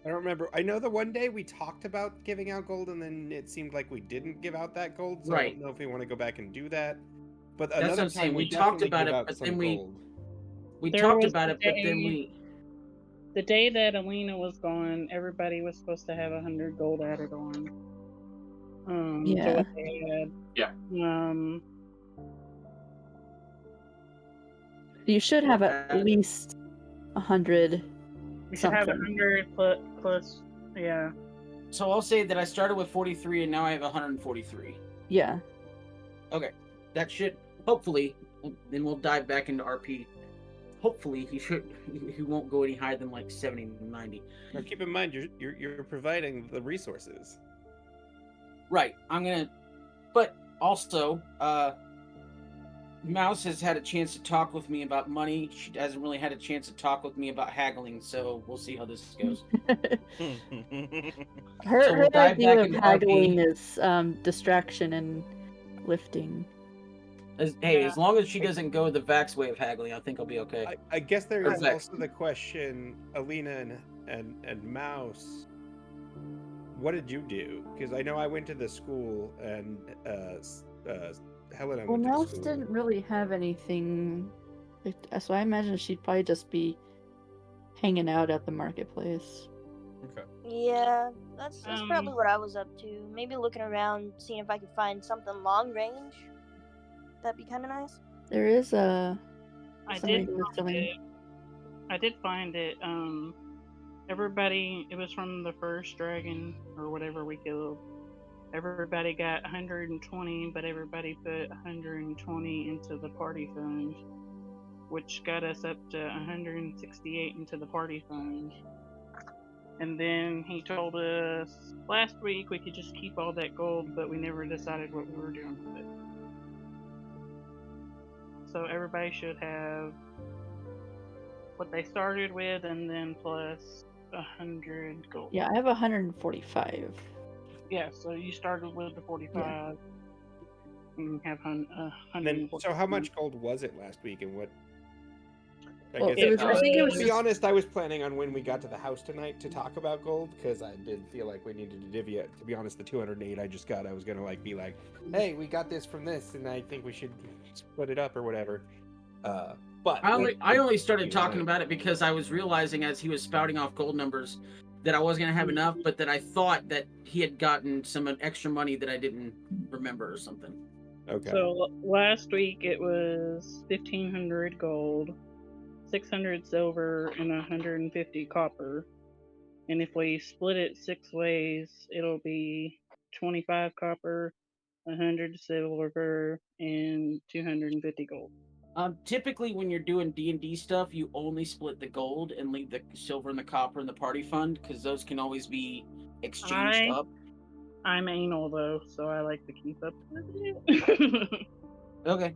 I don't remember. I know the one day we talked about giving out gold, and then it seemed like we didn't give out that gold. So I don't know if we want to go back and do that. But that's another what I'm saying. time We talked about it, but then we talked about it, but then we. The day that Alina was gone, everybody was supposed to have 100 gold added on. To what they had. Yeah. You should have at least 100. We should have 100 plus. Yeah. So I'll say that I started with 43 and now I have 143. Yeah. Okay. That should hopefully, then we'll dive back into RP. Hopefully he won't go any higher than 70, 90. Now keep in mind you're providing the resources. Right. But also, Mouse has had a chance to talk with me about money. She hasn't really had a chance to talk with me about haggling, so we'll see how this goes. Her idea of haggling is distraction and lifting. As long as she doesn't go the Vax way of haggling, I think I'll be okay. I guess there is also the question, Alina and Mouse, what did you do? Because I know I went to the school and Helena went to Mouse school. didn't really have anything, so I imagine she'd probably just be hanging out at the marketplace. Okay. Yeah, that's probably what I was up to. Maybe looking around, seeing if I could find something long range. That'd be kind of nice. There is a. I did find it. Everybody, it was from the first dragon or whatever we killed. Everybody got 120, but everybody put 120 into the party fund, which got us up to 168 into the party fund. And then he told us last week we could just keep all that gold, but we never decided what we were doing with it. So everybody should have what they started with, and then plus 100 gold. Yeah, I have 145. Yeah, so you started with the 45. and have And 140. then, so how much gold was it last week, and what? Well, guess it was, I think it was to be just, honest, I was planning on when we got to the house tonight to talk about gold, because I did feel like we needed to divvy it. To be honest, the 208 I just got, I was gonna like be like, hey, we got this from this, and I think we should split it up or whatever. But I only started talking about it because I was realizing as he was spouting off gold numbers that I wasn't gonna have enough, but that I thought that he had gotten some extra money that I didn't remember or something. Okay. So last week it was 1,500 gold, 600 silver, and 150 copper. And if we split it 6 ways, it'll be 25 copper, 100 silver, and 250 gold. Typically, when you're doing D&D stuff, you only split the gold and leave the silver and the copper in the party fund, because those can always be exchanged up. I'm anal though, so I like to keep up with it. Okay.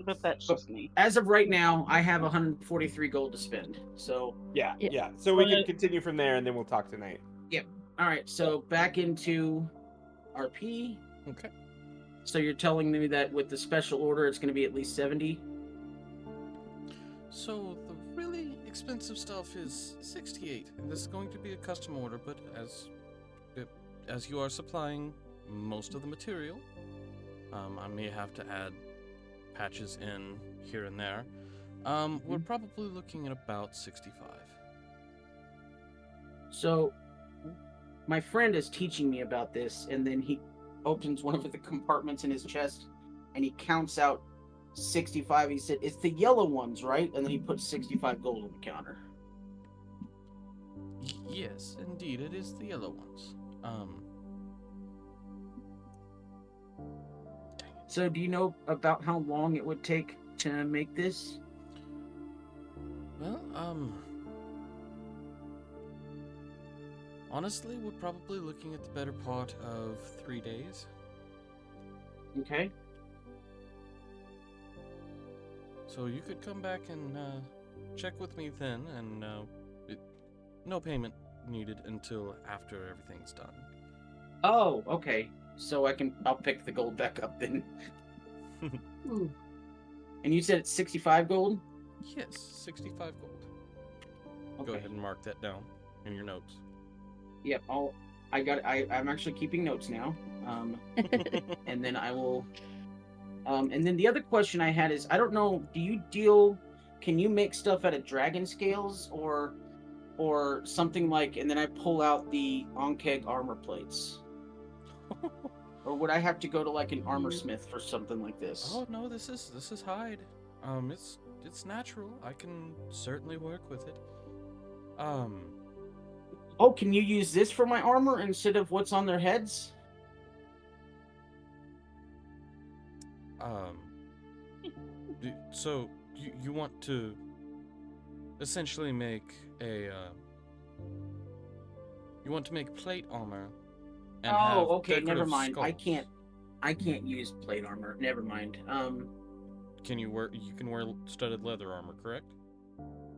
But that's just me. As of right now, I have 143 gold to spend. So Yeah. So we can continue from there, and then we'll talk tonight. all right. So back into RP. Okay. So you're telling me that with the special order, it's going to be at least 70? So the really expensive stuff is 68, and this is going to be a custom order, but as you are supplying most of the material, I may have to add patches in here and there. We're probably looking at about 65. So my friend is teaching me about this, and then he opens one of the compartments in his chest, and he counts out 65. He said, "It's the yellow ones, right?" And then he puts 65 gold on the counter. Yes, indeed, it is the yellow ones. So do you know about how long it would take to make this? Well, honestly, we're probably looking at the better part of 3 days. Okay. So you could come back and check with me then, and no payment needed until after everything's done. Oh, okay. So I'll pick the gold back up then. And you said it's 65 gold? Yes, 65 gold. Okay. Go ahead and mark that down in your notes. Yep. I'm actually keeping notes now. And then I will. And then the other question I had is, I don't know. Can you make stuff out of dragon scales or something like? And then I pull out the Onkeg armor plates. Or would I have to go to like an armor smith for something like this? Oh no, this is hide. It's natural. I can certainly work with it. Oh, can you use this for my armor instead of what's on their heads? So you want to essentially make a you want to make plate armor. And have okay, never decorative mind. skulls. I can't use plate armor. Never mind. You can wear studded leather armor, correct?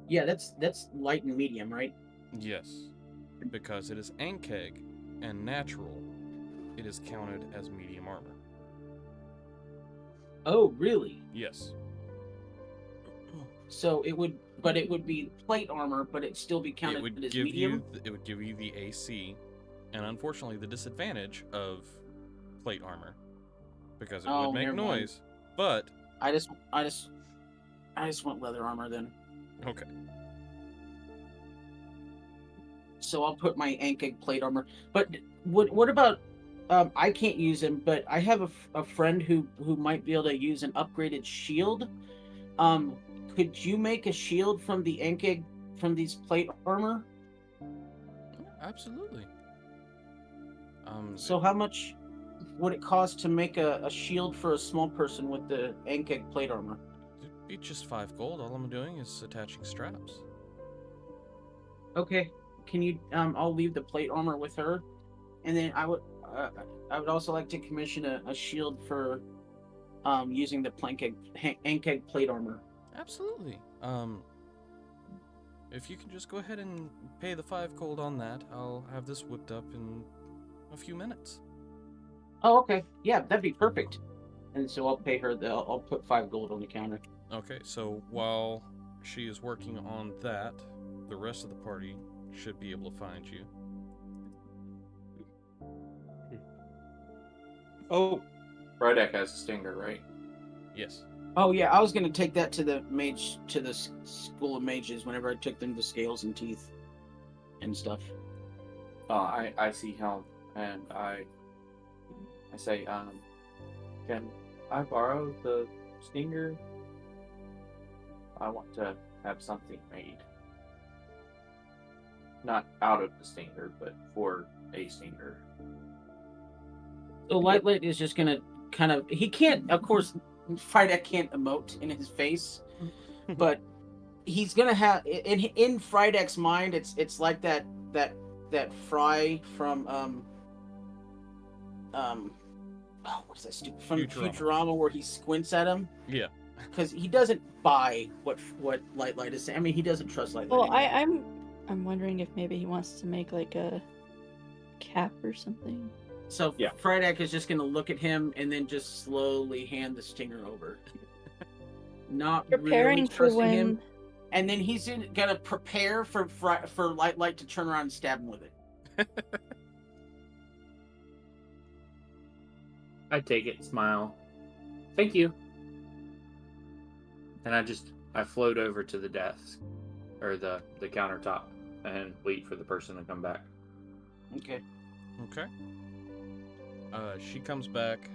Yeah, that's light and medium, right? Yes. Because it is Ankeg and natural, it is counted as medium armor. Oh, really? Yes. So it would be plate armor, but it'd still be counted as medium? It would give you the AC, and unfortunately the disadvantage of plate armor, because it would make noise. But I just want leather armor then. Okay. So I'll put my Ankeg plate armor. But what about? I can't use him, but I have a friend who might be able to use an upgraded shield. Could you make a shield from the Ankeg from these plate armor? Absolutely. So how much would it cost to make a shield for a small person with the Ankeg plate armor? It'd be just 5 gold. All I'm doing is attaching straps. Okay. Can you? I'll leave the plate armor with her, and then I would also like to commission a shield for using the Ankeg plate armor. Absolutely. If you can just go ahead and pay the 5 gold on that, I'll have this whipped up in a few minutes. Oh, okay. Yeah, that'd be perfect. And so I'll pay her. I'll put 5 gold on the counter. Okay, so while she is working on that, the rest of the party should be able to find you. Oh, Rydek has a stinger, right? Yes. Oh yeah, I was gonna take that to the school of mages whenever I took them to scales and teeth and stuff. I see helm, and I say, can I borrow the stinger? I want to have something made. Not out of the stinger, but for a stinger. So Lightlight is just gonna kind of. He can't, of course. Frydek can't emote in his face, but he's gonna have in Frydek's mind. It's like that Fry from what's that stupid from Futurama where he squints at him. Yeah. Because he doesn't buy what Lightlight is saying. I mean, he doesn't trust Lightlight. Well, I'm wondering if maybe he wants to make like a cap or something. So yeah. Frydek is just gonna look at him and then just slowly hand the stinger over. Not Preparing really for trusting when. him. And then he's gonna prepare for Lightlight to turn around and stab him with it. I take it, smile. Thank you. And I float over to the desk, or the countertop, and wait for the person to come back. Okay. Okay. She comes back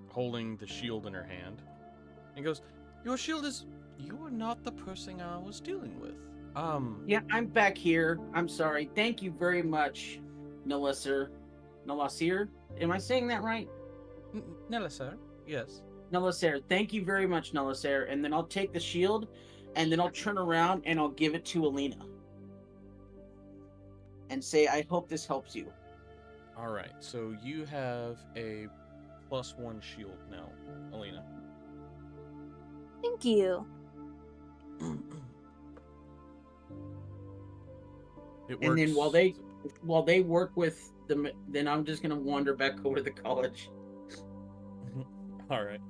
holding the shield in her hand and goes, "Your shield is... You are not the person I was dealing with. Yeah, I'm back here. I'm sorry. Thank you very much, Nalasir. Nalasir? Am I saying that right? Nalasir, yes. Nalasir. Thank you very much, Nalasir. And then I'll take the shield, and then I'll turn around and I'll give it to Alina. And say, I hope this helps you. Alright, so you have a +1 shield now, Alina. Thank you. It works. And then while they work with the, then I'm just gonna wander back over to the college. All right.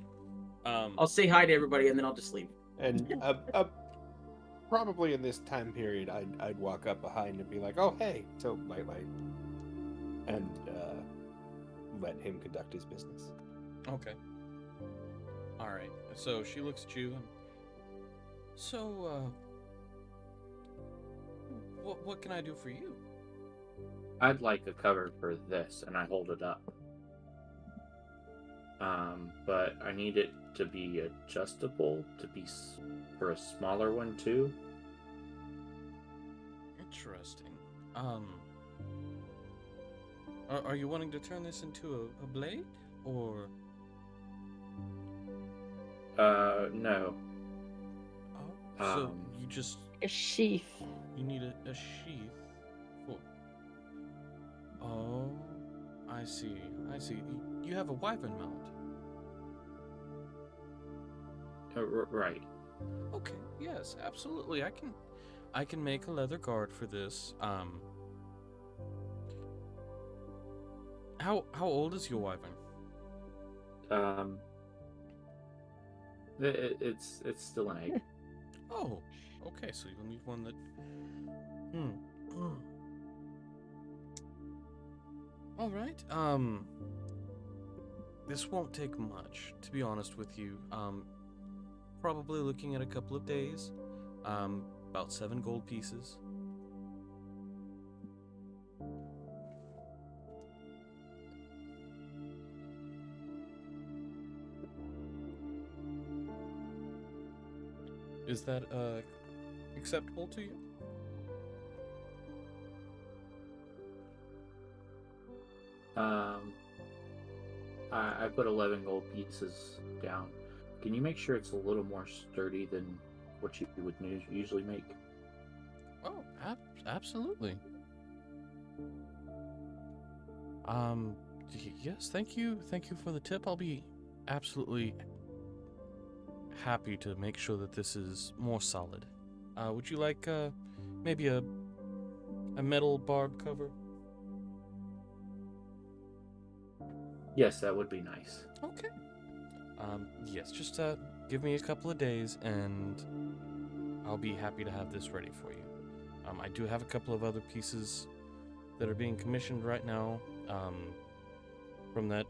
I'll say hi to everybody and then I'll just leave. And probably in this time period, I'd walk up behind and be like, "Oh, hey!" So Light, and let him conduct his business. Okay. All right. So she looks at you and. So, what can I do for you? I'd like a cover for this, and I hold it up. But I need it to be adjustable, to be for a smaller one too. Interesting. Are you wanting to turn this into a blade, or? No. Oh, so you just A sheath. you need a sheath for. Oh, I see. You have a wyvern mount. Right. Okay. Yes, absolutely. I can make a leather guard for this. How old is your wyvern? It's still an egg. Oh, okay. So you'll need one that. All right. This won't take much, to be honest with you. Probably looking at a couple of days. About 7 gold pieces. Is that acceptable to you? I put 11 gold pieces down. Can you make sure it's a little more sturdy than what you would usually make? Oh, absolutely. Yes, thank you for the tip. I'll be absolutely happy to make sure that this is more solid. Would you like maybe a metal barb cover? Yes, that would be nice. Okay. Yes, just give me a couple of days and I'll be happy to have this ready for you. I do have a couple of other pieces that are being commissioned right now from that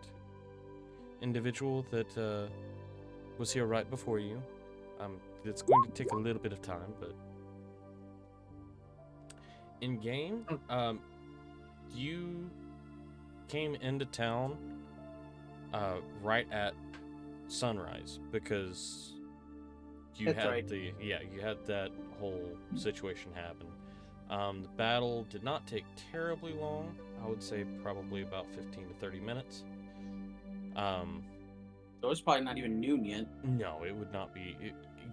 individual that was here right before you. It's going to take a little bit of time, but in game, you came into town right at sunrise because you That's had right. you had that whole situation happen. The battle did not take terribly long. I would say probably about 15 to 30 minutes. So it's probably not even noon yet. No, it would not be.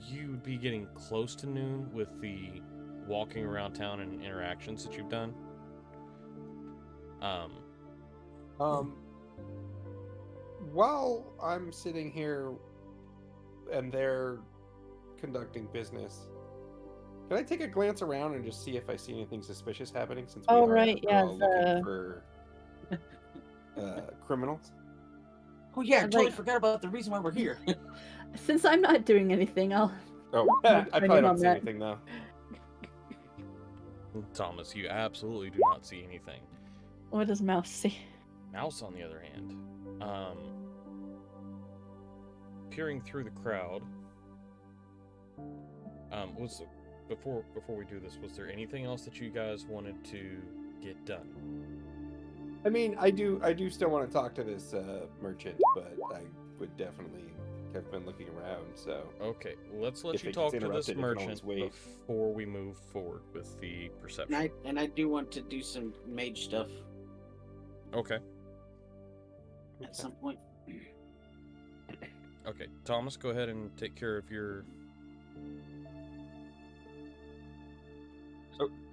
You would be getting close to noon with the walking around town and interactions that you've done. While I'm sitting here and they're conducting business, can I take a glance around and just see if I see anything suspicious happening? Since we Oh, are right, after yeah, all looking for criminals. Oh yeah, I I'd totally like- forgot about the reason why we're here. Since I'm not doing anything, I'll. Oh, Not I chiming probably in don't on see that. anything though. Thomas, you absolutely do not see anything. What does Mouse see? Mouse, on the other hand, peering through the crowd. Before we do this, was there anything else that you guys wanted to get done? I mean, I do still want to talk to this merchant, but I would definitely have been looking around. So Okay, let's let If you it talk gets to this interrupted, it can always merchant wait. before we move forward with the perception. And I do want to do some mage stuff Okay. at some point. Okay, Thomas, go ahead and take care of your.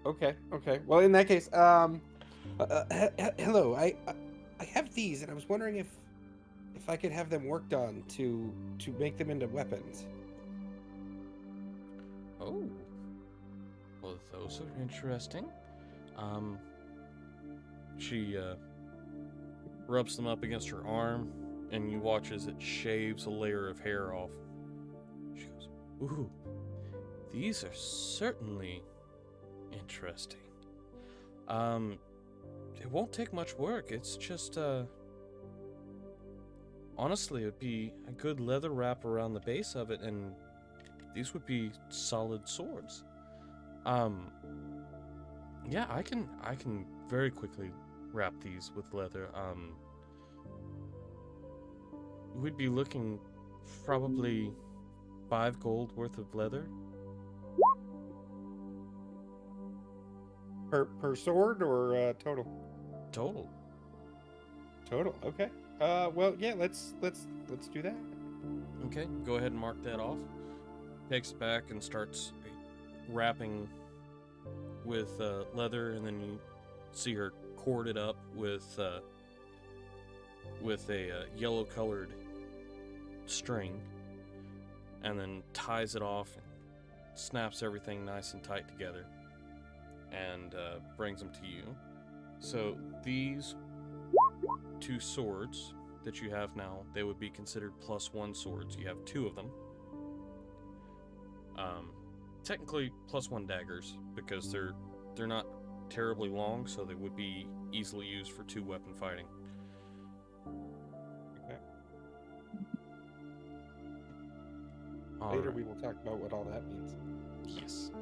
Okay. Well, in that case, hello. I have these, and I was wondering if I could have them worked on to make them into weapons. Oh. Well, those are interesting. She rubs them up against her arm, and you watch as it shaves a layer of hair off. She goes, "Ooh, these are certainly interesting. It won't take much work. It's just, honestly, it'd be a good leather wrap around the base of it, and these would be solid swords. Yeah, I can very quickly wrap these with leather. We'd be looking probably 5 gold worth of leather. Per sword or total? Total. Total. Okay. Well, yeah. Let's do that. Okay, go ahead and mark that off. Takes it back and starts wrapping with leather, and then you see her cord it up with a yellow-colored string, and then ties it off, and snaps everything nice and tight together, and brings them to you. So these 2 swords that you have now, they would be considered +1 swords. You have 2 of them. Technically +1 daggers, because they're not terribly long, so they would be easily used for 2 weapon fighting. Okay. All Later right. we will talk about what all that means. Yes.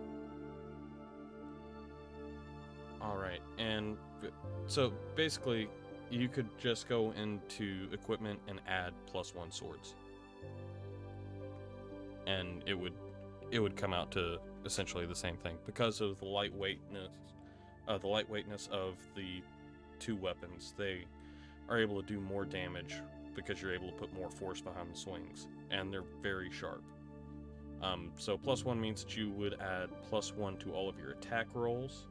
Alright, and so basically, you could just go into equipment and add +1 swords. And it would come out to essentially the same thing because of the lightweightness of the 2 weapons. They are able to do more damage because you're able to put more force behind the swings, and they're very sharp. So +1 means that you would add +1 to all of your attack rolls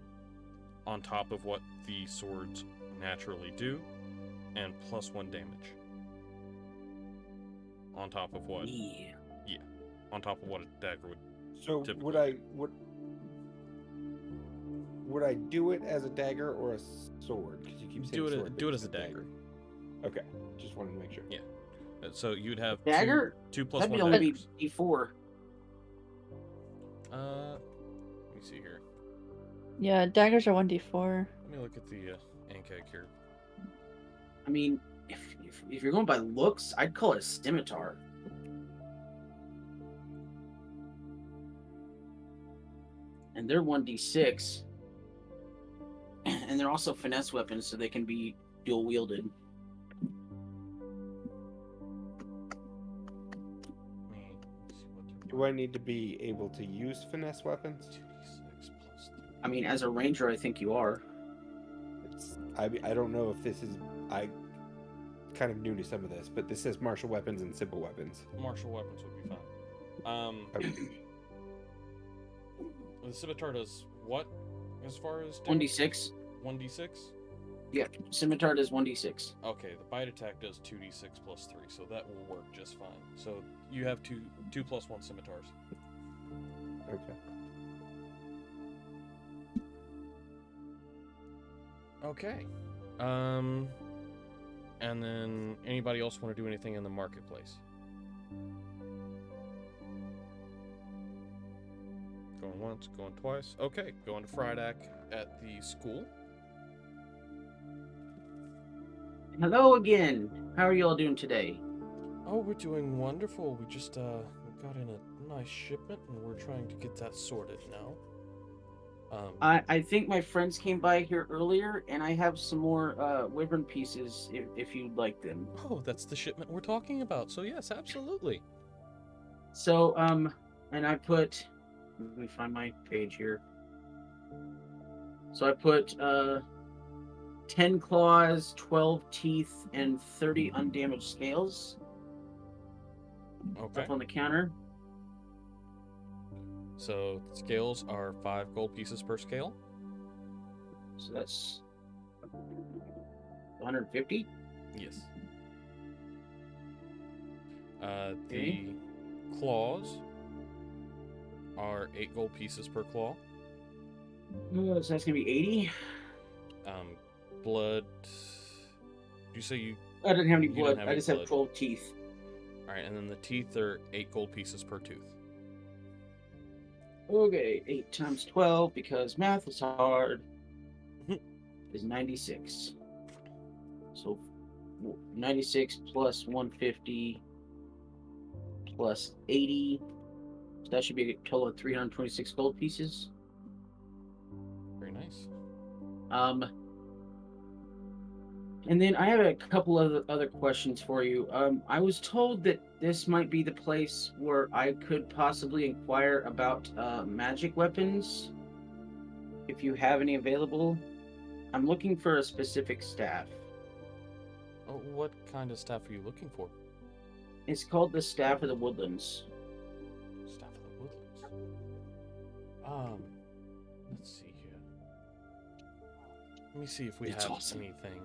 on top of what the swords naturally do, and +1 damage on top of what Yeah. on top of what a dagger would. So Typically. would I do it as a dagger or a sword? Because you keep saying sword, but do it you as a said dagger. Okay, just wanted to make sure. Yeah. So you'd have Dagger? two plus That'd one be only be daggers. D4. Let me see here. Yeah, daggers are 1d4. Let me look at the Ankeg here. I mean, if you're going by looks, I'd call it a scimitar. And they're 1d6. And they're also finesse weapons, so they can be dual wielded. Do I need to be able to use finesse weapons? 2d6 plus 3. I mean, as a ranger, I think you are. I don't know if this is... I kind of new to some of this, but this says martial weapons and simple weapons. Martial weapons would be fine. Okay. The scimitar does what as far as 1d6. 1d6? Yeah, scimitar does 1d6. Okay, the bite attack does 2d6 plus 3, so that will work just fine. So you have two plus 1 scimitars. Okay. Okay. And then anybody else want to do anything in the marketplace? Going once, going twice. Okay, going to Frydak at the school. Hello again. How are you all doing today? Oh, we're doing wonderful. We just got in a nice shipment, and we're trying to get that sorted now. I think my friends came by here earlier, and I have some more wyvern pieces if you'd like them. Oh, that's the shipment we're talking about. So yes, absolutely. So and I put, let me find my page here. So I put 10 claws, 12 teeth, and 30 undamaged scales Okay. up on the counter. So scales are 5 gold pieces per scale. So that's 150. Yes. Okay. The claws are 8 gold pieces per claw. Oh, so that's gonna be 80. Blood. You say you? I didn't have any You blood. didn't have I any just blood. have 12 teeth. All right, and then the teeth are 8 gold pieces per tooth. Okay, 8 times 12, because math is hard, is 96. So 96 plus 150 plus 80. So that should be a total of 326 gold pieces. Very nice. And then I have a couple of other questions for you. I was told that this might be the place where I could possibly inquire about magic weapons, if you have any available. I'm looking for a specific staff. Oh, what kind of staff are you looking for? It's called the Staff of the Woodlands. Staff of the Woodlands. Let's see here. Let me see if we It's have awesome. anything.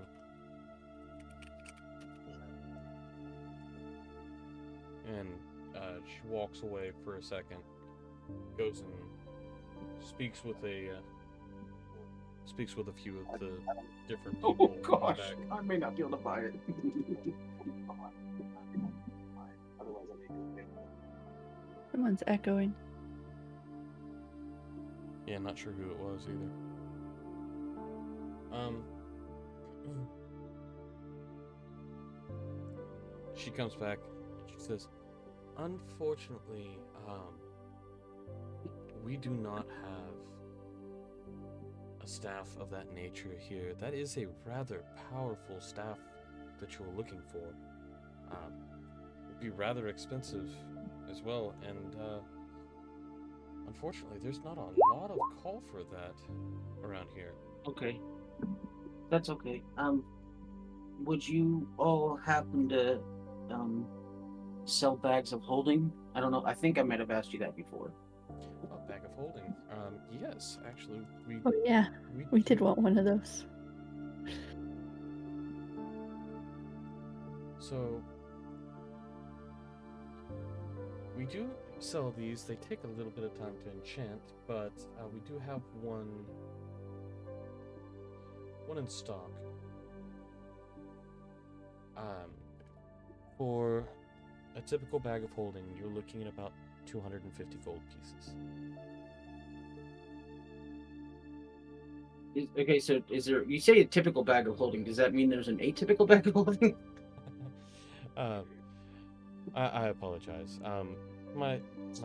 And she walks away for a second, goes and speaks with a few of the different people. Oh in the gosh, back. I may not be able to buy it. Someone's echoing. Yeah, not sure who it was either. She comes back. She says, "Unfortunately, we do not have a staff of that nature here. That is a rather powerful staff that you're looking for. Would be rather expensive as well, and unfortunately, there's not a lot of call for that around here." Okay. That's okay. Would you all happen to sell bags of holding? I don't know. I think I might have asked you that before. A bag of holding. Yes, actually, Oh yeah, we did want one of those. So we do sell these. They take a little bit of time to enchant, but we do have one in stock. For a typical bag of holding, you're looking at about 250 gold pieces. Okay, so is there? You say a typical bag of holding. Does that mean there's an atypical bag of holding? I apologize. My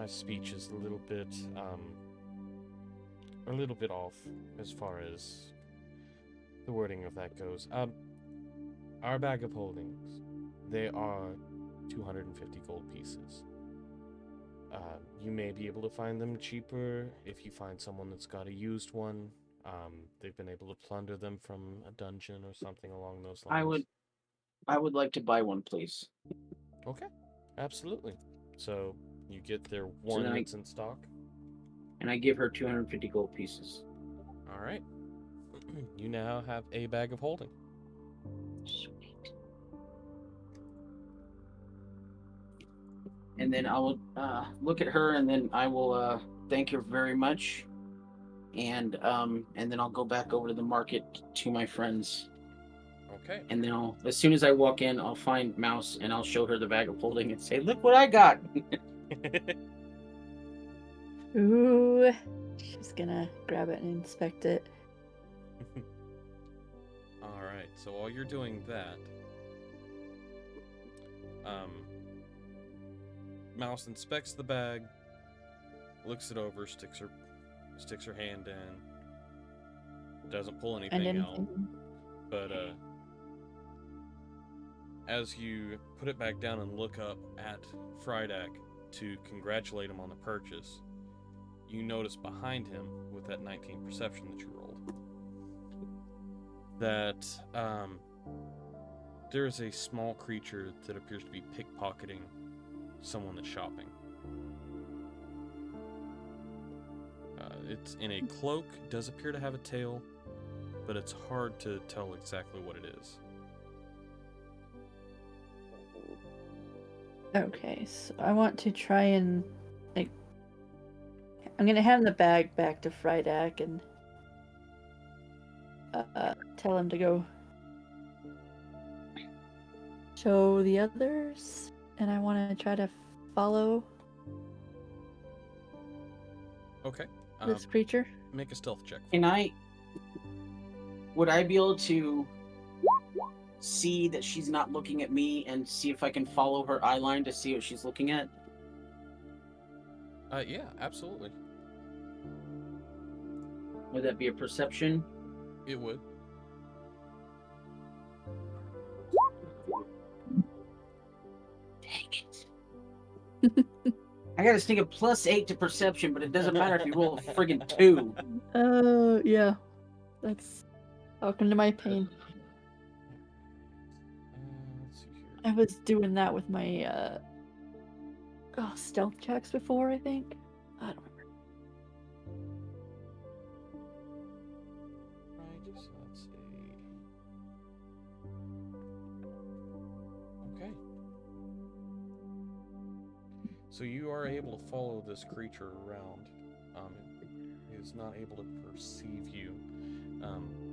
speech is a little bit off as far as the wording of that goes. Our bag of holdings, they are 250 gold pieces. You may be able to find them cheaper if you find someone that's got a used one. They've been able to plunder them from a dungeon or something along those lines. I would like to buy one, please. Okay, absolutely. So you get their one then that's in stock. And I give her 250 gold pieces. All right. You now have a bag of holding. Sweet. And then I will look at her, and then I will thank her very much. And then I'll go back over to the market to my friends. Okay. And then as soon as I walk in, I'll find Mouse and I'll show her the bag of holding and say, "Look what I got." Ooh, she's gonna grab it and inspect it. All right. So while you're doing that, Mouse inspects the bag, looks it over, sticks her hand in, doesn't pull anything out. But as you put it back down and look up at Frydak to congratulate him on the purchase, you notice behind him, with that 19 perception that you rolled, that there is a small creature that appears to be pickpocketing someone that's shopping. It's in a cloak, does appear to have a tail, but it's hard to tell exactly what it is. Okay, so I want to try and I'm gonna hand the bag back to Frydak and tell him to go show the others, and I want to try to follow Okay. this creature. Make a stealth check. Would I be able to see that she's not looking at me and see if I can follow her eye line to see what she's looking at? Yeah, absolutely. Would that be a perception? It would. Dang it. I gotta sneak a +8 to perception, but it doesn't matter if you roll a friggin' 2. Yeah. That's welcome to my pain. Let's see here. I was doing that with my stealth checks before, I think. I don't remember. Right, so let's see. Okay. So you are able to follow this creature around. It is not able to perceive you,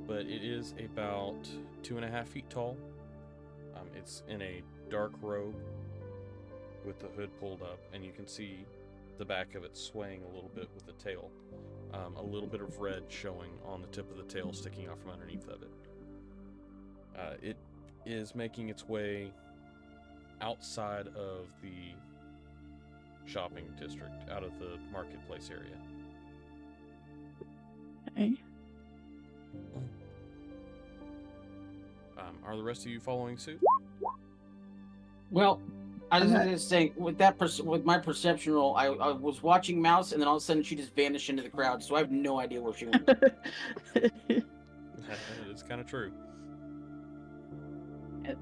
but it is about 2.5 feet tall. It's in a dark robe with the hood pulled up, and you can see the back of it swaying a little bit with the tail. A little bit of red showing on the tip of the tail sticking out from underneath of it. It is making its way outside of the shopping district, out of the marketplace area. Okay. Are the rest of you following suit? Well, I was just saying, with my perception roll, I was watching Mouse, and then all of a sudden she just vanished into the crowd, so I have no idea where she went. It's kind of true.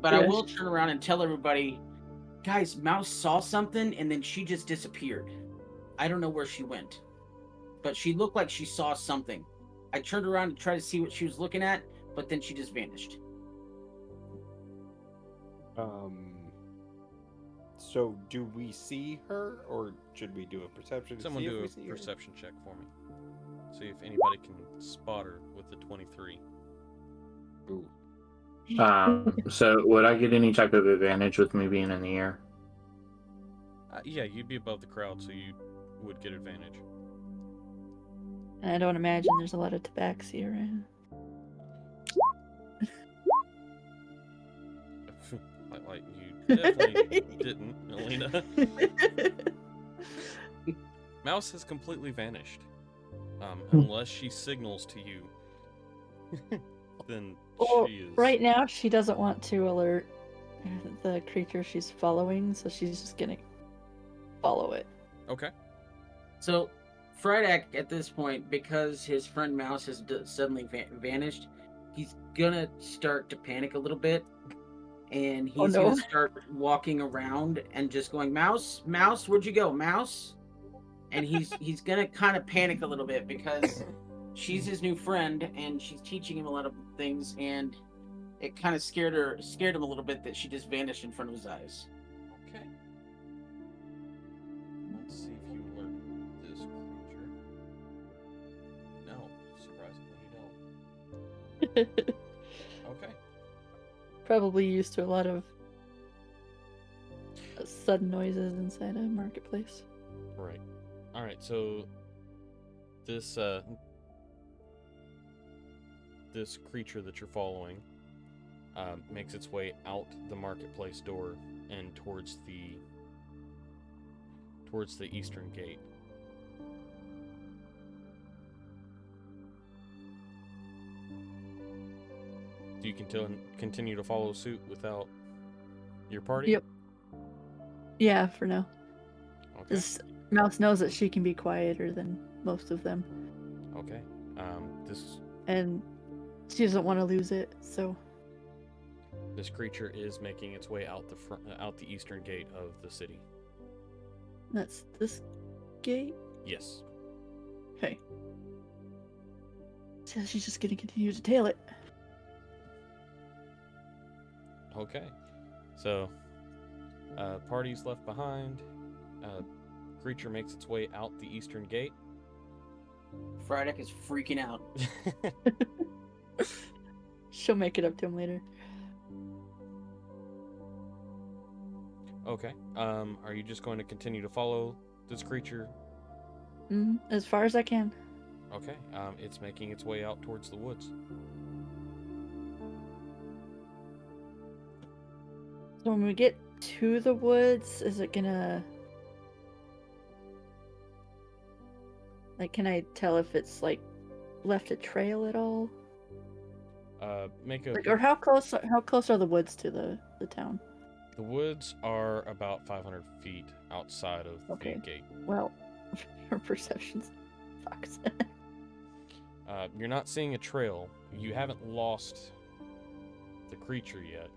But I will turn around and tell everybody, guys, Mouse saw something, and then she just disappeared. I don't know where she went, but she looked like she saw something. I turned around to try to see what she was looking at, but then she just vanished. So do we see her, or should we do a perception? Someone to see do if we a see her? perception check for me. See if anybody can spot her with the 23. Ooh. So would I get any type of advantage with me being in the air? Yeah, you'd be above the crowd, so you would get advantage. And I don't imagine there's a lot of tabaxi around. like you definitely didn't, Elena. Mouse has completely vanished. Unless she signals to you, then Well, she is. right now she doesn't want to alert the creature she's following, so she's just gonna follow it. Okay. So, Friedak, at this point, because his friend Mouse has suddenly vanished, he's gonna start to panic a little bit, and he's no. gonna start walking around and just going, "Mouse, Mouse, where'd you go, Mouse?" And he's gonna kind of panic a little bit because she's his new friend and she's teaching him a lot of things, and it kind of scared him a little bit that she just vanished in front of his eyes. Okay. Let's see if you alert this creature. No, surprisingly you don't. Okay. Probably used to a lot of sudden noises inside a marketplace. Right. All right. So this this creature that you're following makes its way out the marketplace door and towards the eastern gate. Do you continue to follow suit without your party? Yep. Yeah, for now. Okay. This Mouse knows that she can be quieter than most of them. Okay. And she doesn't want to lose it, so. This creature is making its way out the eastern gate of the city. That's this gate? Yes. Okay. So she's just gonna continue to tail it. Okay. So, party's left behind. Creature makes its way out the eastern gate. Friedak is freaking out. She'll make it up to him later. Okay. Are you just going to continue to follow this creature? As far as I can. Okay. It's making its way out towards the woods. So when we get to the woods, is it gonna... Like, can I tell if it's, like, left a trail at all? Make a... Like, or how close are the woods to the town? The woods are about 500 feet outside of the gate. Well, her perception sucks. You're not seeing a trail. You haven't lost the creature yet,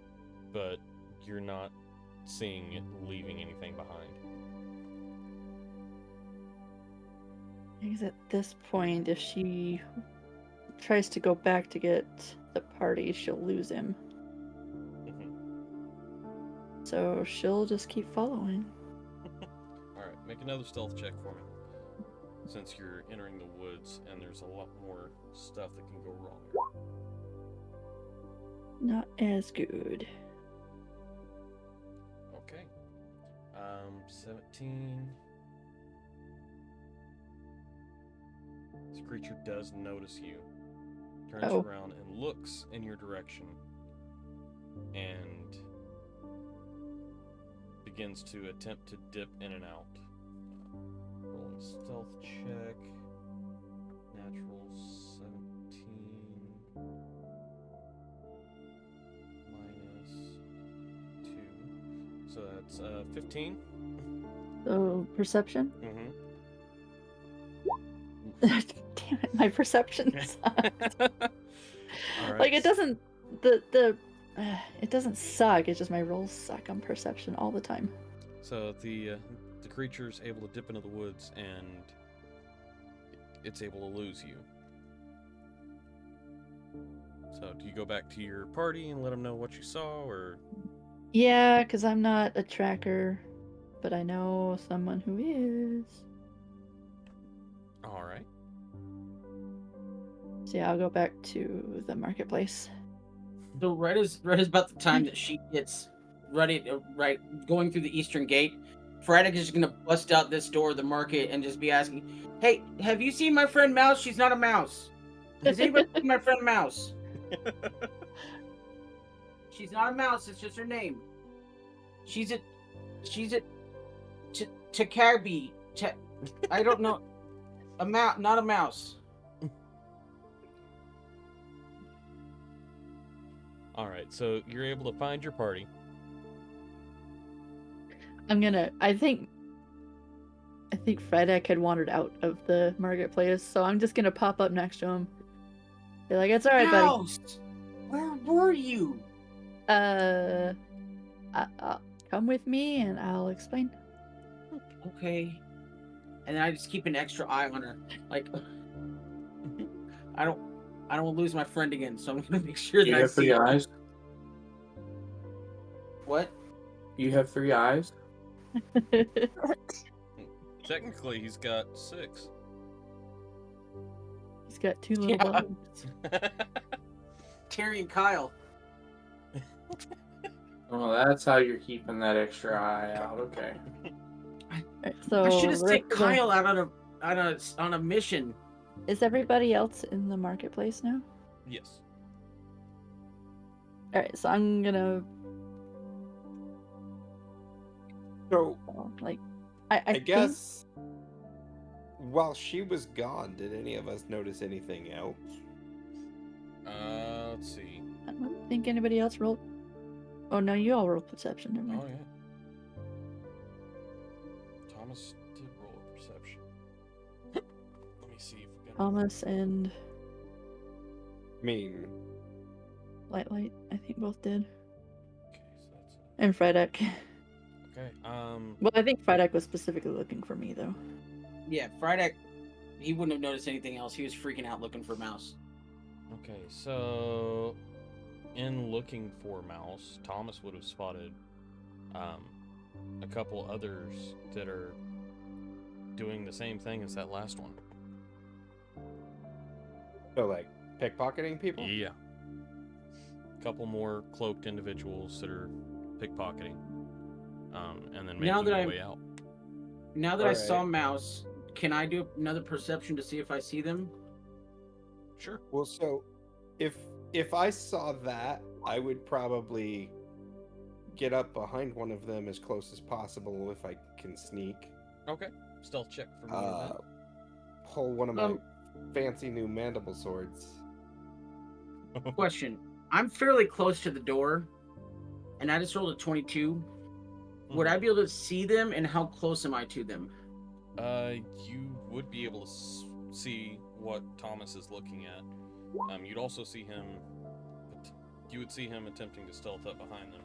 but you're not seeing it leaving anything behind. Because at this point, if she tries to go back to get the party, she'll lose him. So she'll just keep following. Alright, make another stealth check for me. Since you're entering the woods and there's a lot more stuff that can go wrong. Not as good. Okay. 17. This creature does notice you. Turns around and looks in your direction. And begins to attempt to dip in and out. Rolling stealth check. Natural 17. Minus 2. So that's 15. So perception? Mm-hmm. Damn it, my perception sucks. Right. Like, it doesn't it doesn't suck, it's just my rolls suck on perception all the time. So the creature's able to dip into the woods and it's able to lose you. So do you go back to your party and let them know what you saw, or? Yeah, because I'm not a tracker, but I know someone who is. All right. So yeah, I'll go back to the marketplace. So right as about the time that she gets ready, going through the eastern gate, Frederick is just gonna bust out this door of the market and just be asking, "Hey, have you seen my friend Mouse? She's not a mouse. Has anybody seen my friend Mouse? She's not a mouse. It's just her name. She's a Takabi. I don't know. A mouse, not a mouse." All right, so you're able to find your party. I think Fredek had wandered out of the marketplace, so I'm just gonna pop up next to him. Be like, it's alright, buddy. Mouse, where were you? Come with me and I'll explain. Okay. And then I just keep an extra eye on her. Like, I don't want to lose my friend again, so I'm gonna make sure that You I have see 3 her. eyes? What? You have 3 eyes? Technically, he's got 6. He's got 2 little Yeah. bugs. Terry and Kyle. Oh, that's how you're keeping that extra eye out. Okay. Alright, so I should have right sent for the- Kyle out on a mission. Is everybody else in the marketplace now? Yes. Alright, so I'm gonna So like I think- guess while she was gone, did any of us notice anything else? Let's see. I don't think anybody else rolled. Oh no, you all rolled perception, never mind. Oh yeah. Thomas did roll a perception. Let me see if we got. Thomas and I mean, Light, I think both did. Okay, so that's And Fredek. okay. Well, I think Fredek was specifically looking for me though. Yeah, Friday. He wouldn't have noticed anything else. He was freaking out looking for Mouse. Okay, so in looking for Mouse, Thomas would have spotted a couple others that are doing the same thing as that last one. so like pickpocketing people? Yeah. A couple more cloaked individuals that are pickpocketing, and then Now making that their I'm- way out. Now that I saw Alright. Mouse, can I do another perception to see if I see them? Sure. Well, so if I saw that, I would probably get up behind one of them as close as possible if I can sneak. Okay. Stealth check for me. Pull one of my Um, fancy new mandible swords. Question. I'm fairly close to the door, and I just rolled a 22. Would I be able to see them, and how close am I to them? You would be able to see what Thomas is looking at. You'd also see him. You would see him attempting to stealth up behind them.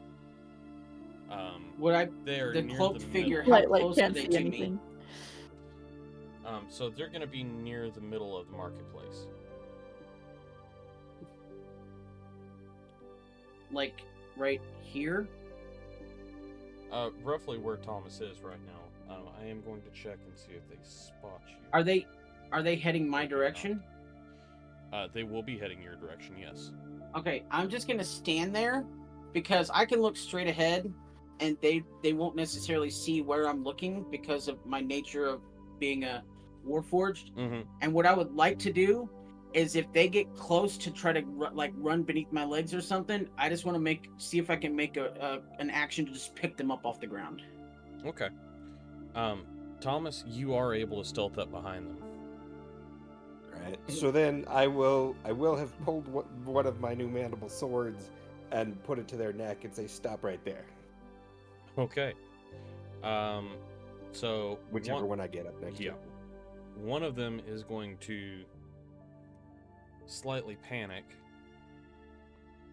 Would I? They are The near cloaked the figure. middle. How Light close can't are they see to anything. me? So they're going to be near the middle of the marketplace. Like right here? Roughly where Thomas is right now. I am going to check and see if they spot you. Are they heading my direction? They will be heading your direction, yes. Okay, I'm just gonna stand there because I can look straight ahead, and they won't necessarily see where I'm looking because of my nature of being a warforged. Mm-hmm. And what I would like to do is, if they get close to try to run beneath my legs or something, I just want to see if I can make an action to just pick them up off the ground. Okay. Thomas, you are able to stealth up behind them. Right. So then I will have pulled one of my new mandible swords and put it to their neck and say, "Stop right there." Okay. So Whichever one I get up next Yeah. to. One of them is going to slightly panic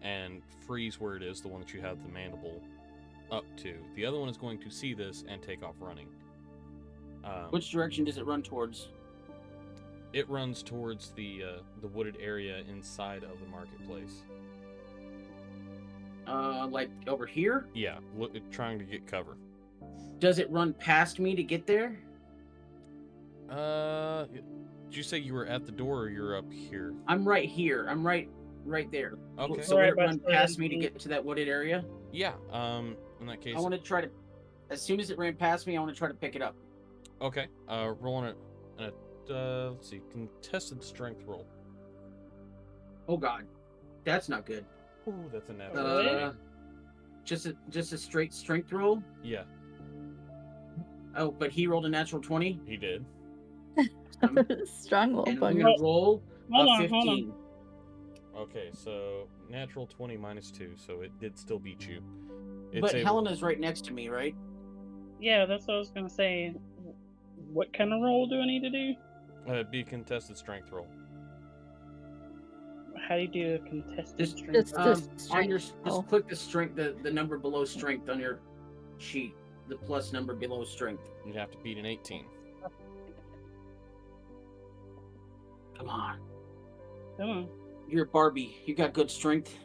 and freeze where it is, the one that you have the mandible up to. The other one is going to see this and take off running. Which direction does it run towards? It runs towards the wooded area inside of the marketplace. Like over here? Yeah, trying to get cover. Does it run past me to get there? Did you say you were at the door or you're up here? I'm right here. I'm right right there. Okay. So Right would it run by past me to 17. get to that wooded area? Yeah. In that case. I want to try to. As soon as it ran past me, I want to try to pick it up. Okay. Rolling it. Let's see. Contested strength roll. Oh God, that's not good. Ooh, that's a natural. Just a straight strength roll. Yeah, Oh, but he rolled a natural 20. he did. Strong little And I'm bugger. gonna roll Hold a on, hold on. 15. Okay, so natural 20 minus 2, so it did still beat you. But Helena's right next to me, right? Yeah, that's what I was gonna say. What kind of roll do I need to do? Be a contested strength roll. How do you do a contested Just- strength? On your strength. just click the strength, the number below strength on your sheet, the plus number below strength. You'd have to beat an 18. Come on, Come on. you're Barbie. You got good strength.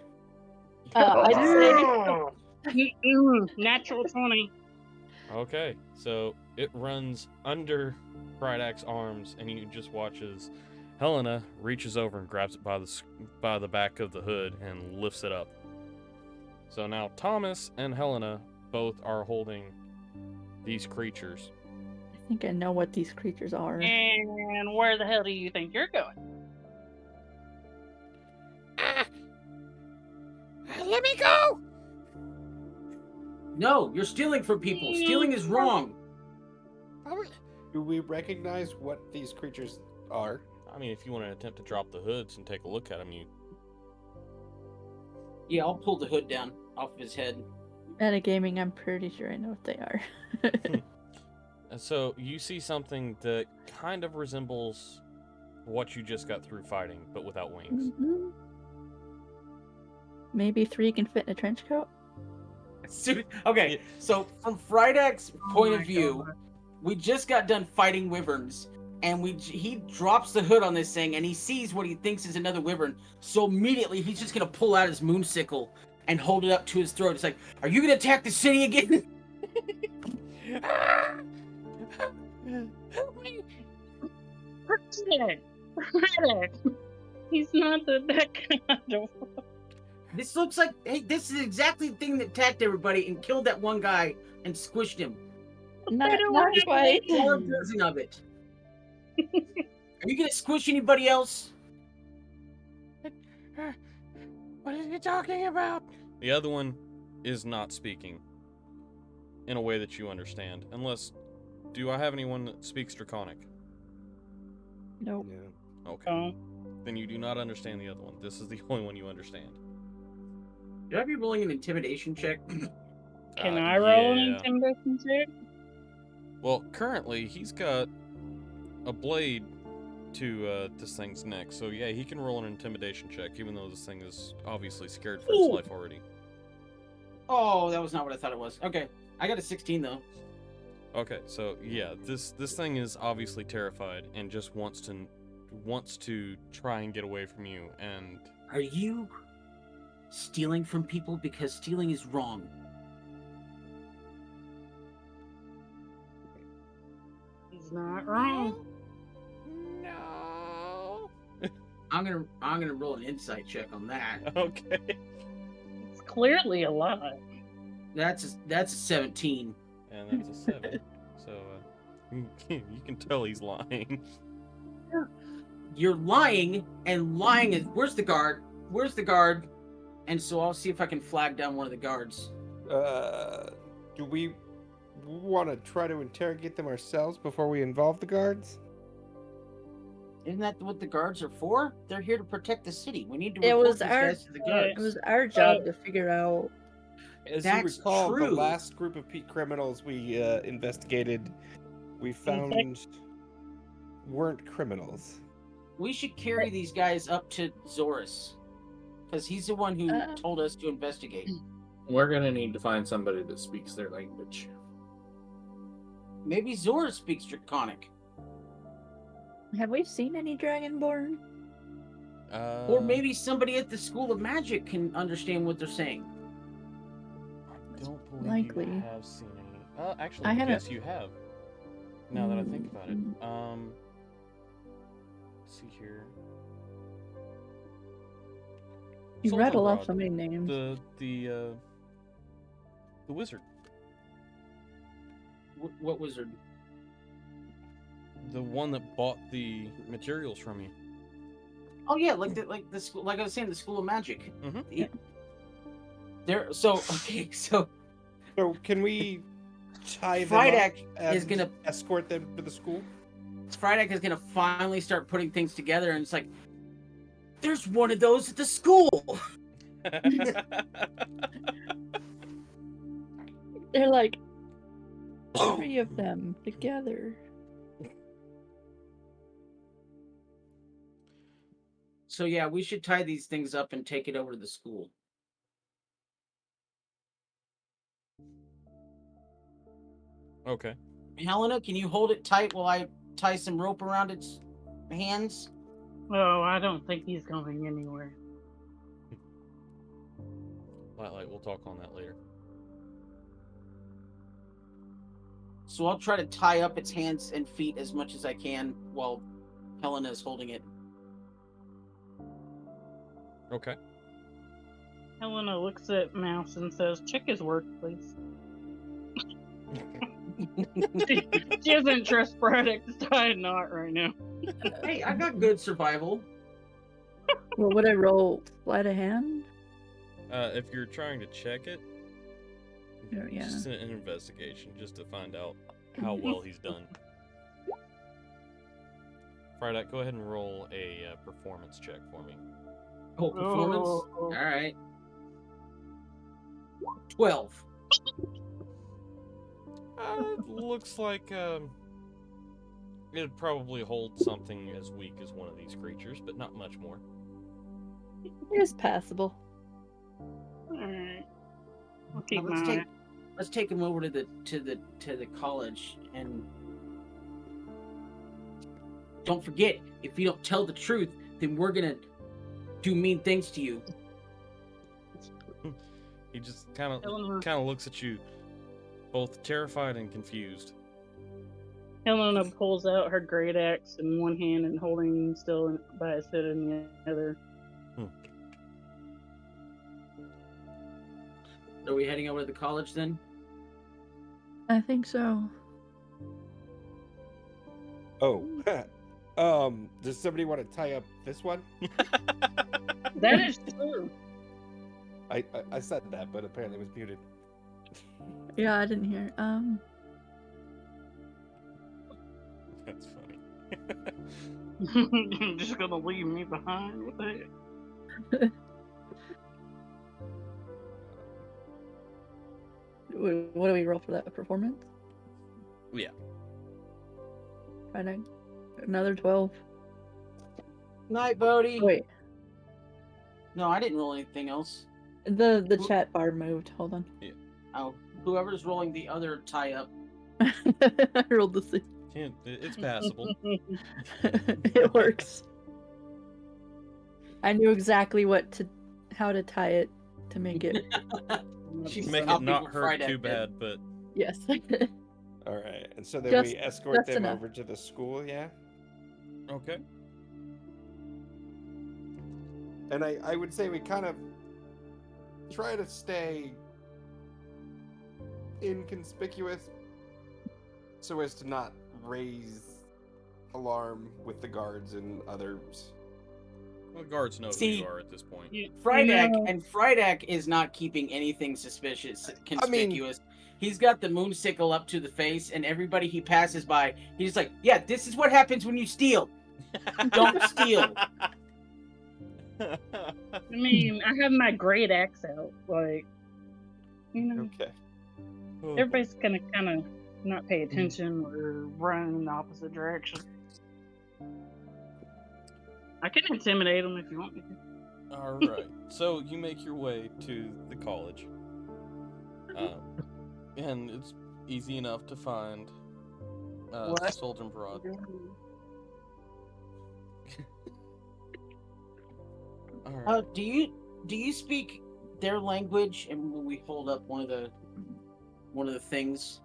I'd say Natural 20. Okay, so it runs under Brydak's arms, and you just watch as Helena reaches over and grabs it by the back of the hood and lifts it up. So now Thomas and Helena both are holding these creatures. I think I know what these creatures are. And where the hell do you think you're going? Let me go! No, you're stealing from people. Stealing is wrong. Do we recognize what these creatures are? I mean, if you want to attempt to drop the hoods and take a look at them, you... Yeah, I'll pull the hood down off of his head. Metagaming, I'm pretty sure I know what they are. And so you see something that kind of resembles what you just got through fighting, but without wings. Mhm. Maybe 3 can fit in a trench coat? Okay, so from Frydak's point Oh of my view, God. we just got done fighting wyverns, and he drops the hood on this thing, and he sees what he thinks is another wyvern. So immediately, he's just gonna pull out his moon sickle and hold it up to his throat. It's like, are you gonna attack the city again? He's not that kind of. This looks like, hey, this is exactly the thing that attacked everybody and killed that one guy and squished him. Not don't quite. Or a version of it. Are you gonna squish anybody else? What are you talking about? The other one is not speaking in a way that you understand. Unless, do I have anyone that speaks Draconic? Nope. No. Okay. Oh. Then you do not understand the other one. This is the only one you understand. Should I be rolling an intimidation check? Can I roll an yeah. intimidation check? Well, currently, he's got a blade to this thing's neck. So yeah, he can roll an intimidation check, even though this thing is obviously scared for its Ooh. life already. Oh, that was not what I thought it was. Okay, I got a 16 though. Okay, so yeah, this thing is obviously terrified and just wants to try and get away from you. And Are you stealing from people? Because stealing is wrong. He's not wrong. no. I'm gonna roll an insight check on that. Okay. It's clearly a lie. That's a 17. And that's a 7. So you can tell he's lying. You're lying, and lying is where's the guard? Where's the guard? And so I'll see if I can flag down one of the guards. Do we want to try to interrogate them ourselves before we involve the guards? Isn't that what the guards are for? They're here to protect the city. We need to It report was these our- guys to the guards. It was our job to figure out. As That's you recall, true. the last group of criminals we investigated, we found weren't criminals. We should carry these guys up to Zorus, because he's the one who told us to investigate. We're gonna need to find somebody that speaks their language. Maybe Zorus speaks Draconic, Have we seen any Dragonborn? or maybe somebody at the School of Magic can understand what they're saying. I don't believe Likely. you have seen any. Actually, I haven't- yes, you have. Now that I think about it. Let's see here. You rattle off so many names. The wizard. What wizard? The one that bought the materials from you. Oh yeah, like the school, like I was saying, the School of Magic. Mm-hmm. So can we tie them Friedak up and is gonna escort them to the school? Friedak is gonna finally start putting things together, and it's like, there's one of those at the school. They're like 3 of them together. So yeah, we should tie these things up and take it over to the school. Okay. Helena, can you hold it tight while I tie some rope around its hands? Oh, I don't think he's going anywhere. Light, we'll talk on that later. So I'll try to tie up its hands and feet as much as I can while Helena is holding it. Okay. Helena looks at Mouse and says, "Check his work, please." She doesn't trust Braddock to tie a knot right now. Hey, I got good survival. Well, would I roll sleight of hand? If you're trying to check it, Oh, yeah. just an investigation, just to find out how well he's done. Friedak, go ahead and roll a performance check for me. Oh, performance? Oh. All right. 12. Looks like it'd probably hold something as weak as one of these creatures, but not much more. It's passable. Alright. I'll keep Now, my eye. let's take him over to the college, and don't forget, if you don't tell the truth, then we're gonna do mean things to you. He just kind of looks at you, both terrified and confused. Helena pulls out her great axe in one hand and holding him still by his head in the other. Are we heading over to the college then? I think so. Oh, does somebody want to tie up this one? That is true. I said that, but apparently it was muted. Yeah, I didn't hear. That's funny. You're just gonna leave me behind with that? What do we roll for that performance? Yeah. Right. Another 12. Night, Bodie. Wait, No, I didn't roll anything else. the chat bar moved. Hold on. Oh, whoever's rolling the other tie up. I rolled the same. Yeah, it's passable. It works. I knew exactly how to tie it to make it. She's Make it copying not what hurt Friedak too did. bad, but Yes. All right, and so then Just- we escort just them enough. over to the school, yeah? okay. And I would say we kind of try to stay inconspicuous so as to not raise alarm with the guards and others. Well, the guards know who See, you are at this point. Friedak is not keeping anything conspicuous. He's got the moonsicle up to the face, and everybody he passes by, he's like, "Yeah, this is what happens when you steal. Don't steal." I mean, I have my great axe out. Like, you know, Okay. everybody's gonna kind of not pay attention or run in the opposite direction. I can intimidate them if you want me to. All right. So you make your way to the college, and it's easy enough to find What? Sultan Broad. All right. Do you speak their language? And when we hold up one of the things,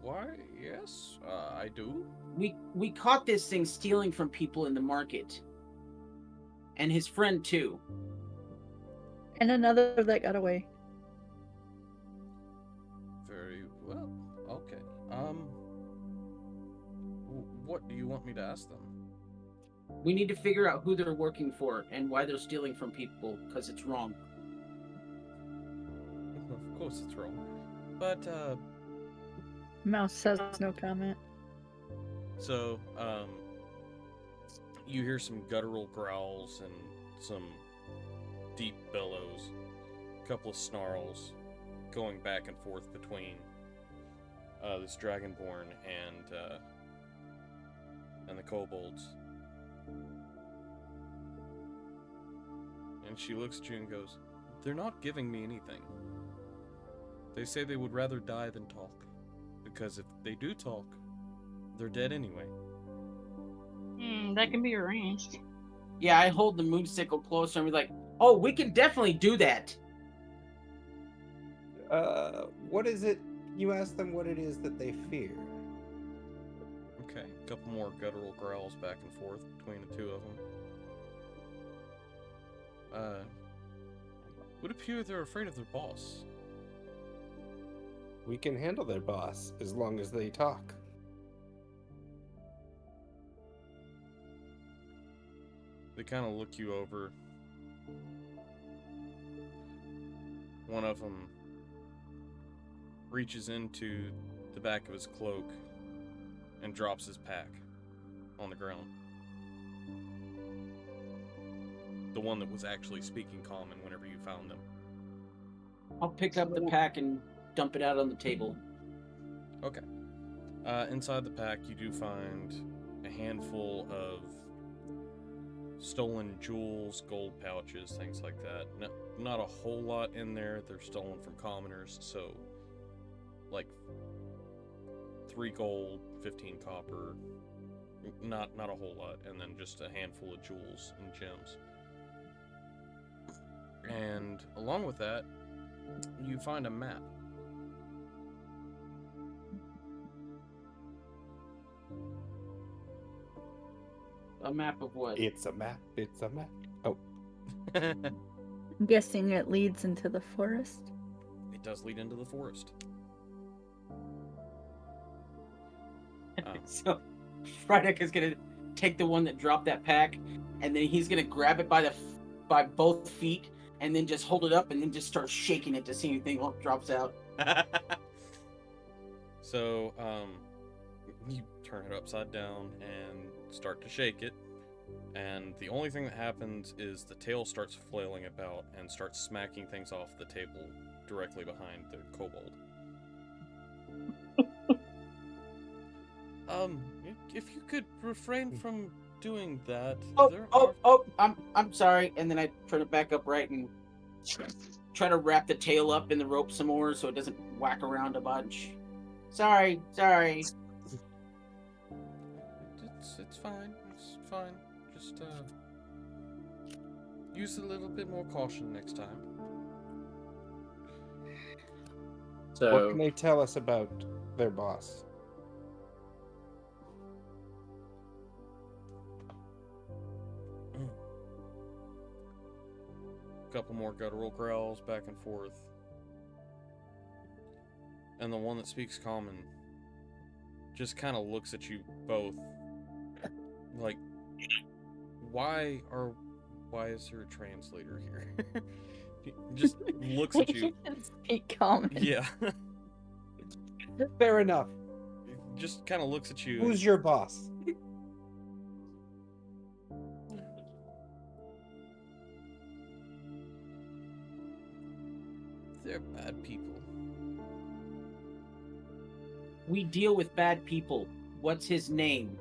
Why? Yes, I do. we caught this thing stealing from people in the market. And his friend too. And another that got away. Very well. Okay. What do you want me to ask them? We need to figure out who they're working for and why they're stealing from people, because it's wrong. Of course it's wrong. But, Mouse has no comment. so, you hear some guttural growls and some deep bellows, a couple of snarls going back and forth between this dragonborn and the kobolds. And she looks at you and goes, "They're not giving me anything. They say they would rather die than talk, because if they do talk, they're dead anyway." That can be arranged. Yeah, I hold the moonsicle closer and be like, "Oh, we can definitely do that." What is it? You ask them what it is that they fear. Okay, a couple more guttural growls back and forth between the two of them. Would appear they're afraid of their boss. We can handle their boss as long as they talk. They kind of look you over. One of them reaches into the back of his cloak and drops his pack on the ground. The one that was actually speaking common whenever you found them. I'll pick up the pack and dump it out on the table. Okay. Inside the pack, you do find a handful of stolen jewels, gold pouches, things like that. No, not a whole lot in there. They're stolen from commoners, so like 3 gold, 15 copper, not a whole lot, and then just a handful of jewels and gems. And along with that, you find a map. A map of what? It's a map. It's a map. Oh, I'm guessing it leads into the forest. It does lead into the forest. So, Frydek is gonna take the one that dropped that pack, and then he's gonna grab it by both feet, and then just hold it up, and then just start shaking it to see anything drops out. So, you turn it upside down and start to shake it, and the only thing that happens is the tail starts flailing about and starts smacking things off the table directly behind the kobold. If you could refrain from doing that. I'm sorry. And then I turn it back up right and try to wrap the tail up in the rope some more so it doesn't whack around a bunch. Sorry. It's fine. It's fine. Just use a little bit more caution next time. So, what can they tell us about their boss? Couple more guttural growls back and forth. And the one that speaks common just kind of looks at you both like, why is there a translator here? He just looks at you. Speak common. Yeah. Fair enough. Just kind of looks at you. Who's your boss? They're bad people. We deal with bad people. What's his name?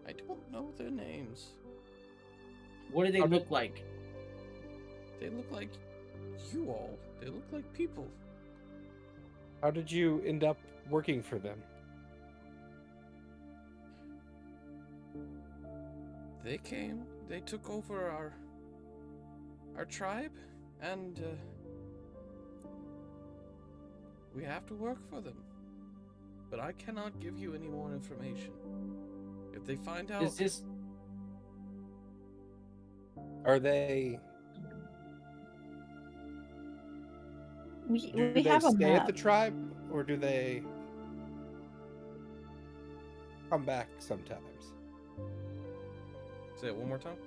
I don't know their names. What do they look like? They look like you all. They look like people. How did you end up working for them? They came. They took over our tribe, and we have to work for them. But I cannot give you any more information. If they find out... Are they? We Do we they have a stay at map. the tribe, or do they come back sometimes? Say it one more time.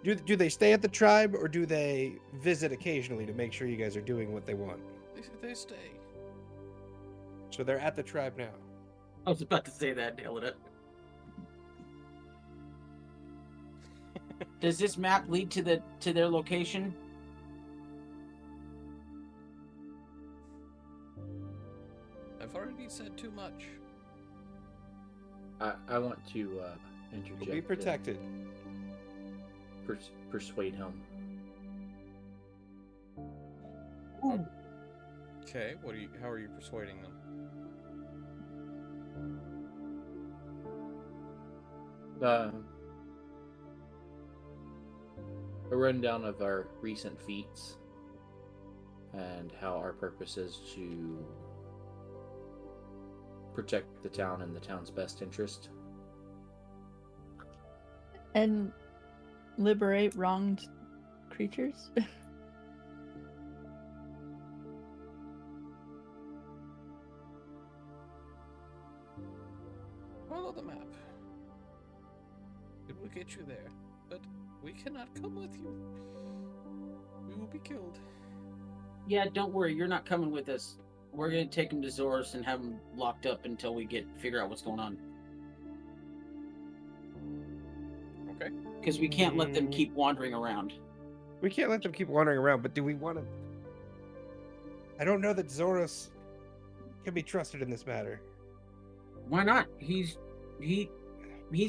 Do they stay at the tribe, or do they visit occasionally to make sure you guys are doing what they want? They stay. So they're at the tribe now. I was about to say that, nailed it. Does this map lead to their location? I've already said too much. I want to interject. You'll be protected. And persuade him. Okay, how are you persuading them? A rundown of our recent feats and how our purpose is to protect the town in the town's best interest. And liberate wronged creatures. Follow the map. It will get you there, but we cannot come with you. We will be killed. Yeah, don't worry. You're not coming with us. We're gonna take him to Zorus and have him locked up until we figure out what's going on. Okay. Because we can't let them keep wandering around. We can't let them keep wandering around, but do we want to? I don't know that Zorus can be trusted in this matter. Why not? He's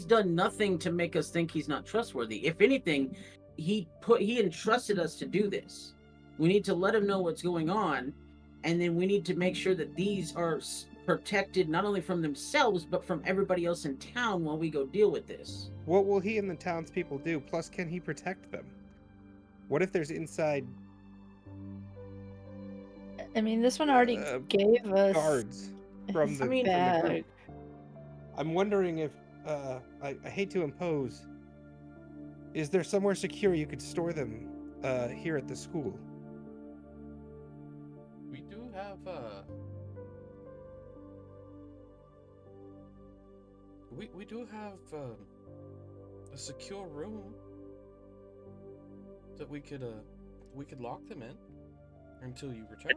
done nothing to make us think he's not trustworthy. If anything, he entrusted us to do this. We need to let him know what's going on, and then we need to make sure that these are protected not only from themselves but from everybody else in town while we go deal with this. What will he and the townspeople do? Plus, can he protect them? What if there's inside I mean, this one already gave us guards from the, I mean, from the bad. group? I'm wondering if I hate to impose. Is there somewhere secure you could store them here at the school? We do have we do have a secure room that we could lock them in until you return.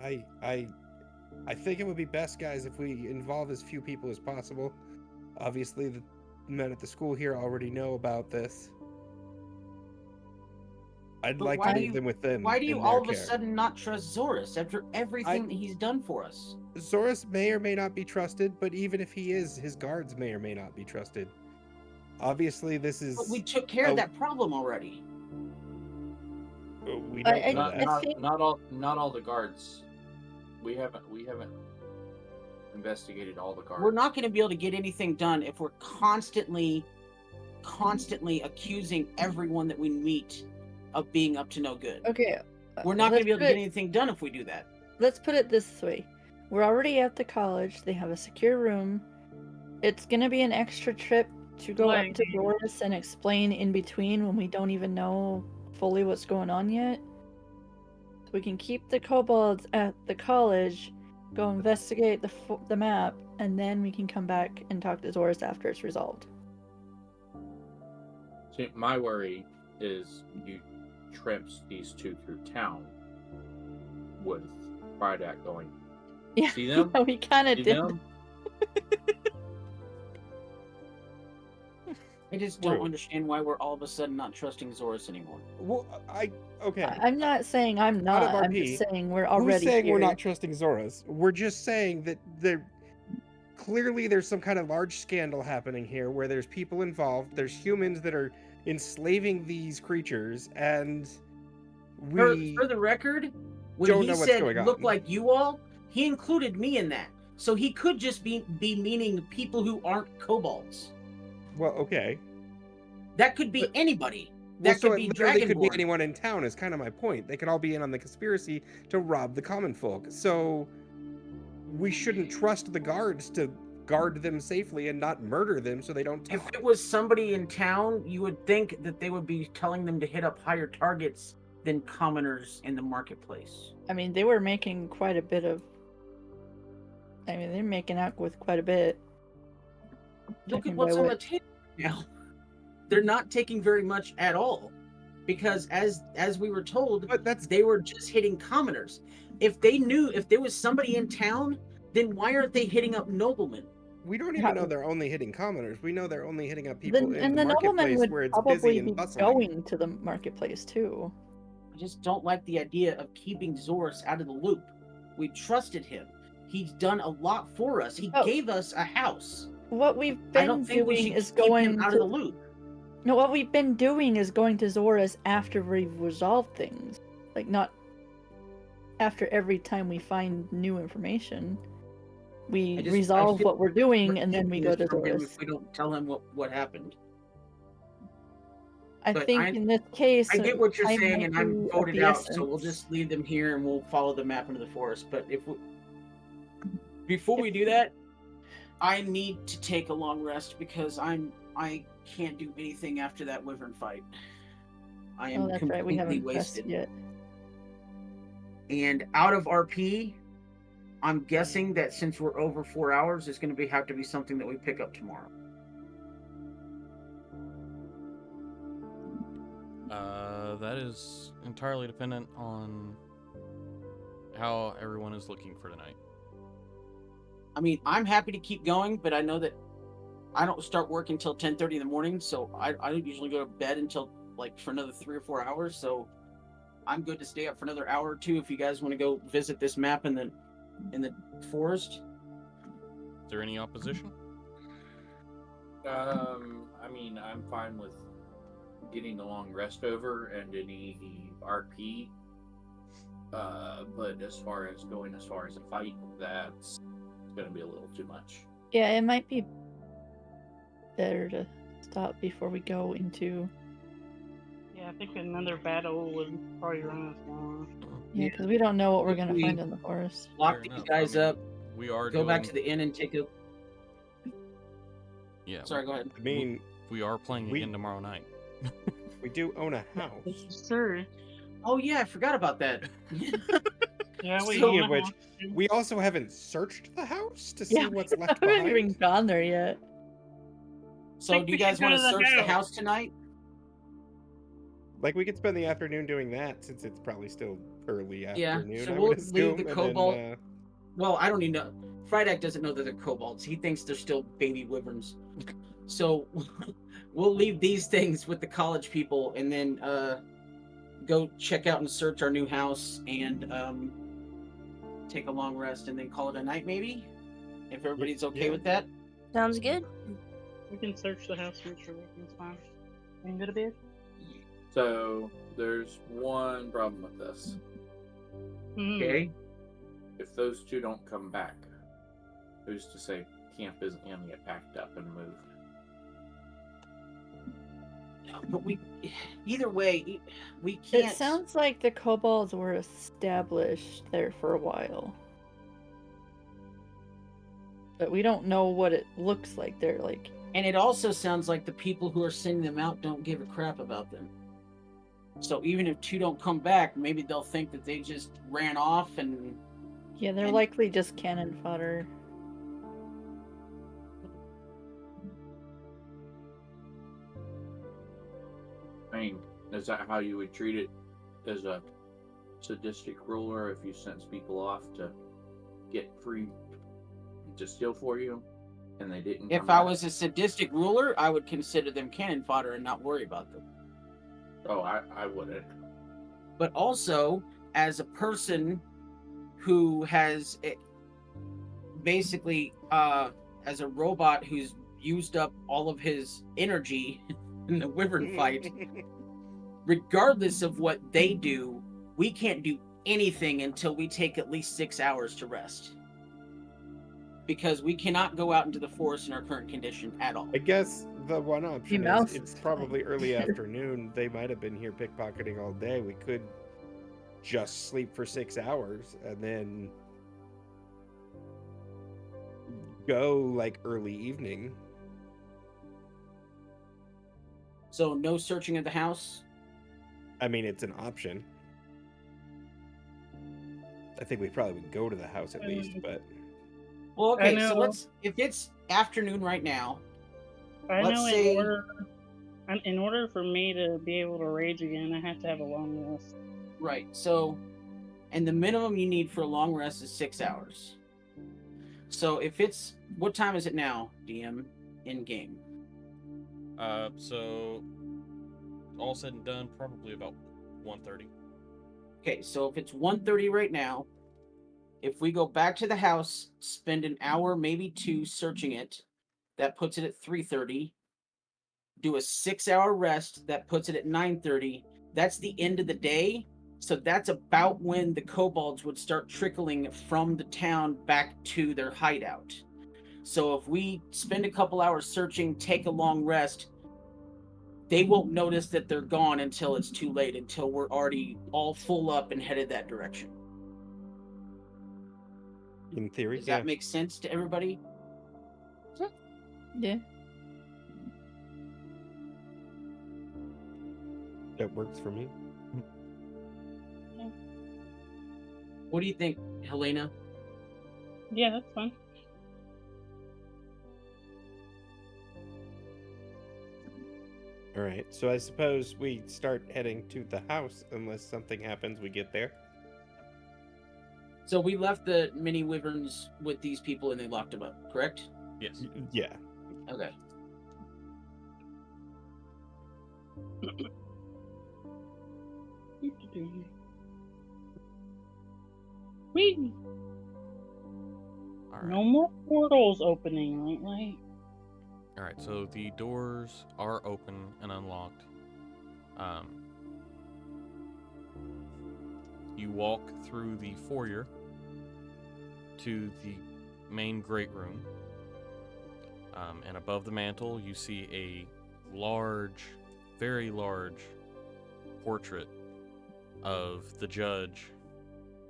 I think it would be best, guys, if we involve as few people as possible. Obviously, the men at the school here already know about this. I'd But like why to do leave you- them with them. Why do you in all their of a care. sudden not trust Zorus after everything that he's done for us? Zorus may or may not be trusted, but even if he is, his guards may or may not be trusted. Obviously, this is. But we took care of that problem already. We don't I- know I- that. think- Not all the guards. We haven't investigated all the guards. We're not going to be able to get anything done if we're constantly accusing everyone that we meet of being up to no good. Okay. We're not going to be able to let's get anything done if we do that. Let's put it this way. We're already at the college. They have a secure room. It's going to be an extra trip to go up to Doris and explain in between when we don't even know fully what's going on yet. So we can keep the kobolds at the college, go investigate the map, and then we can come back and talk to Doris after it's resolved. See, my worry is you trips these two through town with Fridak going. Yeah, See them? yeah, we kind of See did. them? I just don't True. understand why we're all of a sudden not trusting Zorus anymore. Well, okay. I'm not saying I'm Out not. of I'm RP, just saying we're Who's already saying here. we're not trusting Zorus? We're just saying that clearly there's some kind of large scandal happening here where there's people involved, there's humans that are enslaving these creatures, and we For the record, when don't he know what's said going look on. like you all, he included me in that. So he could just be meaning people who aren't kobolds. Well, okay. That could be But- anybody. Well, That so could it be literally could be Dragonborn. anyone in town is kind of my point. They could all be in on the conspiracy to rob the common folk. So we shouldn't trust the guards to guard them safely and not murder them so they don't If talk. it was somebody in town, you would think that they would be telling them to hit up higher targets than commoners in the marketplace. I mean, they were making quite a bit of. I mean, they're making out with quite a bit. Look Judging at by what's on what- the table now. They're not taking very much at all, because as we were told, But that's they were just hitting commoners. If they knew if there was somebody in town, then why aren't they hitting up noblemen? we don't How- even know they're only hitting commoners. We know they're only hitting up people in and the the nobleman marketplace would where it's probably busy be and bustling. going to the marketplace too. I just don't like the idea of keeping Zoris out of the loop. We trusted him. He's done a lot for us. He Oh. gave us a house. What we've I been don't think we doing should is keep going him out to of the loop. no. What we've been doing is going to Zora's after we've resolved things, like not after every time we find new information. We I resolve feel what we're doing we're and then we keeping go this to from him Zora's. if we don't tell him what happened. I but think in this case, I get what you're time saying, might and I'm be of voted the out, so we'll essence. just leave them here and we'll follow the map into the forest. But before we do that, I need to take a long rest because I can't do anything after that wyvern fight. I am Oh, that's right. We completely haven't wasted. rested yet. And out of RP, I'm guessing that since we're over 4 hours, it's going to have to be something that we pick up tomorrow. That is entirely dependent on how everyone is looking for tonight. I mean, I'm happy to keep going, but I know that I don't start work until 10:30 in the morning, so I don't usually go to bed until like for another 3 or 4 hours. So I'm good to stay up for another hour or two if you guys want to go visit this map in the forest. Is there any opposition? I mean, I'm fine with getting a long rest over and any RP. But as far as a fight, that's gonna be a little too much. Yeah, it might be better to stop before we go into. Yeah, I think another battle would probably run us long. Yeah, because we don't know what we're gonna We- find in the forest. Lock Fair these enough. guys I mean, up. We are Go back to doing- the inn and take a. Yeah. Sorry, go ahead. I mean, We are playing We- again tomorrow night. we do own a house. Sure. Oh yeah, I forgot about that. Yeah, we So- own Speaking a of which, house. We also haven't searched the house to see Yeah, what's we left haven't behind. even gone there yet. So Think do we you guys should go want to to the search the house. house tonight? Like, we could spend the afternoon doing that since it's probably still early Yeah, afternoon. so I we'll would leave assume, the and cobalt- then, Well, I don't even know. Frydek doesn't know that they're kobolds. He thinks they're still baby wyverns. So we'll leave these things with the college people and then go check out and search our new house and take a long rest and then call it a night maybe? If everybody's okay yeah. with that? Sounds good. We can search the house for sure. It's fine. We can go to bed. So there's one problem with this. Mhm. Okay. If those two don't come back, who's to say camp isn't gonna get packed up and moved? But either way, we It can't. sounds like the kobolds were established there for a while. But we don't know what it looks like there. Like, And it also sounds like the people who are sending them out don't give a crap about them. So even if two don't come back, maybe they'll think that they just ran off and yeah, they're And- likely just cannon fodder. I mean, is that how you would treat it as a sadistic ruler if you sent people off to get free to steal for you and they didn't if come I back? was a sadistic ruler, I would consider them cannon fodder and not worry about them. Oh, I wouldn't. But also, as a person who has basically, as a robot who's used up all of his energy in the wyvern fight, regardless of what they do, we can't do anything until we take at least 6 hours to rest. Because we cannot go out into the forest in our current condition at all. I guess the one option mouse is it's is probably fine. early afternoon. They might have been here pickpocketing all day. We could just sleep for 6 hours and then go like early evening. So no searching of the house. I mean, it's an option. I think we probably would go to the house at least, but Well, I okay. So know. let's. If it's afternoon right now, I let's know say. in order for me to be able to rage again, I have to have a long rest. Right. So, and the minimum you need for a long rest is 6 hours. So if it's what time is it now, DM, in game? So all said and done, probably about 1:30. Okay, so if it's 1:30 right now, if we go back to the house, spend an hour, maybe two, searching it, that puts it at 3:30. Do a 6 hour rest, that puts it at 9:30. That's the end of the day. So that's about when the kobolds would start trickling from the town back to their hideout. So if we spend a couple hours searching, take a long rest, they won't notice that they're gone until it's too late, until we're already all full up and headed that direction. in theory, Does that make sense to everybody? Yeah. that works for me. What do you think, Helena? Yeah, that's fine. All right, so I suppose we start heading to the house unless something happens. We get there. So we left the mini wyverns with these people and they locked them up, correct? Yes. Yeah. Okay. Whee! All right. No more portals opening lately. All right. So the doors are open and unlocked. You walk through the foyer to the main great room. And above the mantle, you see a large, very large portrait of the judge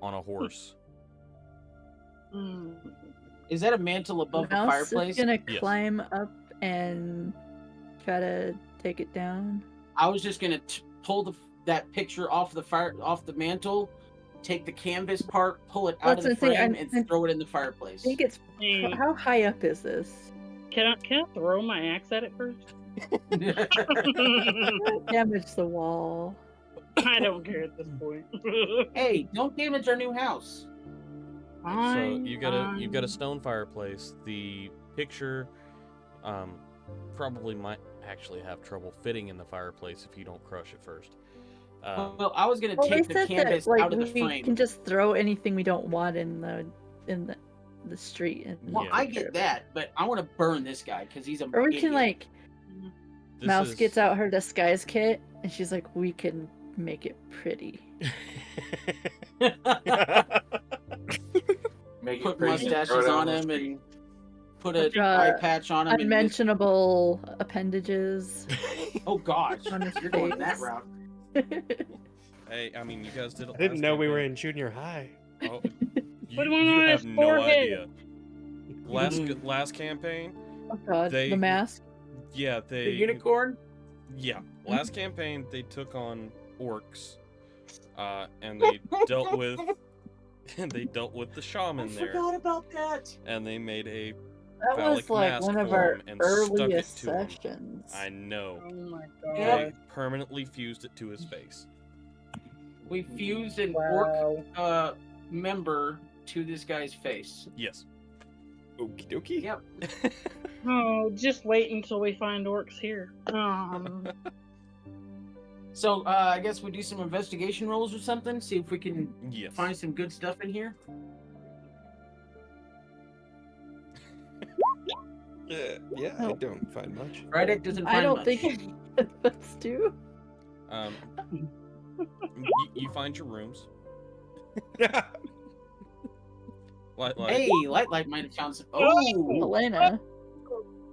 on a horse. Is that a mantle above the Mouse fireplace? is gonna Yes. climb up and try to take it down. I was just gonna pull that picture off the mantle, take the canvas part, pull it out of the frame, and throw it in the fireplace. I think it's how high up is this? Can I throw my axe at it first? Damage the wall. I don't care at this point. Hey, don't damage our new house. So you've got a stone fireplace. The picture probably might actually have trouble fitting in the fireplace if you don't crush it first. Well, I was gonna Well, they take the said canvas that out of the we frame. can just throw anything we don't want in the street. And Well, Yeah. I get that, but I want to burn this guy because he's a. Or we can idiot. Mouse gets out her disguise kit and she's like, we can make it pretty. Make it Put crazy, mustaches throw it on the him street. and put a Draw eye patch on him. And Unmentionable appendages. oh gosh, on his you're going that face. route. Hey, I mean, you guys did it. I didn't last know we were campaign. in junior high. Oh, Put you one on have his no forehead. idea. Last campaign, Oh god, They- the mask. yeah, The unicorn. Yeah, last campaign they took on orcs, and they dealt with the shaman there, Forgot about that. and they made a That phallic was like mask one of for our him and stuck it earliest to him. sessions. I know. Oh my Yeah. They permanently fused it to his face. We fused an Wow. orc member to this guy's face. Yes. Okie dokie. Yep. Oh, just wait until we find orcs here. So I guess we do some investigation rolls or something. See if we can Yes. find some good stuff in here. Yeah, I don't find much. Rydick doesn't find I don't much. think that's do. You find your rooms. Hey, Light might have found some. Oh, Helena.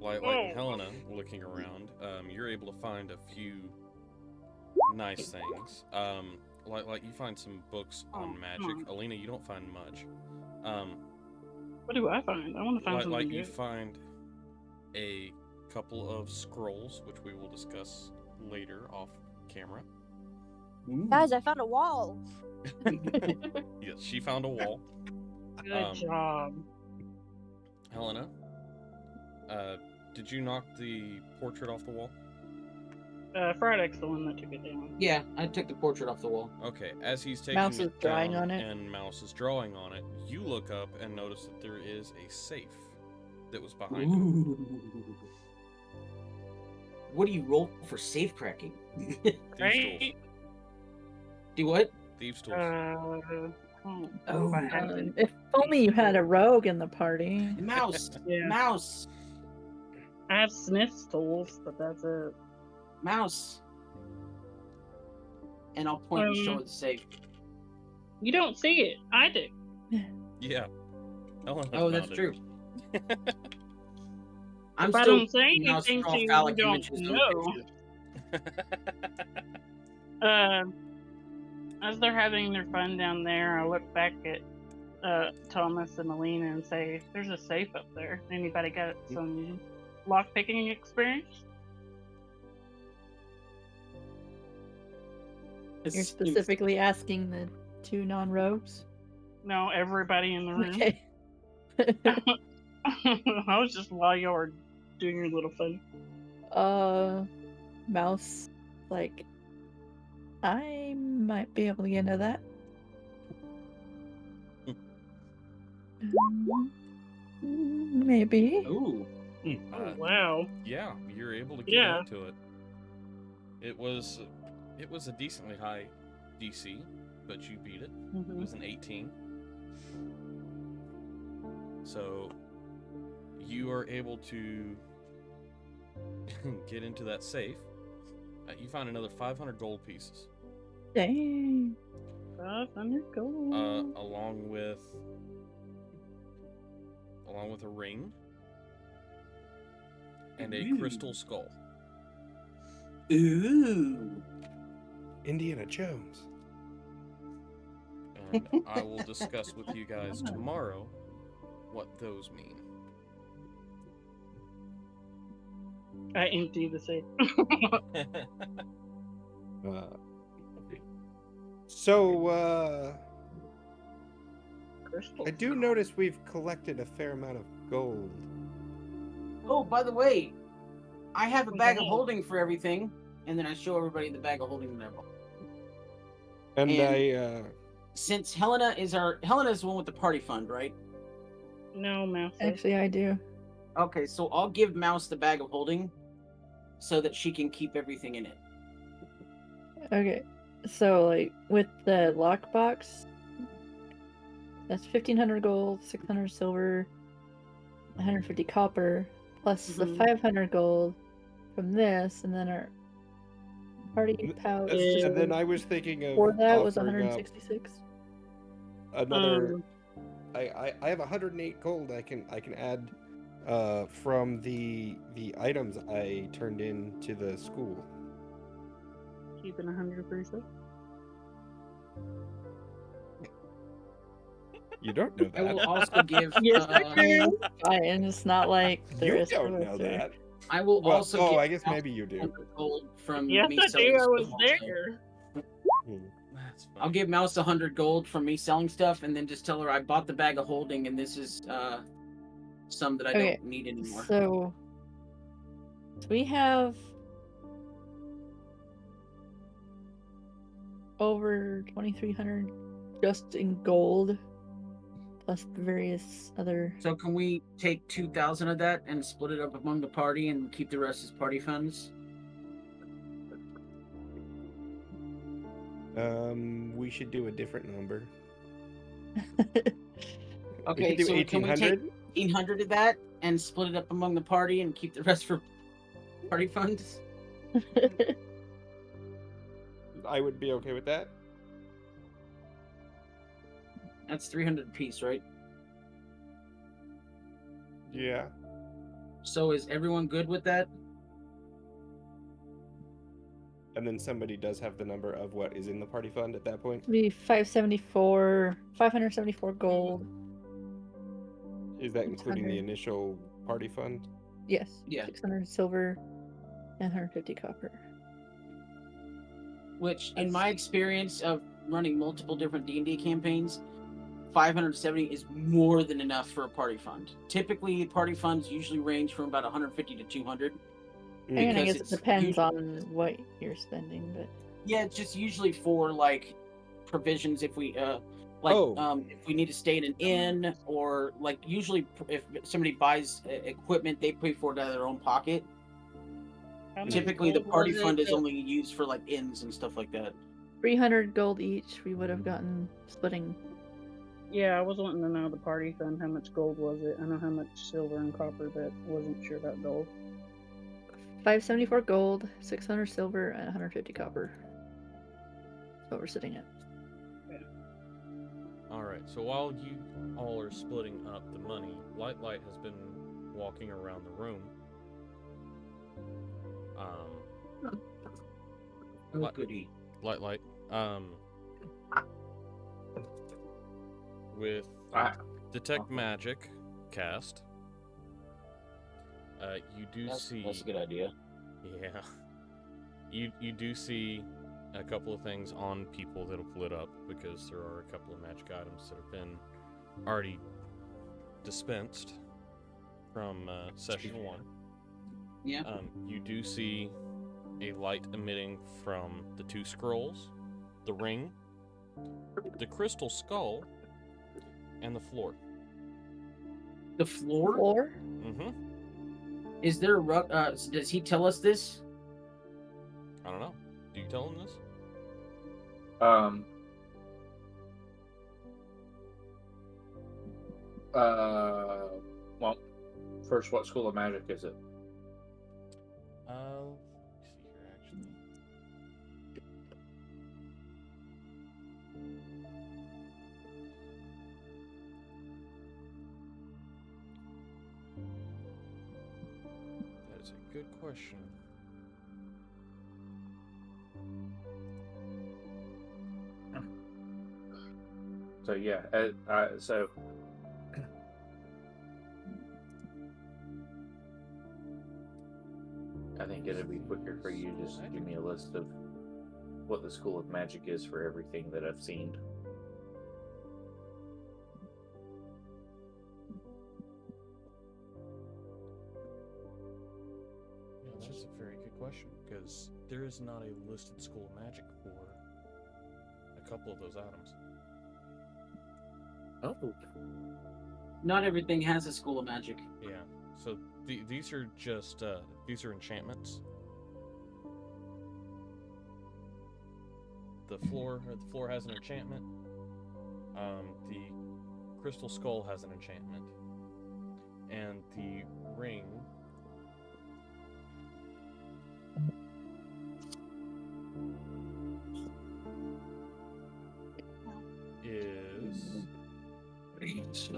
Like Helena looking around, you're able to find a few nice things. Like you find some books on magic. Alina, you don't find much. What do I find? I want to find something Like good. you find a couple of scrolls, which we will discuss later off camera. Guys, I found a wall. Yes, she found a wall. Good job. Helena, did you knock the portrait off the wall? Frydeck's the one that took it down. Yeah, I took the portrait off the wall. Okay, as he's taking Mouse is it drawing down on it. and Mouse is drawing on it, you look up and notice that there is a safe that was behind it. Ooh. What do you roll for safe cracking? Thieves' Right? tools. Do what? Thieves' tools. Oh, I have it. If only you had a rogue in the party. Mouse. Yeah. Mouse. I have Sniff's tools, but that's it. Mouse. And I'll point and show her the safe. You don't see it. I do. Yeah. Helena Oh, found that's it. true. I'm If I still don't say Mouse anything draw to you, phallic you don't images on know. pictures. As they're having their fun down there, I look back at Thomas and Alina and say, "There's a safe up there. Anybody got some lock picking experience?" You're specifically asking the two non-rogues? No, everybody in the room. Okay. I was just while y'all were doing your little fun. Mouse, like, I might be able to get into that. Maybe. Ooh. Oh, wow. Yeah, you're able to get Yeah. into it. It was a decently high DC, but you beat it. It was an 18. So you are able to get into that safe. You find another 500 gold pieces. Dang. 500 gold. Along with a ring and a crystal skull. Ooh. Indiana Jones. And I will discuss with you guys tomorrow what those mean. I empty the safe. Crystal I do notice we've collected a fair amount of gold. Oh, by the way, I have a What's bag that? of holding for everything, and then I show everybody the bag of holding that I bought. And Since Helena is the one with the party fund, right? No, Mouse. Actually, I do. Okay, so I'll give Mouse the bag of holding so that she can keep everything in it. Okay. So, like, with the lockbox, that's 1,500 gold, 600 silver, 150 copper, plus the Mhm. 500 gold from this, and then our party pouch. and then I was thinking of For that was offering up 166. another. I have 108 gold. I can add from the items I turned in to the school. Keeping 100 for yourself. You don't know I will that. also give. Yes, I do. And it's not like the You rest of don't us know are- that. I will Well, also. give I guess Mouse maybe you do. 100 gold from Yes, me I selling do. I stuff was also. there. That's fine. I'll give Mouse 100 gold from me selling stuff, and then just tell her I bought the bag of holding, and this is some that I Okay, don't need anymore. So we have over 2,300 just in gold, plus various other. So can we take 2,000 of that and split it up among the party and keep the rest as party funds? We should do a different number. Okay, we could do so can we take 1,800. 1,800 of that and split it up among the party and keep the rest for party funds? I would be okay with that. That's 300 apiece, right? Yeah. So is everyone good with that? And then somebody does have the number of what is in the party fund at that point. Be 574 gold. Is that including the 600. initial party fund? Yes. Yeah. 600 silver and 150 copper. Which, in my experience of running multiple different D&D campaigns, 570 is more than enough for a party fund. Typically, party funds usually range from about 150 to 200. I mean, I Because guess it it's depends usually- on what you're spending, but Yeah, it's just usually for like provisions if we if we need to stay in an inn, or like usually if somebody buys equipment, they pay for it out of their own pocket. How much Typically, the gold party was it fund is that- only used for like inns and stuff like that. 300 gold each we would have gotten splitting. Yeah, I was wanting to know the party fund. How much gold was it? I know how much silver and copper, but wasn't sure about gold. 574 gold, 600 silver, and 150 copper. That's what we're sitting at. Alright, so while you all are splitting up the money, Light has been walking around the room. What- Goody. Light, with Detect Magic cast, you do see... That's a good idea. Yeah. You do see a couple of things on people that have lit up, because there are a couple of magic items that have been already dispensed from session 1. Yeah. You do see a light emitting from the 2 scrolls, the ring, the crystal skull, and the floor. The floor? Floor? Mm-hmm. Is there a rug? Does he tell us this? I don't know. Do you tell him this? Well, first, what school of magic is it? Let me see here, actually. That is a good question. So yeah, so I think it'd be quicker for you just to give me a list of what the school of magic is for everything that I've seen. Yeah, that's a very good question, because there is not a listed school of magic for a couple of those items. Oh. Not everything has a school of magic. Yeah, so these are just these are enchantments. The floor has an enchantment. The crystal skull has an enchantment, and the ring is so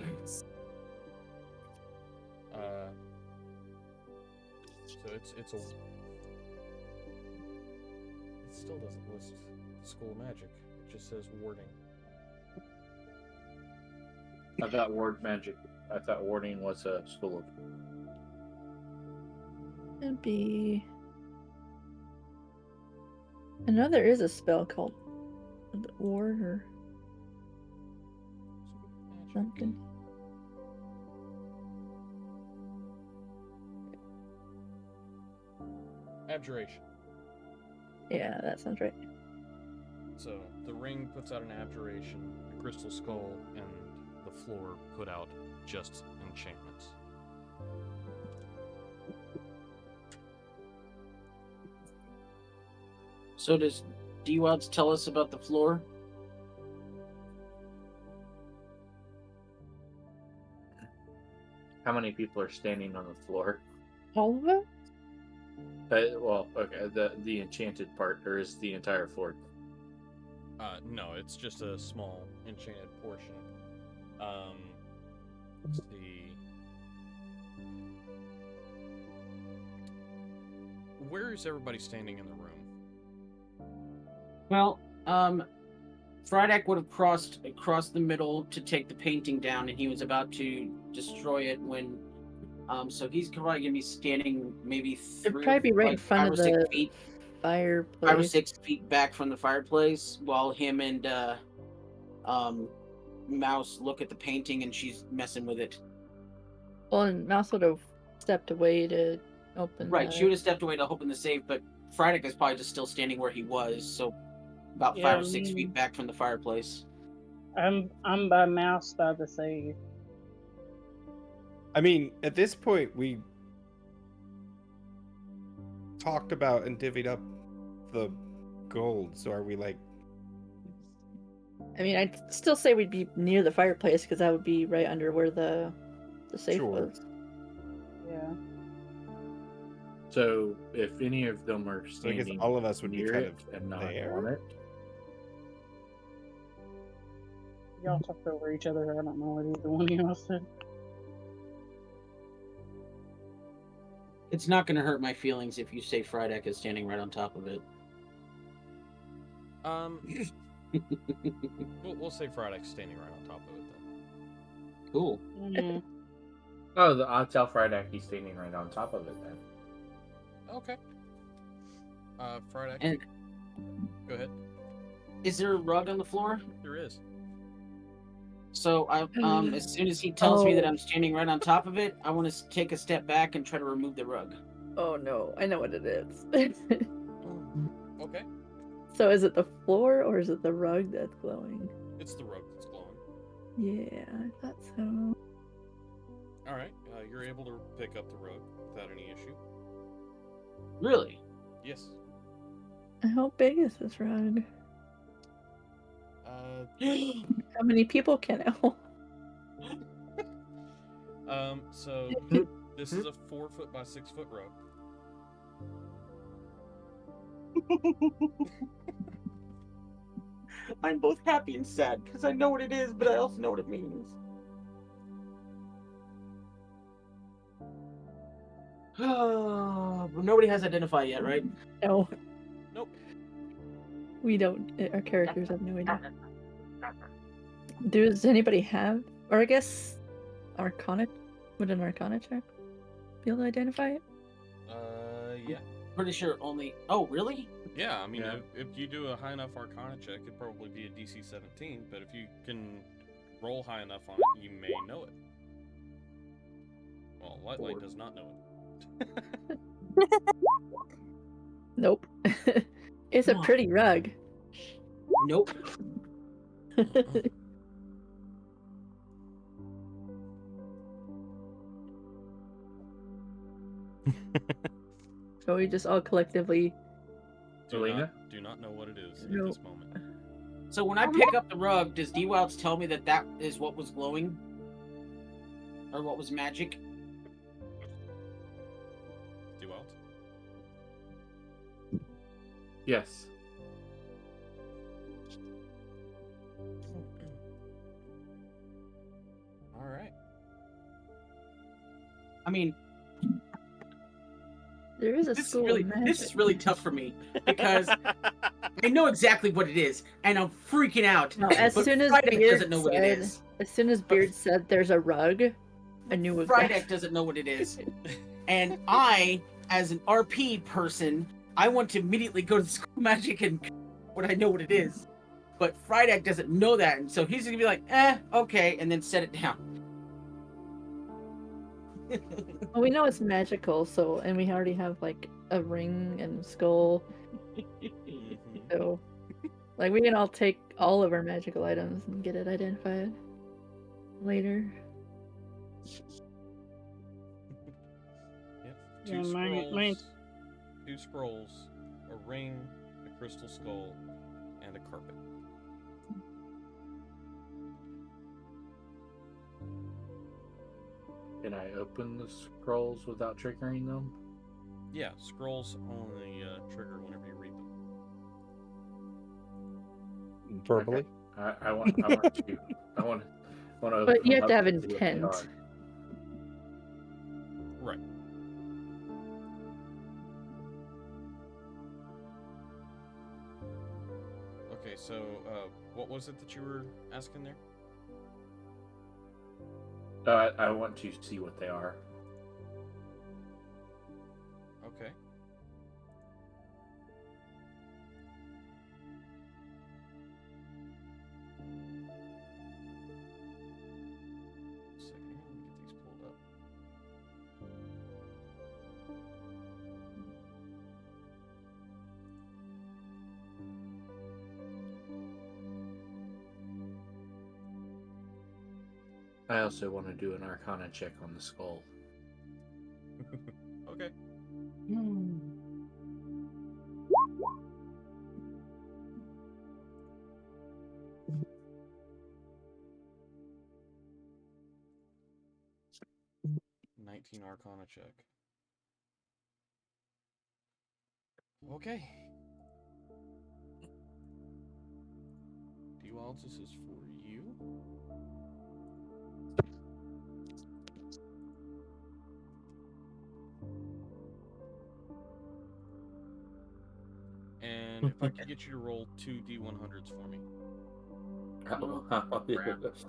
it's a. It still doesn't list school of magic. It just says warding. I thought warding was a school of. It'd be. I know there is a spell called ward or something. Abjuration. Yeah, that sounds right. So the ring puts out an abjuration, the crystal skull and the floor put out just enchantments. So does D-Wads tell us about the floor? How many people are standing on the floor? All of it? Well, okay, the enchanted part, or is the entire floor? No, it's just a small enchanted portion. Let's see. Where is everybody standing in the room? Well, Frydek would have crossed across the middle to take the painting down, and he was about to destroy it when. So he's probably gonna be standing maybe It'd probably be right in like front 5 of or 6 the feet, fireplace. 5 or 6 feet back from the fireplace, while him and Mouse look at the painting and she's messing with it. Well, and Mouse would have stepped away to open. Right, she would have stepped away to open the safe, but Friday is probably just still standing where he was, so about 5 or 6 feet back from the fireplace. I'm by Mouse by the safe. I mean, at this point, we talked about and divvied up the gold. So are we like? I mean, I'd still say we'd be near the fireplace because that would be right under where the safe Sure. was. Yeah. So if any of them are So I guess standing all of us would be near kind it of and not there. on it, Y'all talked over each other. I don't know what either one of y'all said. It's not going to hurt my feelings if you say Frydek is standing right on top of it. We'll say Friday's standing right on top of it then. Cool. Mm. oh, I'll tell Friday he's standing right on top of it then. Okay. Friday. And Go ahead. is there a rug on the floor? There is. So as soon as he tells me that Oh. I'm standing right on top of it, I want to take a step back and try to remove the rug. Oh no, I know what it is. Okay. So is it the floor or is it the rug that's glowing? It's the rug that's glowing. Yeah, I thought so. All right. You're able to pick up the rug without any issue. Really? Yes. How big is this rug? How many people can it hold? So this is a 4 foot by 6 foot rug. I'm both happy and sad because I know what it is, but I also know what it means. But nobody has identified yet, right? No. Nope. We don't. Our characters have no idea. Does anybody have, or I guess, Arcana? Would an Arcana check be able to identify it? Yeah. Pretty sure only. Oh, really? Yeah, I mean, Yeah. if you do a high enough Arcana check, it'd probably be a DC 17, but if you can roll high enough on it, you may know it. Well, Lightlight does not know it. Nope. It's a Come on. pretty rug. Nope. So we just all collectively. Selena? Do not know what it is Nope. at this moment. So when I pick up the rug, does D-Wilds tell me that that is what was glowing? Or what was magic? Do out. Yes. All right. I mean, There is a this is school really of magic. this is really tough for me because I know exactly what it is, and I'm freaking out. No, as but soon as Frydek Beard doesn't know what it said, is. as soon as Beard said there's a rug, I knew it was Frydek doesn't know what it is, and I, as an RP person, I want to immediately go to school of magic and what I know what it is. But Frydek doesn't know that, and so he's gonna be like, okay, and then set it down. Well, we know it's magical, so, and we already have like a ring and a skull, so like we can all take all of our magical items and get it identified later. Yep. Yeah, Two mine- scrolls. 2 scrolls, a ring, a crystal skull, and a carpet. Can I open the scrolls without triggering them? Yeah, scrolls only trigger whenever you read them. Verbally. I want to open But you them have to up have and see what they intent. are. Right. Okay, so what was it that you were asking there? I want to see what they are. Okay. Second here, let me get these pulled up. I also want to do an Arcana check on the skull. Okay. Hmm. $19 Arcana check. Okay. D-Wilds, this is for you. And if I could get you to roll 2 D100s for me.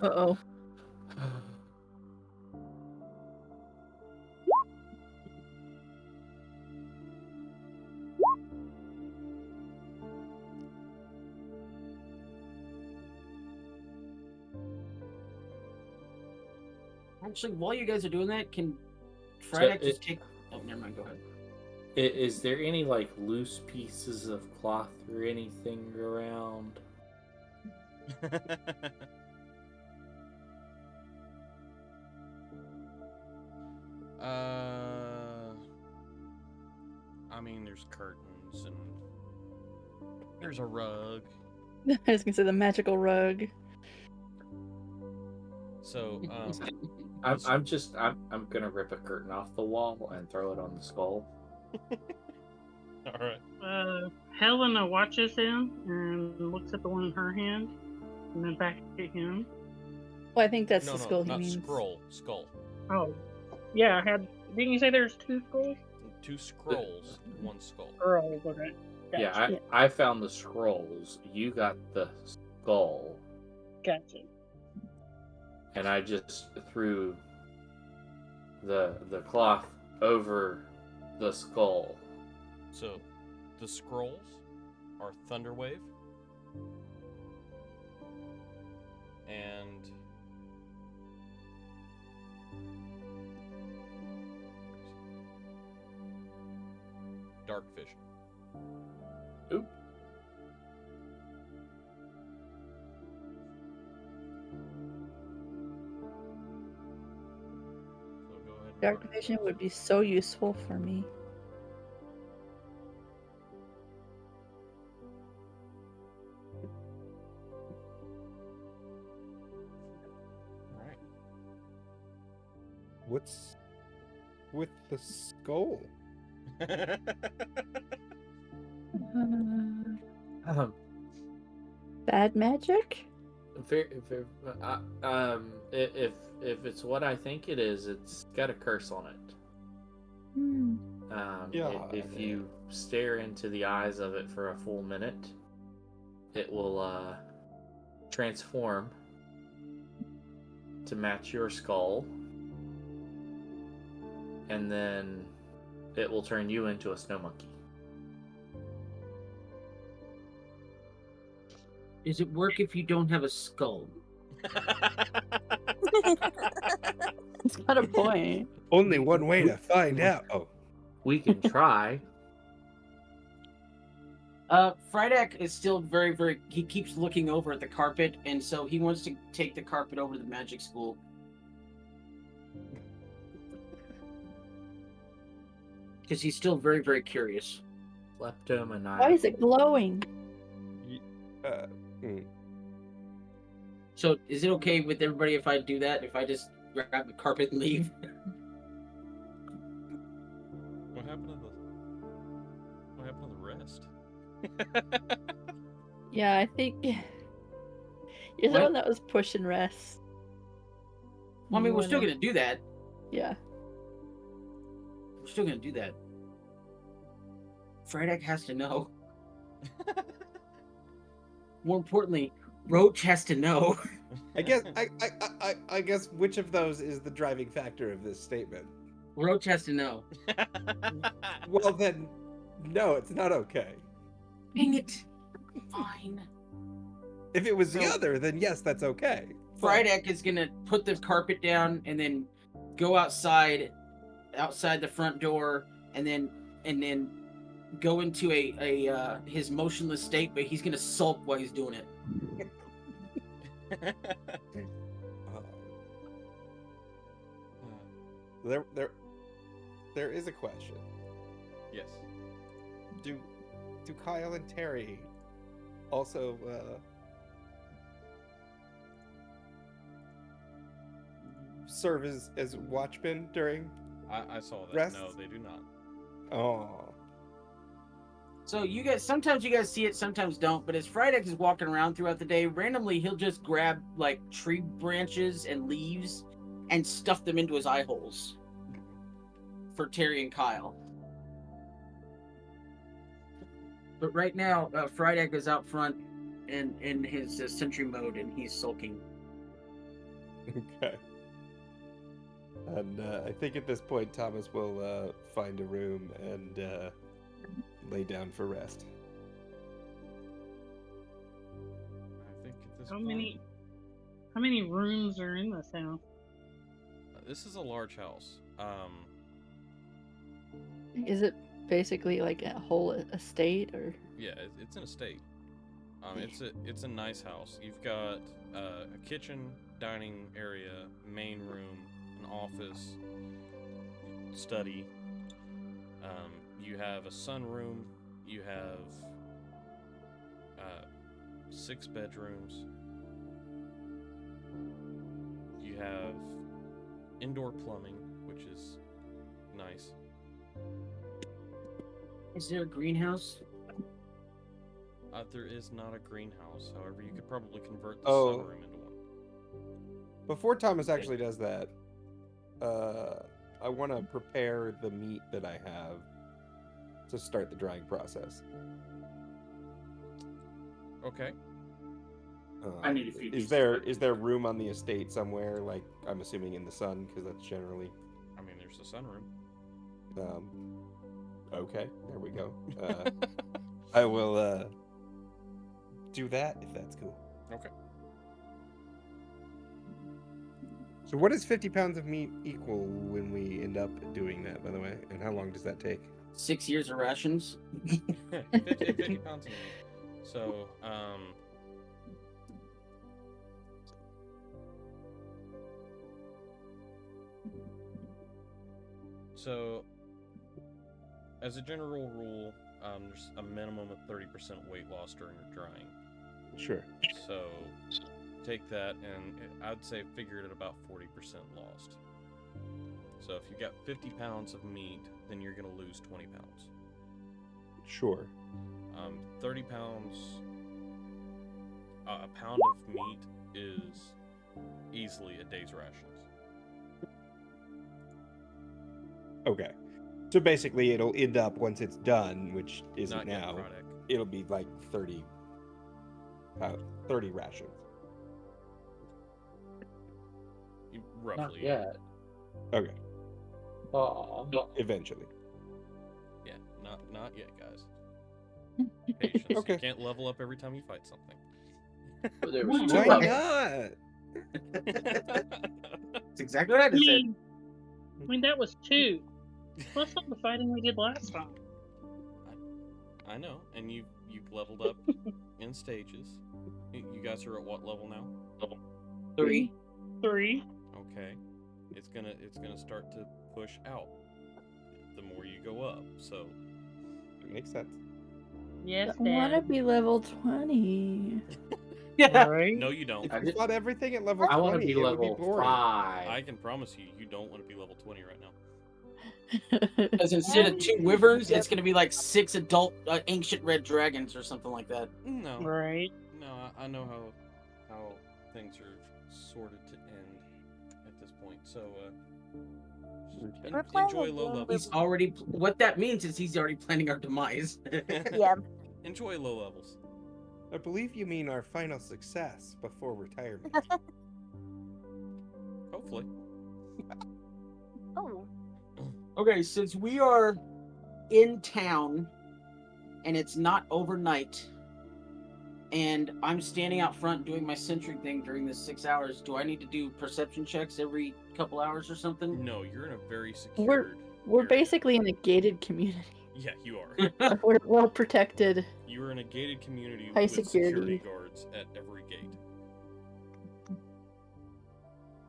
Uh-oh. Actually, while you guys are doing that, can So Frydek just take... Oh, never mind, go ahead. Is there any like loose pieces of cloth or anything around? I mean, there's curtains and there's a rug. I was gonna say the magical rug. So, I'm gonna rip a curtain off the wall and throw it on the skull. all right. Helena watches him and looks at the one in her hand, and then back at him. Well, I think that's No, the skull he not means. skull. Oh, yeah. Didn't you say there's 2 skulls? 2 scrolls, 1 skull. Oh, okay. Gotcha. Yeah, I found the scrolls. You got the skull, Gotcha. and I just threw the cloth over the skull. So, the scrolls are Thunderwave and Dark Vision. Oop. So go ahead and Dark vision would be so useful for me. All right. What's with the skull? Bad magic? If it's what I think it is, it's got a curse on it. Hmm. If you stare into the eyes of it for a full minute, it will transform to match your skull, and then it will turn you into a snow monkey. Does it work if you don't have a skull? It's got a point. Only one way to find out. Oh, We can try. Frydek is still very... He keeps looking over at the carpet, and so he wants to take the carpet over to the magic school. Because he's still very curious. Kleptomaniacal. Why is it glowing? So, is it okay with everybody if I do that? If I just grab the carpet and leave? What happened to the rest? Yeah, I think you're the What? one that was pushing rest. Well, I mean, You we're still wanna- gonna do that. Yeah. We're still gonna do that. Frydek has to know. More importantly, Roach has to know. I guess which of those is the driving factor of this statement? Roach has to know. Well then, no, it's not okay. Dang it. Fine. If it was the So- other, then yes, that's okay. Frydek is gonna put the carpet down and then go outside the front door, and then go into a his motionless state, but he's gonna sulk while he's doing it. There is a question. Yes. Do Kyle and Terry also serve as watchmen during? I saw that. Rest? No, they do not. Oh. So sometimes you guys see it, sometimes don't. But as Frydek is walking around throughout the day, randomly he'll just grab like tree branches and leaves and stuff them into his eye holes for Terry and Kyle. But right now, Frydek is out front in his sentry mode, and he's sulking. Okay. And I think at this point, Thomas will find a room and lay down for rest. I think at this How point, many rooms are in this house? this is a large house. Is it basically like a whole estate, or? Yeah, it's an estate. It's a nice house. You've got a kitchen, dining area, main room, an office, study. You have a sunroom. You have 6 bedrooms. You have indoor plumbing, which is nice. Is there a greenhouse? There is not a greenhouse. However, you could probably convert the Oh. sunroom into one. Before Thomas actually does that, I want to prepare the meat that I have to start the drying process. Okay. I need a few Is pieces there of- is there room on the estate somewhere? Like I'm assuming in the sun, because that's generally. I mean, there's the sunroom. Okay, there we go. I will do that if that's cool. Okay. So what does 50 pounds of meat equal when we end up doing that, by the way? And how long does that take? 6 years of rations. 50 pounds of meat. So, as a general rule, there's a minimum of 30% weight loss during your drying. Sure. So, take that, and I'd say figure it at about 40% lost. So, if you got 50 pounds of meat, then you're going to lose 20 pounds. Sure. 30 pounds, a pound of meat is easily a day's rations. Okay. So basically, it'll end up once it's done, which isn't Not yet, now. Product. It'll be like 30 rations. Roughly. Not yet. Okay. Oh, Eventually. Yeah, not yet, guys. Patience. Okay. You can't level up every time you fight something. but there was two Why of them. not? That's exactly what I just said. I mean, that was 2. Plus all the fighting we did last time. I know, and you've leveled up in stages. You guys are at what level now? 3. 3. Okay. It's gonna start to push out the more you go up. So Makes sense. Yes, I want to Dad. be level 20. Yeah. Right? no, you don't. I If you just- fought everything at level 20, I want to be it would level boring. 5. I can promise you don't want to be level 20 right now. Because instead of 2 wyverns, it's going to be like 6 adult ancient red dragons or something like that. No. Right. No, I know how things are sorted to end at this point. So just We're playing enjoy a low game levels. He's already. What that means is he's already planning our demise. Yeah. Enjoy low levels. I believe you mean our final success before retirement. Hopefully. Oh, Okay, since we are in town and it's not overnight, and I'm standing out front doing my sentry thing during this 6 hours, do I need to do perception checks every couple hours or something? No, you're in a very secured. We're area. basically in a gated community. Yeah, you are. We're well protected. You are in a gated community High with security security. guards at every gate.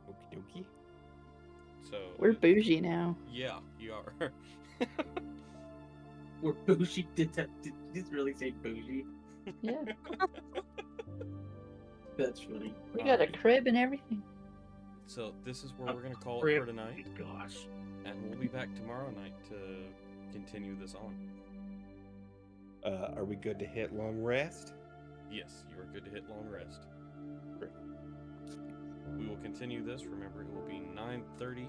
Okie dokie. So We're bougie now. yeah, you are. We're bougie. Did you just really say bougie? Yeah. That's funny. We got a crib and everything. So this is where we're gonna call it Crib. for tonight, Gosh. and we'll be back tomorrow night to continue this on. Are we good to hit long rest? Yes, you are good to hit long rest. Great. We will continue this. Remember, it will be 9:30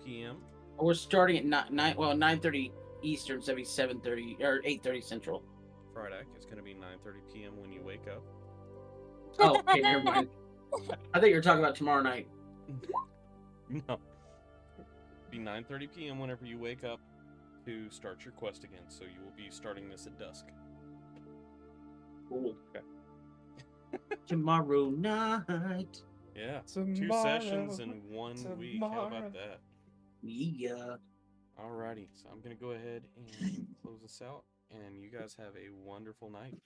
p.m. We're starting at 9:30 Eastern, so it'll be 7:30 or 8:30 Central. Friday. It's gonna be 9:30 p.m. when you wake up. Oh, okay, never mind. I think you were talking about tomorrow night. No. Be 9:30 p.m. whenever you wake up to start your quest again. So you will be starting this at dusk. Cool. Okay. Tomorrow night. Yeah. Tomorrow, 2 sessions in 1 week. How tomorrow. about that? Yeah. Alrighty. So I'm gonna go ahead and close this out, and you guys have a wonderful night.